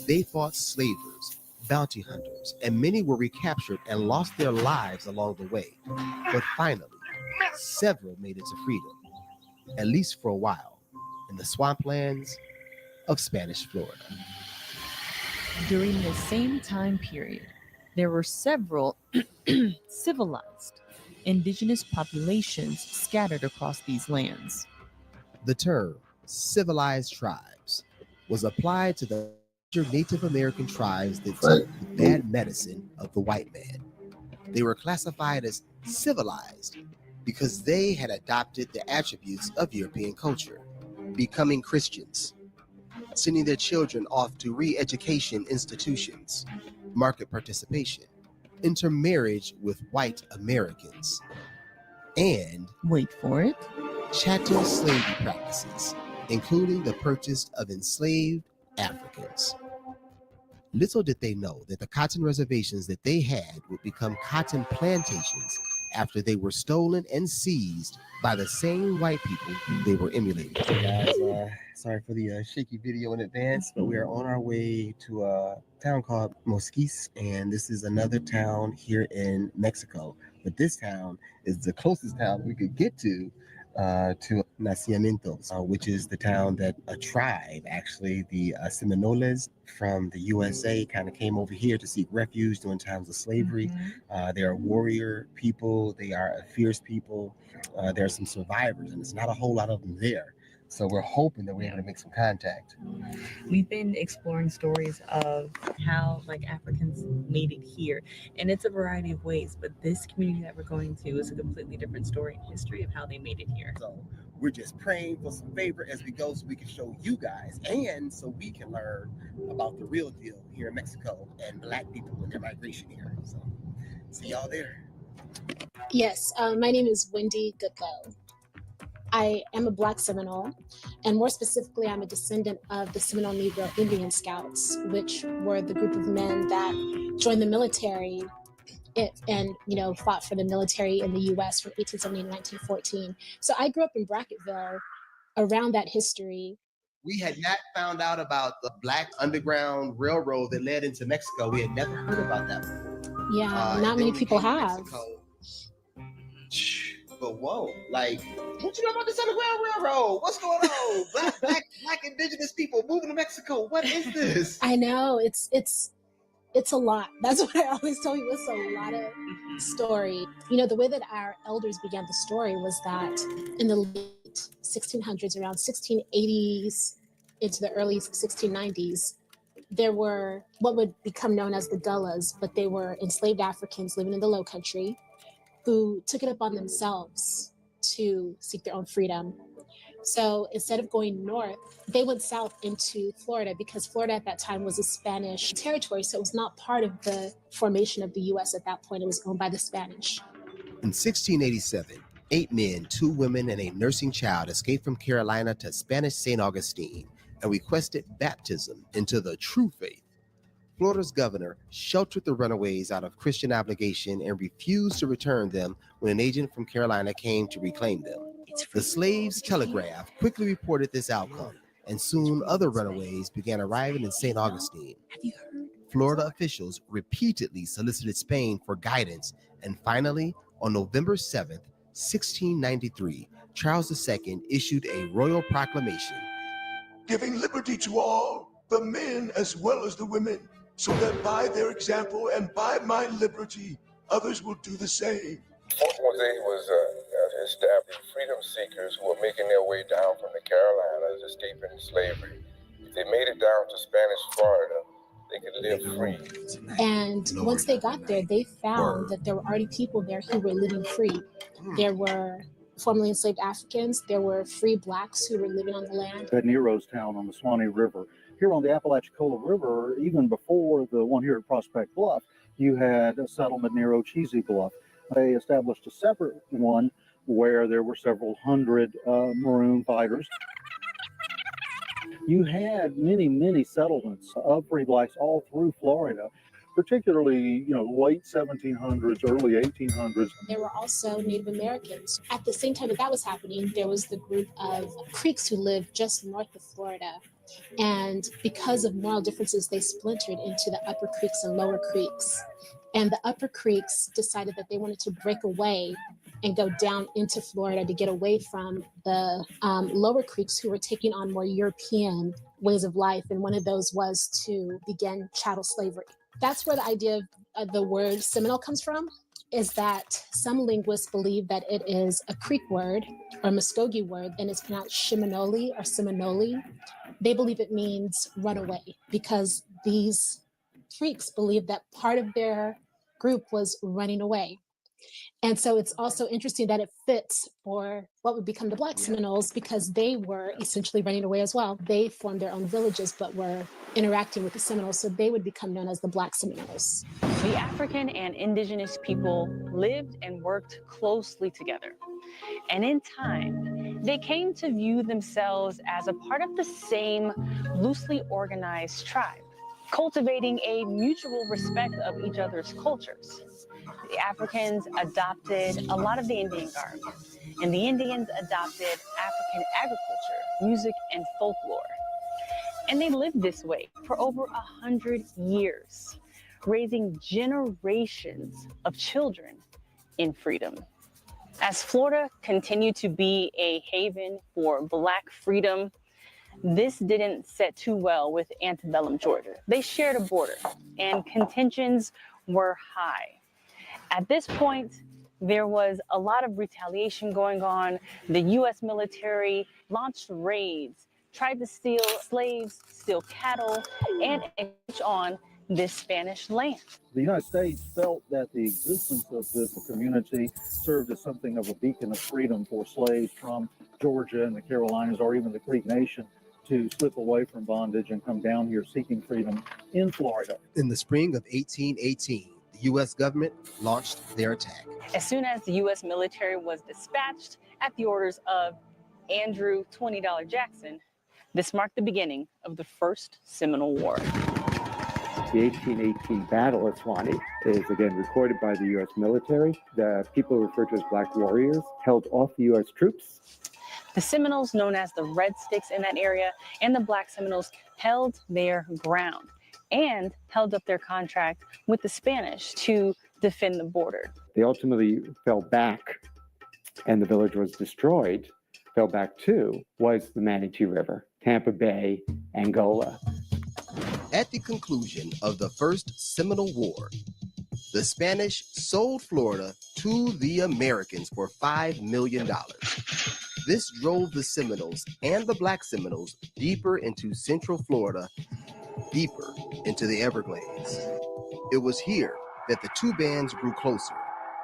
They fought slavers, bounty hunters, and many were recaptured and lost their lives along the way. But finally, several made it to freedom, at least for a while, in the swamplands of Spanish Florida.
During the same time period, there were several civilized indigenous populations scattered across these lands.
The term civilized tribes was applied to the Native American tribes that took the bad medicine of the white man. They were classified as civilized because they had adopted the attributes of European culture, becoming Christians, sending their children off to re-education institutions, market participation, intermarriage with white Americans, and
wait for it,
chattel slavery practices, including the purchase of enslaved Africans. Little did they know that the cotton reservations that they had would become cotton plantations after they were stolen and seized by the same white people they were emulating.
Hey guys, sorry for the shaky video in advance, but we are on our way to a town called Mosquis, and this is another town here in Mexico. But this town is the closest town we could get to Nacimientos, which is the town that a tribe, actually the Seminoles from the USA, kind of came over here to seek refuge during times of slavery. They are warrior people. They are a fierce people. There are some survivors, and it's not a whole lot of them there. So we're hoping that we're able to make some contact.
We've been exploring stories of how Africans made it here, and it's a variety of ways, but this community that we're going to is a completely different story and history of how they made it here.
So we're just praying for some favor as we go so we can show you guys, and so we can learn about the real deal here in Mexico and Black people and their migration here. So see y'all there.
Yes, my name is Wendy Goodlow. I am a Black Seminole, and more specifically, I'm a descendant of the Seminole Negro Indian Scouts, which were the group of men that joined the military and fought for the military in the U.S. from 1870 to 1914. So I grew up in Bracketville around that history.
We had not found out about the Black Underground Railroad that led into Mexico. We had never heard about that before.
Yeah, not many people have.
But whoa, what you know about this Underground Railroad? What's going on? Black indigenous people moving to Mexico. What is this?
I know, it's a lot. That's what I always tell you. It's a lot of story. The way that our elders began the story was that in the late 1600s, around 1680s into the early 1690s, there were what would become known as the Dullas, but they were enslaved Africans living in the Low Country who took it upon themselves to seek their own freedom. So instead of going north, they went south into Florida because Florida at that time was a Spanish territory. So it was not part of the formation of the US at that point. It was owned by the Spanish.
In 1687, 8 men, 2 women, and a nursing child escaped from Carolina to Spanish St. Augustine and requested baptism into the true faith. Florida's governor sheltered the runaways out of Christian obligation and refused to return them when an agent from Carolina came to reclaim them. The slaves' telegraph quickly reported this outcome, and soon other runaways began arriving in St. Augustine. Florida officials repeatedly solicited Spain for guidance, and finally, on November 7th, 1693, Charles II issued a royal proclamation,
giving liberty to all, the men as well as the women, so that by their example and by my liberty, others will do the same.
Jose was establishing freedom seekers who were making their way down from the Carolinas, escaping slavery. If they made it down to Spanish Florida, they could live free.
And once they got there, they found that there were already people there who were living free. There were formerly enslaved Africans, there were free Blacks who were living on the land.
At Nero's town on the Swanee River. Here on the Apalachicola River, even before the one here at Prospect Bluff, you had a settlement near Ocheesee Bluff. They established a separate one where there were several hundred Maroon fighters. You had many, many settlements of free Blacks all through Florida. particularly, late 1700s, early 1800s.
There were also Native Americans. At the same time that was happening, there was the group of Creeks who lived just north of Florida. And because of moral differences, they splintered into the Upper Creeks and Lower Creeks. And the Upper Creeks decided that they wanted to break away and go down into Florida to get away from the Lower Creeks, who were taking on more European ways of life. And one of those was to begin chattel slavery. That's where the idea of the word Seminole comes from, is that some linguists believe that it is a Creek word or Muskogee word, and it's pronounced Shiminole or Seminole. They believe it means runaway because these Creeks believe that part of their group was running away. And so it's also interesting that it fits for what would become the Black Seminoles, because they were essentially running away as well. They formed their own villages, but were interacting with the Seminoles, so they would become known as the Black Seminoles.
The African and indigenous people lived and worked closely together. And in time, they came to view themselves as a part of the same loosely organized tribe, cultivating a mutual respect of each other's cultures. The Africans adopted a lot of the Indian garb, and the Indians adopted African agriculture, music, and folklore. And they lived this way for over 100 years, raising generations of children in freedom. As Florida continued to be a haven for Black freedom, this didn't set too well with antebellum Georgia. They shared a border, and contentions were high. At this point, there was a lot of retaliation going on. The U.S. military launched raids, tried to steal slaves, steal cattle, and encroach on this Spanish land.
The United States felt that the existence of this community served as something of a beacon of freedom for slaves from Georgia and the Carolinas, or even the Creek Nation, to slip away from bondage and come down here seeking freedom in Florida.
In the spring of 1818, the U.S. government launched their attack.
As soon as the U.S. military was dispatched at the orders of Andrew $20 Jackson, this marked the beginning of the First Seminole War.
The 1818 battle at Suwannee is again recorded by the U.S. military. The people referred to as Black warriors held off the U.S. troops.
The Seminoles, known as the Red Sticks in that area, and the Black Seminoles held their ground and held up their contract with the Spanish to defend the border.
They ultimately fell back, and the village was destroyed. Fell back to was the Manatee River, Tampa Bay, Angola.
At the conclusion of the First Seminole War, the Spanish sold Florida to the Americans for $5 million. This drove the Seminoles and the Black Seminoles deeper into Central Florida, deeper into the Everglades. It was here that the two bands grew closer,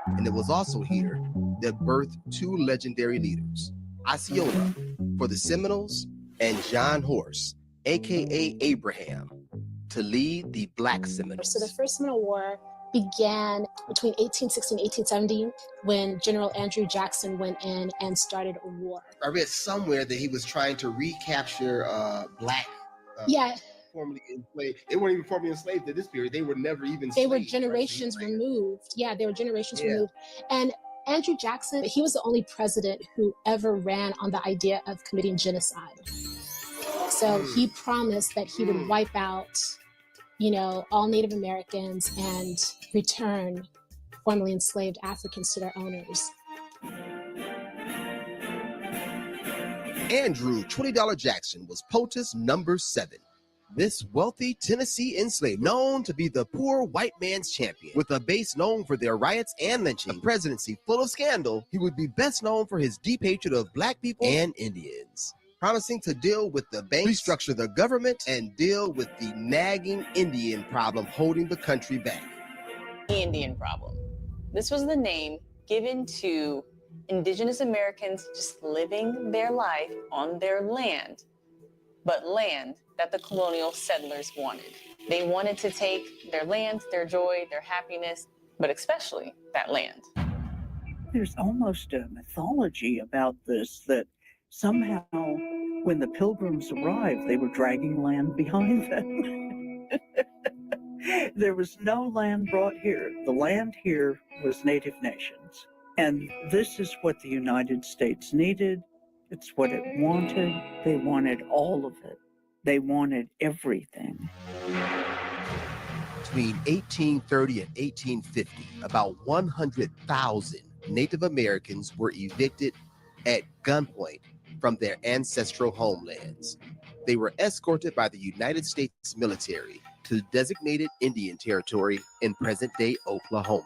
and it was also here that birthed two legendary leaders, Osceola for the Seminoles and John Horse, aka Abraham, to lead the Black Seminoles.
So the First Seminole War began between 1816 and 1870 when General Andrew Jackson went in and started a war.
I read somewhere that he was trying to recapture Black. Formerly enslaved. They weren't even formerly enslaved at this period. They were never even.
They were generations removed. Yeah, they were generations removed. And Andrew Jackson, he was the only president who ever ran on the idea of committing genocide. So he promised that he would wipe out, all Native Americans and return formerly enslaved Africans to their owners.
Andrew $20 Jackson was POTUS number 7. This wealthy Tennessee enslaver, known to be the poor white man's champion, with a base known for their riots and lynching, a presidency full of scandal, he would be best known for his deep hatred of Black people and Indians, promising to deal with the banks, restructure the government, and deal with the nagging Indian problem holding the country back.
The Indian problem. This was the name given to Indigenous Americans just living their life on their land, but land that the colonial settlers wanted. They wanted to take their land, their joy, their happiness, but especially that land.
There's almost a mythology about this, that somehow when the Pilgrims arrived, they were dragging land behind them. There was no land brought here. The land here was Native nations. And this is what the United States needed. It's what it wanted. They wanted all of it. They wanted everything.
Between 1830 and 1850, about 100,000 Native Americans were evicted at gunpoint from their ancestral homelands. They were escorted by the United States military to designated Indian territory in present-day Oklahoma.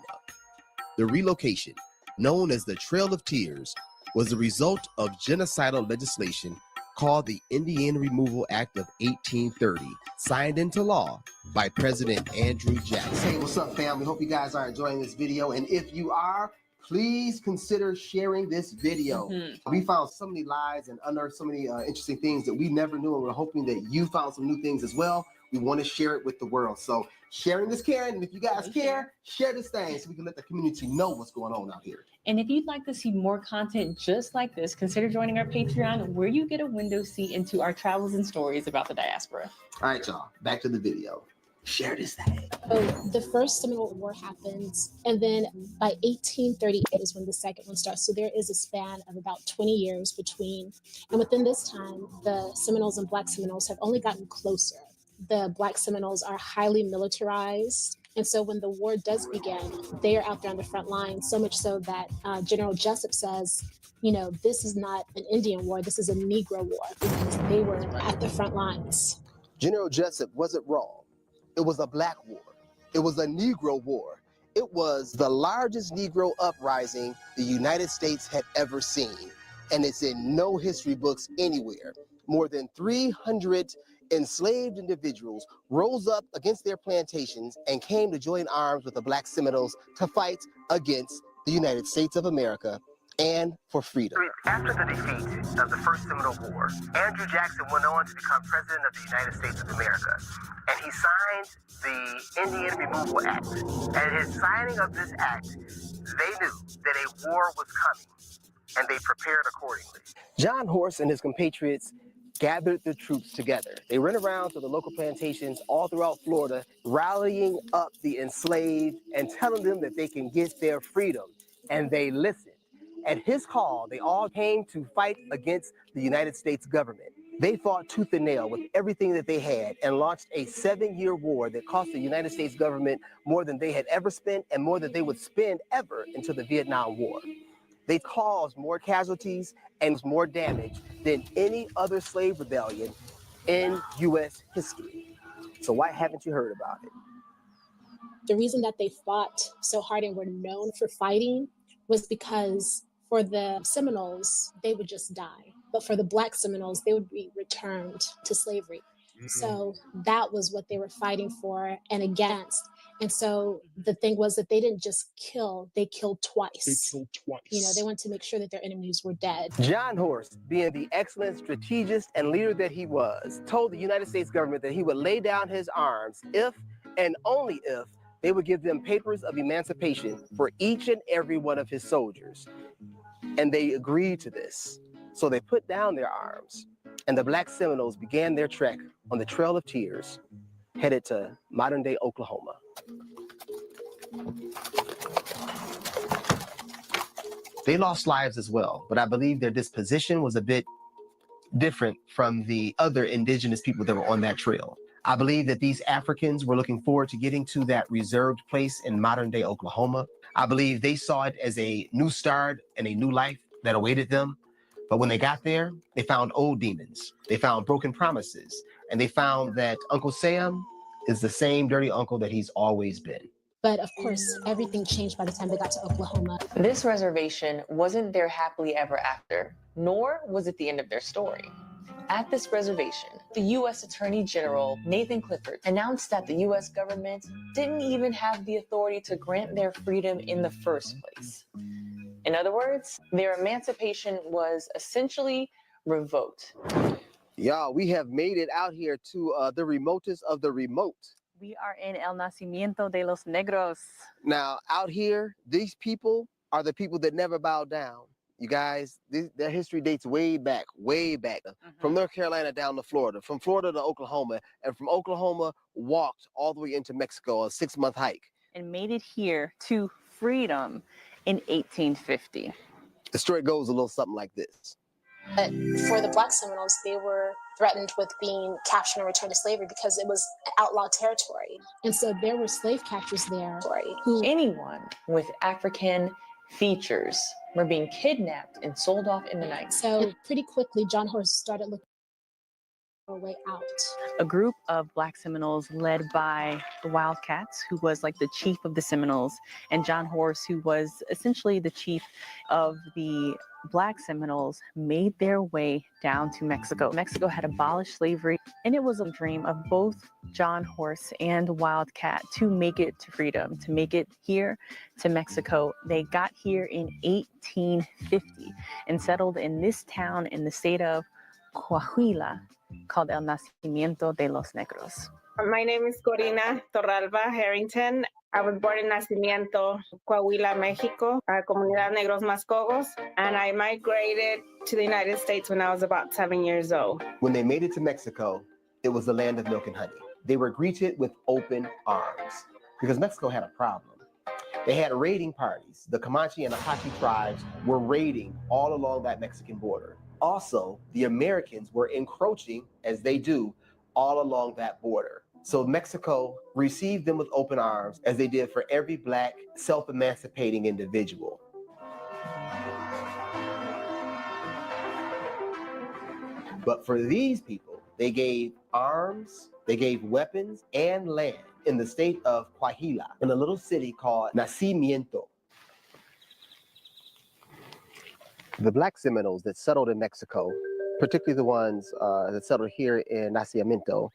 The relocation, known as the Trail of Tears, was the result of genocidal legislation called the Indian Removal Act of 1830, signed into law by President Andrew Jackson. Hey, what's up, fam? We hope you guys are enjoying this video, and if you are, please consider sharing this video. We found so many lies and unearthed so many interesting things that we never knew, and we're hoping that you found some new things as well. We want to share it with the world. So sharing is caring, and if you guys care, share this thing so we can let the community know what's going on out here.
And if you'd like to see more content just like this, consider joining our Patreon, where you get a window seat into our travels and stories about the diaspora.
All right, y'all, back to the video. Share this thing.
So the first Seminole War happens, and then by 1838 is when the second one starts. So there is a span of about 20 years between. And within this time, the Seminoles and Black Seminoles have only gotten closer. The Black Seminoles are highly militarized. And so when the war does begin, they are out there on the front line, so much so that General Jessup says, you know, this is not an Indian war, this is a Negro war, because they were at the front lines.
General Jessup wasn't wrong. It was a black war. It was a Negro war. It was the largest Negro uprising the United States had ever seen. And it's in no history books anywhere. More than 300 enslaved individuals rose up against their plantations and came to join arms with the Black Seminoles to fight against the United States of America and for freedom.
After the defeat of the First Seminole War, Andrew Jackson went on to become president of the United States of America, and he signed the Indian Removal Act. And his signing of this act, they knew that a war was coming, and they prepared accordingly.
John Horse and his compatriots gathered the troops together. They went around to the local plantations all throughout Florida, rallying up the enslaved and telling them that they can get their freedom, and they listened. At his call, they all came to fight against the United States government. They fought tooth and nail with everything that they had and launched a 7-year war that cost the United States government more than they had ever spent and more than they would spend ever until the Vietnam War. They caused more casualties and more damage than any other slave rebellion in U.S. history. So why haven't you heard about it?
The reason that they fought so hard and were known for fighting was because for the Seminoles, they would just die. But for the Black Seminoles, they would be returned to slavery. So that was what they were fighting for and against. And so the thing was that they didn't just kill, they killed twice. You know, they wanted to make sure that their enemies were dead.
John Horse, being the excellent strategist and leader that he was, told the United States government that he would lay down his arms if and only if they would give them papers of emancipation for each and every one of his soldiers. And they agreed to this. So they put down their arms, and the Black Seminoles began their trek on the Trail of Tears, headed to modern-day Oklahoma. They lost lives as well, but I believe their disposition was a bit different from the other indigenous people that were on that trail. I believe that these Africans were looking forward to getting to that reserved place in modern-day Oklahoma. I believe they saw it as a new start and a new life that awaited them. But when they got there, they found old demons. They found broken promises. And they found that Uncle Sam is the same dirty uncle that he's always been.
But of course, everything changed by the time they got to Oklahoma.
This reservation wasn't their happily ever after, nor was it the end of their story. At this reservation, the U.S. Attorney General, Nathan Clifford, announced that the U.S. government didn't even have the authority to grant their freedom in the first place. In other words, their emancipation was essentially revoked.
Y'all, we have made it out here to the remotest of the remote.
We are in El Nacimiento de los Negros.
Now, out here, these people are the people that never bow down. You guys, their history dates way back, from North Carolina down to Florida, from Florida to Oklahoma, and from Oklahoma walked all the way into Mexico, a 6-month hike.
And made it here to freedom in 1850.
The story goes a little something like this.
But for the Black Seminoles, they were threatened with being captured and returned to slavery because it was outlawed territory. And so there were slave catchers there who...
Anyone with African features were being kidnapped and sold off in the night.
So pretty quickly, John Horse started looking for a way out.
A group of Black Seminoles led by the Wildcats, who was like the chief of the Seminoles, and John Horse, who was essentially the chief of the Black Seminoles, made their way down to Mexico. Mexico had abolished slavery, and it was a dream of both John Horse and Wildcat to make it to freedom, to make it here to Mexico. They got here in 1850 and settled in this town in the state of Coahuila, called El Nacimiento de los Negros.
My name is Corina Torralba Harrington. I was born in Nacimiento, Coahuila, Mexico, Comunidad Negros Mascogos, and I migrated to the United States when I was about 7 years old.
When they made it to Mexico, it was the land of milk and honey. They were greeted with open arms because Mexico had a problem. They had raiding parties. The Comanche and Apache tribes were raiding all along that Mexican border. Also, the Americans were encroaching, as they do, all along that border. So Mexico received them with open arms, as they did for every Black self-emancipating individual. But for these people, they gave arms, they gave weapons and land in the state of Coahuila, in a little city called Nacimiento. The Black Seminoles that settled in Mexico, particularly the ones that settled here in Nacimiento,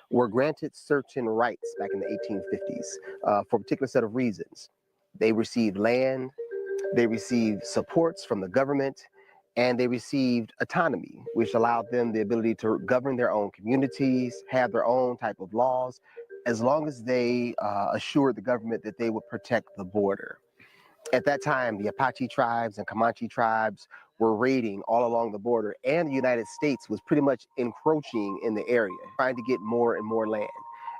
were granted certain rights back in the 1850s for a particular set of reasons. They received land, they received supports from the government, and they received autonomy, which allowed them the ability to govern their own communities, have their own type of laws, as long as they assured the government that they would protect the border. At that time, the Apache tribes and Comanche tribes were raiding all along the border, and the United States was pretty much encroaching in the area, trying to get more and more land.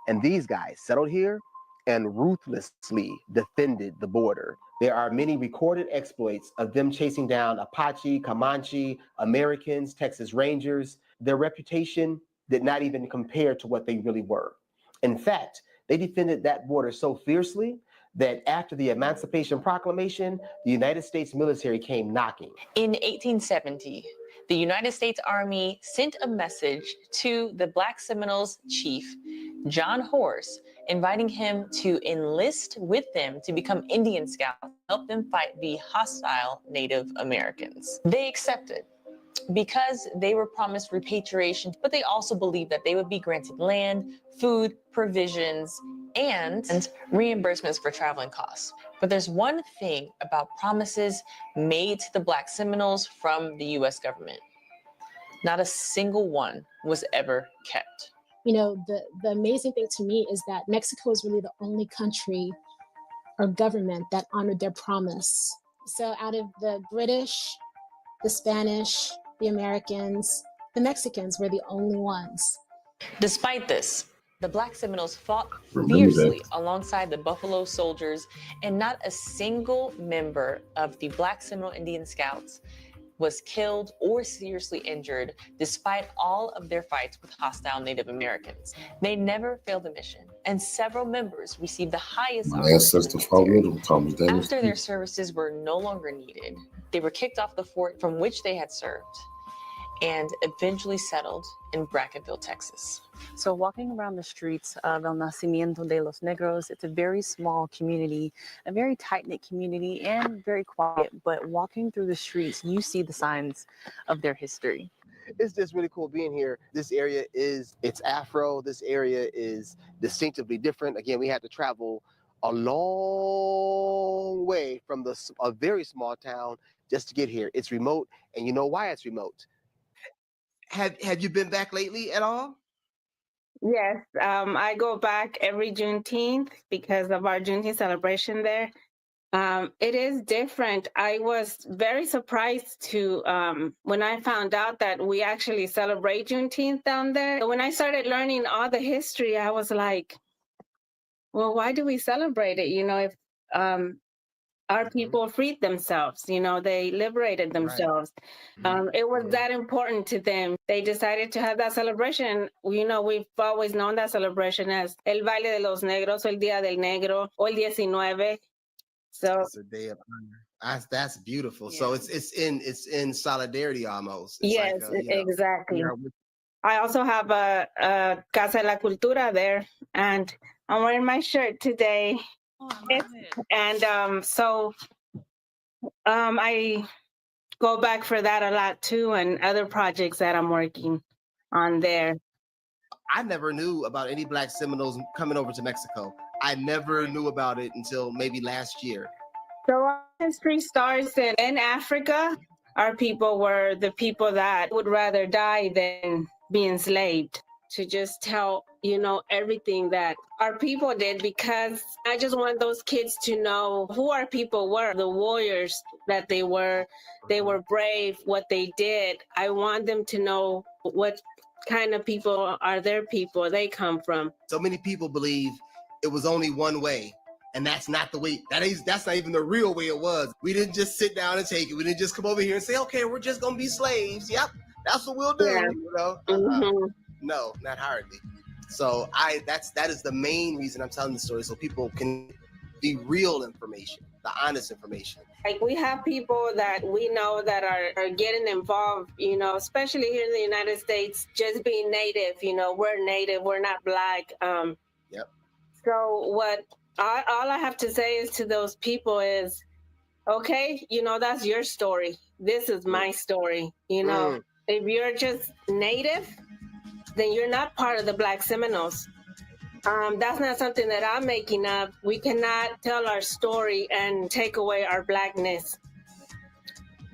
And these guys settled here and ruthlessly defended the border. There are many recorded exploits of them chasing down Apache, Comanche, Americans, Texas Rangers. Their reputation did not even compare to what they really were. In fact, they defended that border so fiercely that after the Emancipation Proclamation, the United States military came knocking.
In 1870, the United States Army sent a message to the Black Seminoles chief, John Horse, inviting him to enlist with them to become Indian Scouts, help them fight the hostile Native Americans. They accepted because they were promised repatriation, but they also believed that they would be granted land, food, provisions, and reimbursements for traveling costs. But there's one thing about promises made to the Black Seminoles from the U.S. government. Not a single one was ever kept.
You know, the amazing thing to me is that Mexico is really the only country or government that honored their promise. So out of the British, the Spanish, the Americans, the Mexicans were the only ones.
Despite this, the Black Seminoles fought fiercely alongside the Buffalo Soldiers, and not a single member of the Black Seminole Indian Scouts was killed or seriously injured, despite all of their fights with hostile Native Americans. They never failed a mission, and several members received the highest honors. After their services were no longer needed, they were kicked off the fort from which they had served, and eventually settled in Brackenville, Texas. So walking around the streets of El Nacimiento de los Negros, it's a very small community, a very tight-knit community, and very quiet. But walking through the streets, you see the signs of their history.
It's just really cool being here. This area it's Afro. This area is distinctively different. Again, we had to travel a long way from a very small town just to get here. It's remote, and you know why it's remote. Have you been back lately at all?
Yes, I go back every Juneteenth because of our Juneteenth celebration there. It is different. I was very surprised to when I found out that we actually celebrate Juneteenth down there. When I started learning all the history, I was like, well, why do we celebrate it? If our people freed themselves, they liberated themselves. It was that important to them. They decided to have that celebration. We've always known that celebration as El Baile de los Negros, o El Día del Negro, o El 19. So
it's a day of honor. That's beautiful. Yeah. So it's in solidarity almost. It's
yes,
like
exactly. I also have a Casa de la Cultura there, and I'm wearing my shirt today.
Oh, I love it.
And so I go back for that a lot too, and other projects that I'm working on there.
I never knew about any Black Seminoles coming over to Mexico. I never knew about it until maybe last year.
So our history starts in Africa. Our people were the people that would rather die than be enslaved. To just tell, everything that our people did, because I just want those kids to know who our people were, the warriors that they were. They were brave, what they did. I want them to know what kind of people are their people, they come from.
So many people believe it was only one way, and that's not the way. That's not even the real way it was. We didn't just sit down and take it. We didn't just come over here and say, okay, we're just gonna be slaves. Yep, that's what we'll do.
Yeah.
No, not hardly. So that is the main reason I'm telling the story, so people can be real information, the honest information.
Like, we have people that we know that are getting involved, especially here in the United States, just being Native, we're Native, we're not Black.
Yep.
So what all I have to say is to those people is, okay, that's your story. This is my story. If you're just Native, then you're not part of the Black Seminoles. That's not something that I'm making up. We cannot tell our story and take away our Blackness,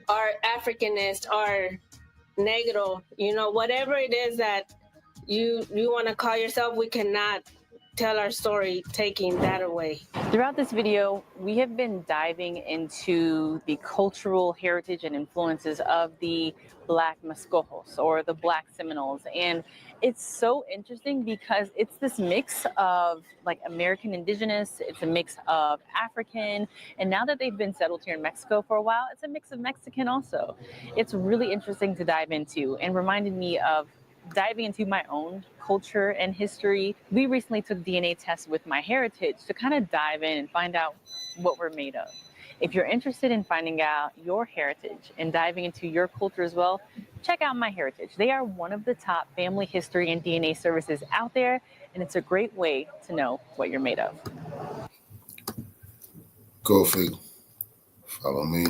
our Africanness, our Negro, whatever it is that you want to call yourself, we cannot tell our story taking that away.
Throughout this video, we have been diving into the cultural heritage and influences of the Black Mascojos, or the Black Seminoles. And it's so interesting because it's this mix of like American Indigenous, it's a mix of African, and now that they've been settled here in Mexico for a while, it's a mix of Mexican also. It's really interesting to dive into and reminded me of diving into my own culture and history. We recently took DNA tests with My Heritage to kind of dive in and find out what we're made of. If you're interested in finding out your heritage and diving into your culture as well, check out My Heritage. They are one of the top family history and DNA services out there, and it's a great way to know what you're made of.
Go figure. Follow me.